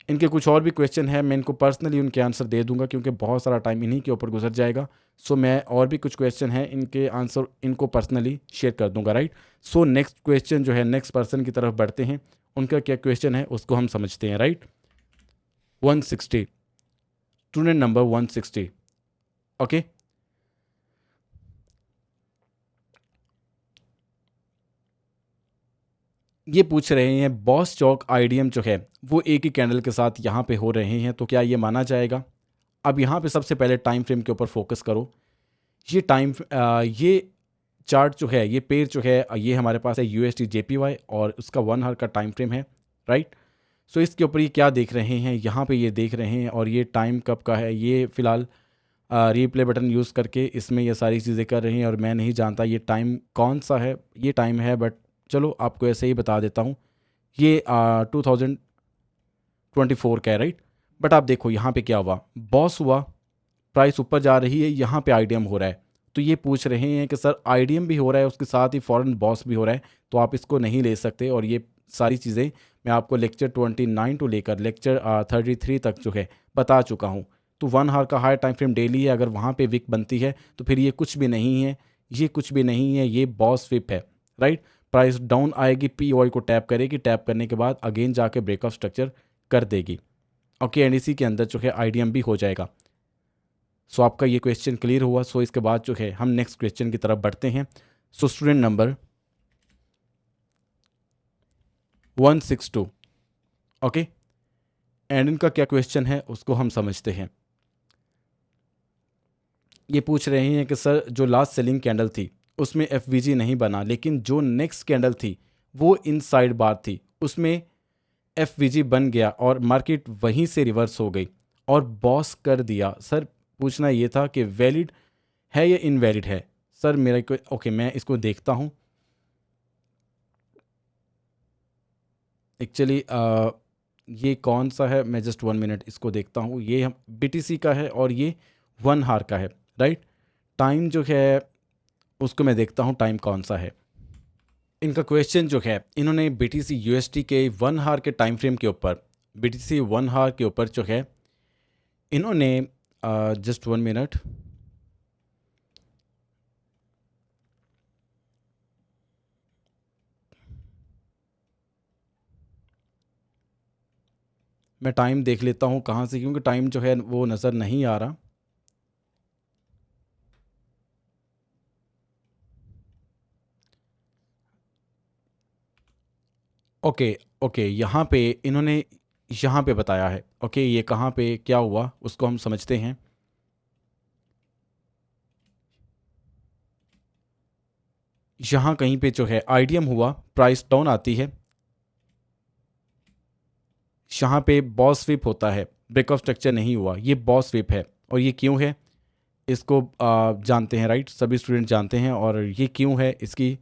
इनके कुछ और भी क्वेश्चन है, मैं इनको पर्सनली उनके आंसर दे दूंगा क्योंकि बहुत सारा टाइम इन्हीं के ऊपर गुजर जाएगा। सो मैं और भी कुछ क्वेश्चन है इनके आंसर इनको पर्सनली शेयर कर दूंगा, राइट। सो नेक्स्ट क्वेश्चन जो है, नेक्स्ट पर्सन की तरफ बढ़ते हैं, उनका क्या क्वेश्चन है उसको हम समझते हैं, राइट। 160, student number 160, okay. ये पूछ रहे हैं बॉस चौक आईडीएम जो है वो एक ही कैंडल के साथ यहाँ पे हो रहे हैं तो क्या ये माना जाएगा। अब यहाँ पे सबसे पहले टाइम फ्रेम के ऊपर फोकस करो। ये चार्ट जो है, ये पेयर जो है, ये हमारे पास है यूएसडी जेपीवाई और उसका 1 आवर का टाइम फ्रेम है, राइट। सो इसके ऊपर ये क्या देख रहे हैं, यहाँ पे ये देख रहे हैं और ये टाइम कब का है, ये फ़िलहाल रिप्ले बटन यूज़ करके इसमें ये सारी चीज़ें कर रहे हैं और मैं नहीं जानता ये टाइम कौन सा है, ये टाइम है बट चलो आपको ऐसे ही बता देता हूँ, ये 2024 का है, राइट। बट आप देखो यहाँ पे क्या हुआ, बॉस हुआ, प्राइस ऊपर जा रही है, यहाँ पे आईडीएम हो रहा है। तो ये पूछ रहे हैं कि सर आईडीएम भी हो रहा है, उसके साथ ही फॉरेन बॉस भी हो रहा है, तो आप इसको नहीं ले सकते। और ये सारी चीज़ें मैं आपको लेक्चर 29 टू लेकर लेक्चर 33 तक जो है बता चुका हूँ। तो 1 आवर का हाई टाइम फ्रेम डेली है, अगर वहाँ पे विक बनती है तो फिर ये कुछ भी नहीं है, ये कुछ भी नहीं है, ये बॉस विप है, राइट। प्राइस डाउन आएगी, पीओआई को टैप करेगी, टैप करने के बाद अगेन जाके ब्रेकआउट स्ट्रक्चर कर देगी। ओके, एंड इसी के अंदर जो है आईडीएम भी हो जाएगा। सो आपका ये क्वेश्चन क्लियर हुआ। सो इसके बाद जो है हम नेक्स्ट क्वेश्चन की तरफ बढ़ते हैं। So student number 162, okay, and इनका क्या क्वेश्चन है उसको हम समझते हैं। ये पूछ रहे हैं कि सर जो लास्ट सेलिंग कैंडल थी उसमें एफवीजी नहीं बना, लेकिन जो नेक्स्ट कैंडल थी वो इनसाइड बार थी, उसमें एफवीजी बन गया और मार्केट वहीं से रिवर्स हो गई और बॉस कर दिया। सर पूछना ये था कि वैलिड है या इनवैलिड है। सर मेरा को ओके, मैं इसको देखता हूँ। एक्चुअली ये कौन सा है, मैं जस्ट 1 मिनट इसको देखता हूँ। ये हम बीटीसी का है और ये 1 आवर का है, राइट। टाइम जो है उसको मैं देखता हूँ टाइम कौन सा है। इनका क्वेश्चन जो है, इन्होंने बीटीसी यूएसटी के 1 आवर के टाइम फ्रेम के ऊपर, बीटीसी 1 आवर के ऊपर जो है इन्होंने जस्ट 1 मिनट, मैं टाइम देख लेता हूँ कहाँ से, क्योंकि टाइम जो है वो नज़र नहीं आ रहा। ओके ओके, यहाँ पे इन्होंने यहाँ पे बताया है। ओके, ये कहाँ पे क्या हुआ उसको हम समझते हैं। यहाँ कहीं पे जो है आईडीएम हुआ, प्राइस डाउन आती है, यहाँ पे बॉस स्वीप होता है, ब्रेकआउट स्ट्रक्चर नहीं हुआ, ये बॉस स्वीप है। और ये क्यों है इसको जानते हैं, राइट, सभी स्टूडेंट जानते हैं। और ये क्यों है, इसकी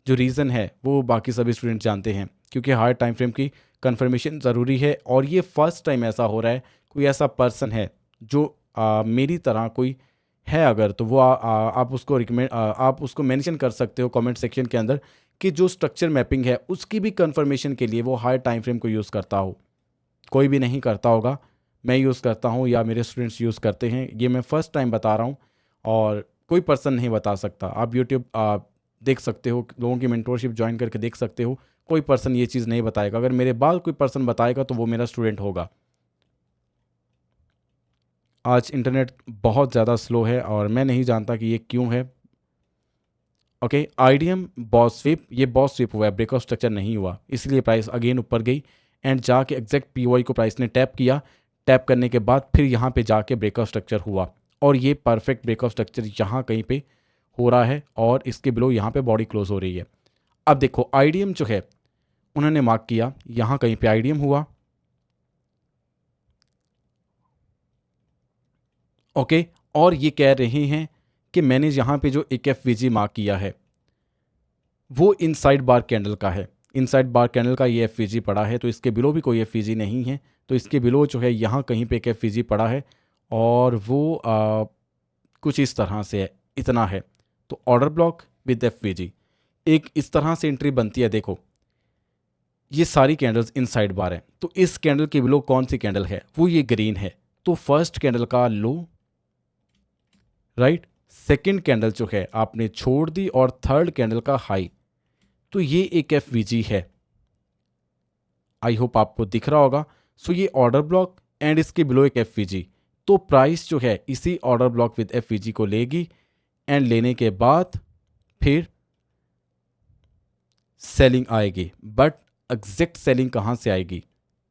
जो रीज़न है वो बाकी सभी स्टूडेंट जानते हैं, क्योंकि हार्ड टाइम फ्रेम की कंफर्मेशन ज़रूरी है। और ये फर्स्ट टाइम ऐसा हो रहा है, कोई ऐसा पर्सन है जो मेरी तरह कोई है अगर, तो वो आप उसको रिकमेंड, आप उसको मेंशन कर सकते हो कमेंट सेक्शन के अंदर कि जो स्ट्रक्चर मैपिंग है उसकी भी कंफर्मेशन के लिए वो हाई टाइम फ्रेम को यूज़ करता हो। कोई भी नहीं करता होगा, मैं यूज़ करता हूँ या मेरे स्टूडेंट्स यूज़ करते हैं, ये मैं फ़र्स्ट टाइम बता रहा हूँ और कोई पर्सन नहीं बता सकता। आप यूट्यूब देख सकते हो, लोगों की मेंटोरशिप ज्वाइन करके देख सकते हो, कोई पर्सन ये चीज़ नहीं बताएगा। अगर मेरे बाद कोई पर्सन बताएगा तो वो मेरा स्टूडेंट होगा। आज इंटरनेट बहुत ज़्यादा स्लो है और मैं नहीं जानता कि ये क्यों है। ओके, आईडीएम बॉस स्वीप, ये बॉस स्वीप हुआ है, ब्रेकआउट स्ट्रक्चर नहीं हुआ, इसलिए प्राइस अगेन ऊपर गई एंड जाके एग्जैक्ट पीओआई को प्राइस ने टैप किया। टैप करने के बाद फिर यहाँ पे जाके ब्रेकआउट स्ट्रक्चर हुआ और ये परफेक्ट ब्रेकआउट स्ट्रक्चर यहाँ कहीं पे हो रहा है और इसके बिलो यहाँ पे बॉडी क्लोज हो रही है। अब देखो आईडीएम जो है उन्होंने मार्क किया, यहाँ कहीं पे आईडीएम हुआ, ओके। और ये कह रहे हैं कि मैंने यहाँ पे जो एक एफ मार्क किया है वो इनसाइड बार कैंडल का है, इनसाइड बार कैंडल का ये एफ पड़ा है, तो इसके बिलो भी कोई एफ नहीं है। तो इसके बिलो जो है यहाँ कहीं पे एक एफ पड़ा है और वो कुछ इस तरह से है, इतना है। तो ऑर्डर ब्लॉक विद एफ एक इस तरह से एंट्री बनती है। देखो ये सारी कैंडल्स इनसाइड बार है, तो इस कैंडल के बिलो कौन सी कैंडल है, वो ये ग्रीन है, तो फर्स्ट कैंडल का लो, राइट। सेकंड कैंडल जो है आपने छोड़ दी और थर्ड कैंडल का हाई, तो ये एक एफ है। आई होप आपको दिख रहा होगा। सो ये ऑर्डर ब्लॉक एंड इसके बिलो एक एफ तो प्राइस जो है इसी ऑर्डर ब्लॉक विद एफ को लेगी एंड लेने के बाद फिर सेलिंग आएगी। बट एग्जैक्ट सेलिंग कहाँ से आएगी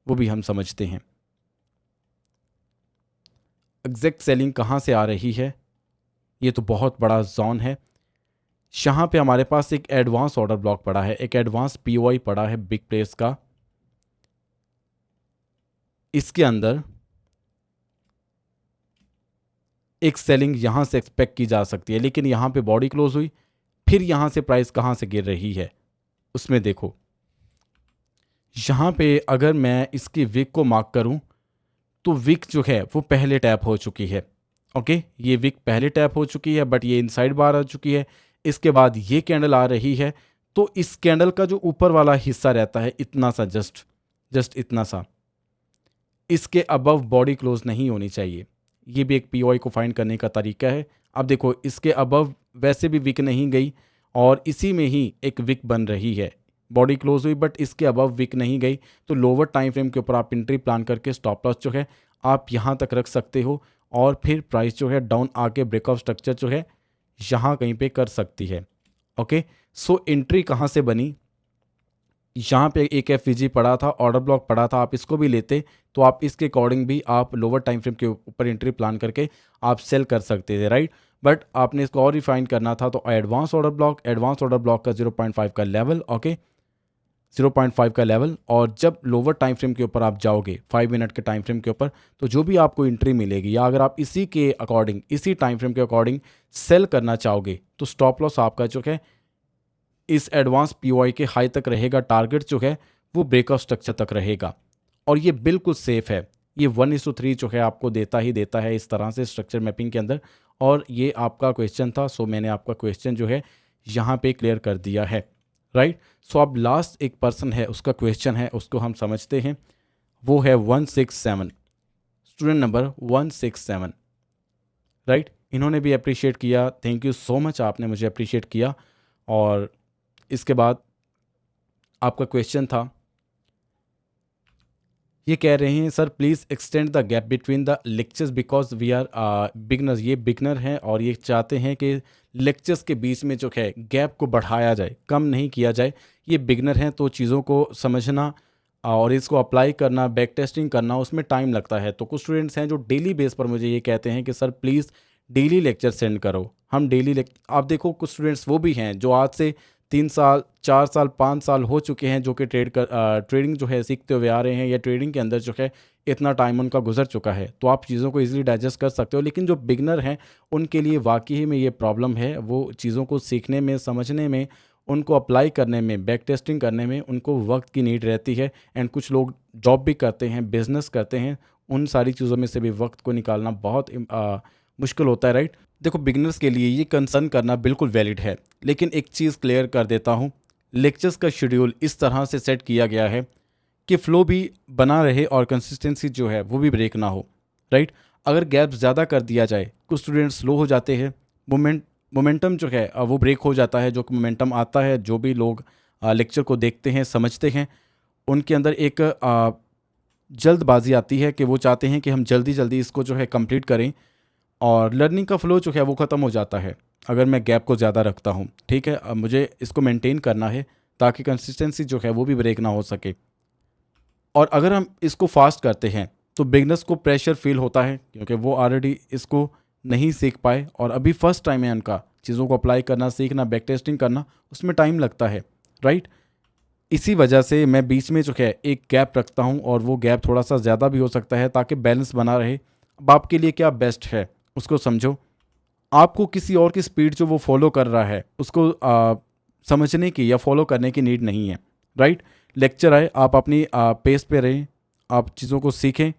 वो भी हम समझते हैं। एग्जैक्ट सेलिंग कहाँ से आ रही है, ये तो बहुत बड़ा जोन है। यहाँ पे हमारे पास एक एडवांस ऑर्डर ब्लॉक पड़ा है, एक एडवांस पीओआई पड़ा है बिग प्लेस का, इसके अंदर एक सेलिंग यहाँ से एक्सपेक्ट की जा सकती है, लेकिन यहाँ पे बॉडी क्लोज हुई, फिर यहाँ से प्राइस कहाँ से गिर रही है, उसमें देखो यहाँ पे अगर मैं इसकी विक को मार्क करूँ तो विक जो है वो पहले टैप हो चुकी है। ओके, ये विक पहले टैप हो चुकी है, बट ये इनसाइड बार आ चुकी है। इसके बाद ये कैंडल आ रही है, तो इस कैंडल का जो ऊपर वाला हिस्सा रहता है इतना सा, जस्ट इतना सा, इसके अबव बॉडी क्लोज नहीं होनी चाहिए। ये भी एक पीओआई को फाइंड करने का तरीका है। अब देखो इसके अबव वैसे भी विक नहीं गई और इसी में ही एक विक बन रही है, बॉडी क्लोज हुई बट इसके अबव विक नहीं गई, तो लोअर टाइम फ्रेम के ऊपर आप एंट्री प्लान करके स्टॉप लॉस जो है आप यहाँ तक रख सकते हो और फिर प्राइस जो है डाउन आके ब्रेकआउट स्ट्रक्चर जो है यहाँ कहीं पे कर सकती है। ओके, सो एंट्री कहाँ से बनी, यहाँ पे एक एफवीजी पड़ा था, ऑर्डर ब्लॉक पड़ा था, आप इसको भी लेते तो आप इसके अकॉर्डिंग भी आप लोअर टाइम फ्रेम के ऊपर एंट्री प्लान करके आप सेल कर सकते थे, राइट। बट आपने इसको और रिफाइन करना था, तो एडवांस ऑर्डर ब्लॉक का 0.5 का लेवल, ओके 0.5 का लेवल, और जब लोअर टाइम फ्रेम के ऊपर आप जाओगे 5 मिनट के टाइम फ्रेम के ऊपर, तो जो भी आपको एंट्री मिलेगी या अगर आप इसी के अकॉर्डिंग इसी टाइम फ्रेम के अकॉर्डिंग सेल करना चाहोगे तो स्टॉप लॉस आपका जो है इस एडवांस पीओआई के हाई तक रहेगा, टारगेट जो है वो ब्रेकआउट स्ट्रक्चर तक रहेगा और ये बिल्कुल सेफ है। ये 1:3 जो है आपको देता ही देता है इस तरह से स्ट्रक्चर मैपिंग के अंदर। और ये आपका क्वेश्चन था, सो मैंने आपका क्वेश्चन जो है यहाँ पे क्लियर कर दिया है, राइट। सो अब लास्ट एक पर्सन है, उसका क्वेश्चन है, उसको हम समझते हैं। वो है 167, स्टूडेंट नंबर 167, राइट। इन्होंने भी अप्रिशिएट किया, थैंक यू सो मच, आपने मुझे अप्रिशिएट किया। और इसके बाद आपका क्वेश्चन था, ये कह रहे हैं sir please extend the gap between the lectures because we are beginners. ये बिगनर हैं और ये चाहते हैं कि लेक्चर्स के बीच में जो है गैप को बढ़ाया जाए, कम नहीं किया जाए। ये बिगनर हैं तो चीज़ों को समझना और इसको अप्लाई करना, बैक टेस्टिंग करना, उसमें टाइम लगता है। तो कुछ स्टूडेंट्स हैं जो डेली बेस पर मुझे ये कहते हैं कि sir please daily lecture send करो, हम डेली आप देखो कुछ स्टूडेंट्स वो भी हैं जो आज से 3 साल 4 साल 5 साल हो चुके हैं जो कि ट्रेडिंग जो है सीखते हुए आ रहे हैं या ट्रेडिंग के अंदर जो है इतना टाइम उनका गुजर चुका है, तो आप चीज़ों को इजीली डाइजेस्ट कर सकते हो। लेकिन जो बिगनर हैं उनके लिए वाकई में ये प्रॉब्लम है, वो चीज़ों को सीखने में, समझने में, उनको अप्लाई करने में, बैक टेस्टिंग करने में उनको वक्त की नीड रहती है। एंड कुछ लोग जॉब भी करते हैं, बिजनेस करते हैं, उन सारी चीज़ों में से भी वक्त को निकालना बहुत मुश्किल होता है, राइट। देखो बिगिनर्स के लिए ये कंसर्न करना बिल्कुल वैलिड है, लेकिन एक चीज़ क्लियर कर देता हूँ, लेक्चर्स का शेड्यूल इस तरह से सेट किया गया है कि फ़्लो भी बना रहे और कंसिस्टेंसी जो है वो भी ब्रेक ना हो, राइट। अगर गैप ज़्यादा कर दिया जाए, कुछ स्टूडेंट स्लो हो जाते हैं, मोमेंटम जो है वो ब्रेक हो जाता है। जो मोमेंटम आता है, जो भी लोग लेक्चर को देखते हैं, समझते हैं, उनके अंदर एक जल्दबाजी आती है कि वो चाहते हैं कि हम जल्दी जल्दी इसको जो है कंप्लीट करें और लर्निंग का फ़्लो जो है वो ख़त्म हो जाता है अगर मैं गैप को ज़्यादा रखता हूँ, ठीक है। अब मुझे इसको मेंटेन करना है ताकि कंसिस्टेंसी जो है वो भी ब्रेक ना हो सके। और अगर हम इसको फास्ट करते हैं तो बिगनर्स को प्रेशर फील होता है क्योंकि वो ऑलरेडी इसको नहीं सीख पाए और अभी फर्स्ट टाइम है उनका चीज़ों को अप्लाई करना, सीखना, बैक टेस्टिंग करना, उसमें टाइम लगता है, राइट। इसी वजह से मैं बीच में जो है एक गैप रखता हूँ और वो गैप थोड़ा सा ज़्यादा भी हो सकता है ताकि बैलेंस बना रहे। अब आपके लिए क्या बेस्ट है उसको समझो। आपको किसी और की स्पीड जो वो फॉलो कर रहा है उसको समझने की या फॉलो करने की नीड नहीं है, राइट। लेक्चर आए, आप अपनी पेस पे रहें, आप चीज़ों को सीखें,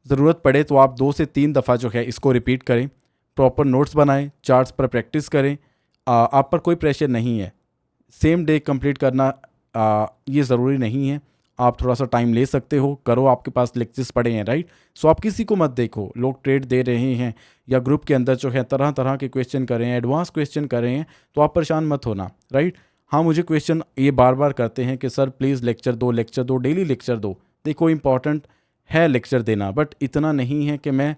ज़रूरत पड़े तो आप 2 से 3 दफ़ा जो है इसको रिपीट करें, प्रॉपर नोट्स बनाएं, चार्ट्स पर प्रैक्टिस करें। आप पर कोई प्रेशर नहीं है, सेम डे कंप्लीट करना ये ज़रूरी नहीं है, आप थोड़ा सा टाइम ले सकते हो, करो, आपके पास लेक्चर्स पड़े हैं, राइट। सो आप किसी को मत देखो, लोग ट्रेड दे रहे हैं या ग्रुप के अंदर जो है तरह तरह के क्वेश्चन कर रहे हैं, एडवांस क्वेश्चन कर रहे हैं, तो आप परेशान मत होना, राइट। हाँ, मुझे क्वेश्चन ये बार बार करते हैं कि सर प्लीज़ लेक्चर दो, डेली लेक्चर दो। देखो इंपॉर्टेंट है लेक्चर देना, बट इतना नहीं है कि मैं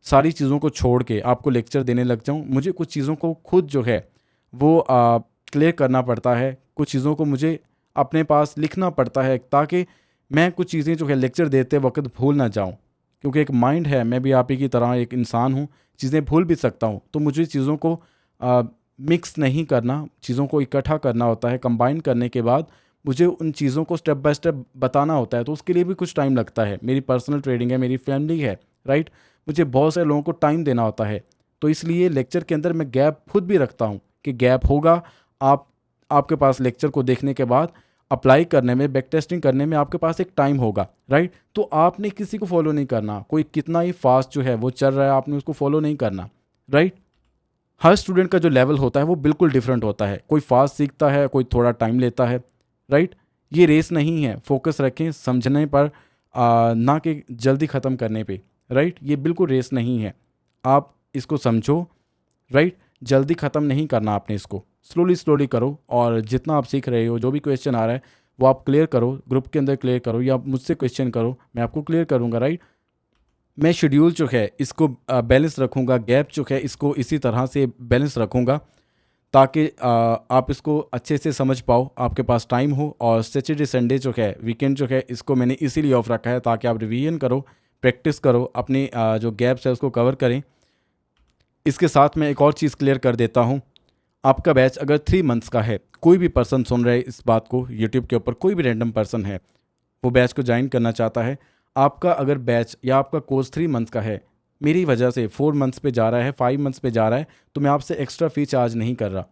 सारी चीज़ों को छोड़ के आपको लेक्चर देने लग जाऊँ। मुझे कुछ चीज़ों को खुद जो है वो क्लियर करना पड़ता है, कुछ चीज़ों को मुझे अपने पास लिखना पड़ता है ताकि मैं कुछ चीज़ें जो है लेक्चर देते वक्त भूल ना जाऊं, क्योंकि एक माइंड है, मैं भी आप ही की तरह एक इंसान हूं, चीज़ें भूल भी सकता हूं। तो मुझे चीज़ों को मिक्स नहीं करना, चीज़ों को इकट्ठा करना होता है, कंबाइन करने के बाद मुझे उन चीज़ों को स्टेप बाय स्टेप बताना होता है, तो उसके लिए भी कुछ टाइम लगता है। मेरी पर्सनल ट्रेडिंग है, मेरी फैमिली है, राइट। मुझे बहुत सारे लोगों को टाइम देना होता है, तो इसलिए लेक्चर के अंदर मैं गैप खुद भी रखता हूँ कि गैप होगा, आप आपके पास लेक्चर को देखने के बाद अप्लाई करने में, बैक टेस्टिंग करने में आपके पास एक टाइम होगा, राइट। तो आपने किसी को फॉलो नहीं करना, कोई कितना ही फास्ट जो है वो चल रहा है आपने उसको फॉलो नहीं करना, राइट। हर स्टूडेंट का जो लेवल होता है वो बिल्कुल डिफरेंट होता है, कोई फास्ट सीखता है, कोई थोड़ा टाइम लेता है, राइट। ये रेस नहीं है, फोकस रखें समझने पर, ना कि जल्दी ख़त्म करने पे, राइट। ये बिल्कुल रेस नहीं है, आप इसको समझो, राइट। जल्दी ख़त्म नहीं करना आपने इसको, स्लोली स्लोली करो। और जितना आप सीख रहे हो, जो भी क्वेश्चन आ रहा है वो आप क्लियर करो, ग्रुप के अंदर क्लियर करो या मुझसे क्वेश्चन करो, मैं आपको क्लियर करूँगा, राइट। मैं शेड्यूल जो है इसको बैलेंस रखूँगा, गैप जो है इसको इसी तरह से बैलेंस रखूँगा ताकि आप इसको अच्छे से समझ पाओ, आपके पास टाइम हो। और सैटरडे संडे जो है, वीकेंड जो है, इसको मैंने इसीलिए ऑफ रखा है ताकि आप रिवीजन करो, प्रैक्टिस करो, अपने जो गैप्स है उसको कवर करें। इसके साथ मैं एक और चीज़ क्लियर कर देता हूँ, आपका बैच अगर 3 मंथ्स का है, कोई भी पर्सन सुन रहे इस बात को यूट्यूब के ऊपर, कोई भी रैंडम पर्सन है वो बैच को ज्वाइन करना चाहता है, आपका अगर बैच या आपका कोर्स 3 मंथ्स का है, मेरी वजह से 4 मंथ्स पे जा रहा है, 5 मंथ्स पे जा रहा है, तो मैं आपसे एक्स्ट्रा फ़ी चार्ज नहीं कर रहा,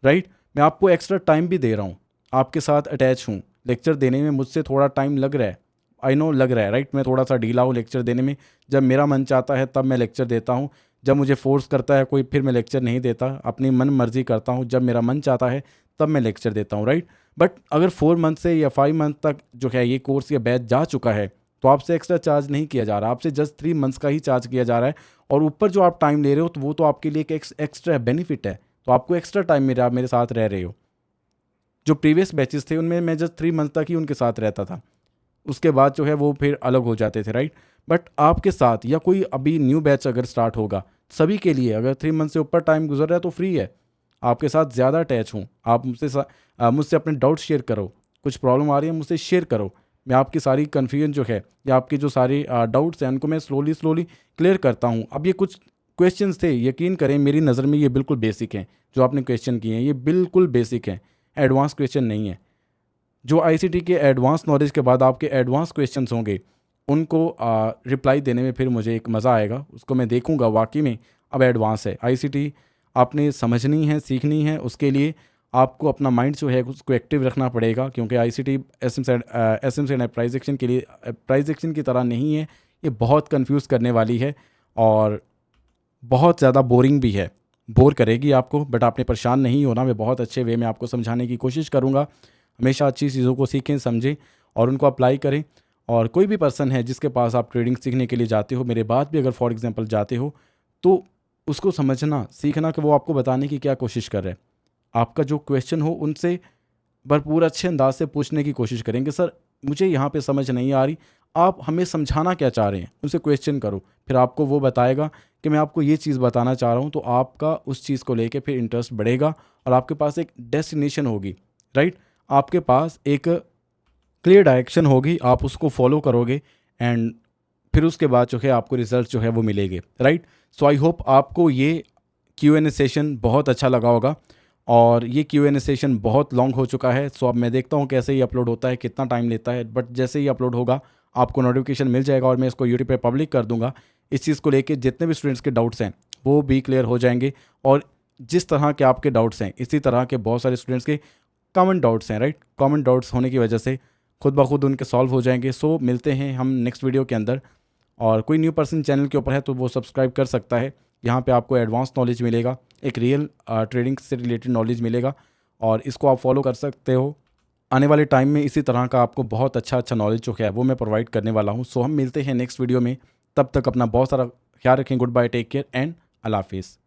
राइट। मैं आपको एक्स्ट्रा टाइम भी दे रहा हूँ, आपके साथ अटैच हूँ, लेक्चर देने में मुझसे थोड़ा टाइम लग रहा है, आई नो लग रहा है, राइट। मैं थोड़ा सा ढीला हूँ लेक्चर देने में, जब मेरा मन चाहता है तब मैं लेक्चर देता हूँ, जब मुझे फोर्स करता है कोई फिर मैं लेक्चर नहीं देता, अपनी मन मर्जी करता हूँ, जब मेरा मन चाहता है तब मैं लेक्चर देता हूँ, राइट। बट अगर 4 मंथ से या 5 मंथ तक जो है ये कोर्स या बैच जा चुका है तो आपसे एक्स्ट्रा चार्ज नहीं किया जा रहा, आपसे जस्ट 3 मंथ्स का ही चार्ज किया जा रहा है। और ऊपर जो आप टाइम ले रहे हो तो वो तो आपके लिए एक एक्स्ट्रा बेनिफिट है, तो आपको एक्स्ट्रा टाइम मेरे साथ रह रहे हो। जो प्रीवियस बैचेस थे उनमें मैं जस्ट 3 मंथ तक ही उनके साथ रहता था, उसके बाद जो है वो फिर अलग हो जाते थे, राइट। बट आपके साथ या कोई अभी न्यू बैच अगर स्टार्ट होगा, सभी के लिए अगर 3 मंथ से ऊपर टाइम गुजर रहा है तो फ्री है, आपके साथ ज़्यादा अटैच हूँ, आप मुझसे अपने डाउट शेयर करो, कुछ प्रॉब्लम आ रही है मुझसे शेयर करो, मैं आपकी सारी कन्फ्यूजन जो है या आपकी जो सारी डाउट्स हैं उनको मैं स्लोली स्लोली क्लियर करता हूँ। अब ये कुछ क्वेश्चंस थे, यकीन करें मेरी नज़र में ये बिल्कुल बेसिक हैं, जो आपने क्वेश्चन किए हैं ये बिल्कुल बेसिक हैं, एडवांस क्वेश्चन नहीं है। जो आईसीटी के एडवांस नॉलेज के बाद आपके एडवांस क्वेश्चंस होंगे उनको रिप्लाई देने में फिर मुझे एक मज़ा आएगा, उसको मैं देखूंगा वाकई में अब एडवांस है। आईसीटी आपने समझनी है, सीखनी है, उसके लिए आपको अपना माइंड जो है उसको एक्टिव रखना पड़ेगा, क्योंकि आईसीटी एसएमसी प्राइज एक्शन के लिए प्राइज एक्शन की तरह नहीं है, ये बहुत कंफ्यूज करने वाली है और बहुत ज़्यादा बोरिंग भी है, बोर करेगी आपको। बट आपने परेशान नहीं होना, मैं बहुत अच्छे वे में आपको समझाने की कोशिश करूँगा। हमेशा अच्छी चीज़ों को सीखें, समझें और उनको अप्लाई करें। और कोई भी पर्सन है जिसके पास आप ट्रेडिंग सीखने के लिए जाते हो, मेरे बाद भी अगर फॉर एग्जांपल जाते हो, तो उसको समझना, सीखना कि वो आपको बताने की क्या कोशिश कर रहे हैं। आपका जो क्वेश्चन हो उनसे भरपूर अच्छे अंदाज से पूछने की कोशिश करेंगे, सर मुझे यहाँ पे समझ नहीं आ रही, आप हमें समझाना क्या चाह रहे हैं, उनसे क्वेश्चन करो, फिर आपको वो बताएगा कि मैं आपको ये चीज़ बताना चाह रहा हूँ, तो आपका उस चीज़ को लेके फिर इंटरेस्ट बढ़ेगा और आपके पास एक डेस्टिनेशन होगी, राइट। आपके पास एक क्लियर डायरेक्शन होगी, आप उसको फॉलो करोगे एंड फिर उसके बाद जो है आपको रिजल्ट जो है वो मिलेंगे, राइट। सो आई होप आपको ये Q&A सेशन बहुत अच्छा लगा होगा और ये Q&A सेशन बहुत लॉन्ग हो चुका है। सो अब मैं देखता हूँ कैसे ही अपलोड होता है, कितना टाइम लेता है, बट जैसे ही अपलोड होगा आपको नोटिफिकेशन मिल जाएगा और मैं इसको यूट्यूब पे पब्लिक कर दूंगा। इस चीज़ को लेके जितने भी स्टूडेंट्स के डाउट्स हैं वो भी क्लियर हो जाएंगे और जिस तरह के आपके डाउट्स हैं इसी तरह के बहुत सारे स्टूडेंट्स के कॉमन डाउट्स हैं, राइट। कॉमन डाउट्स होने की वजह से खुद ब खुद उनके सॉल्व हो जाएंगे। सो मिलते हैं हम नेक्स्ट वीडियो के अंदर। और कोई न्यू पर्सन चैनल के ऊपर है तो वो सब्सक्राइब कर सकता है, यहाँ पे आपको एडवांस नॉलेज मिलेगा, एक रियल ट्रेडिंग से रिलेटेड नॉलेज मिलेगा और इसको आप फॉलो कर सकते हो। आने वाले टाइम में इसी तरह का आपको बहुत अच्छा नॉलेज जो है वो मैं प्रोवाइड करने वाला हूँ। सो हम मिलते हैं नेक्स्ट वीडियो में, तब तक अपना बहुत सारा ख्याल रखें। Goodbye, take care and अल्लाह हाफिज़।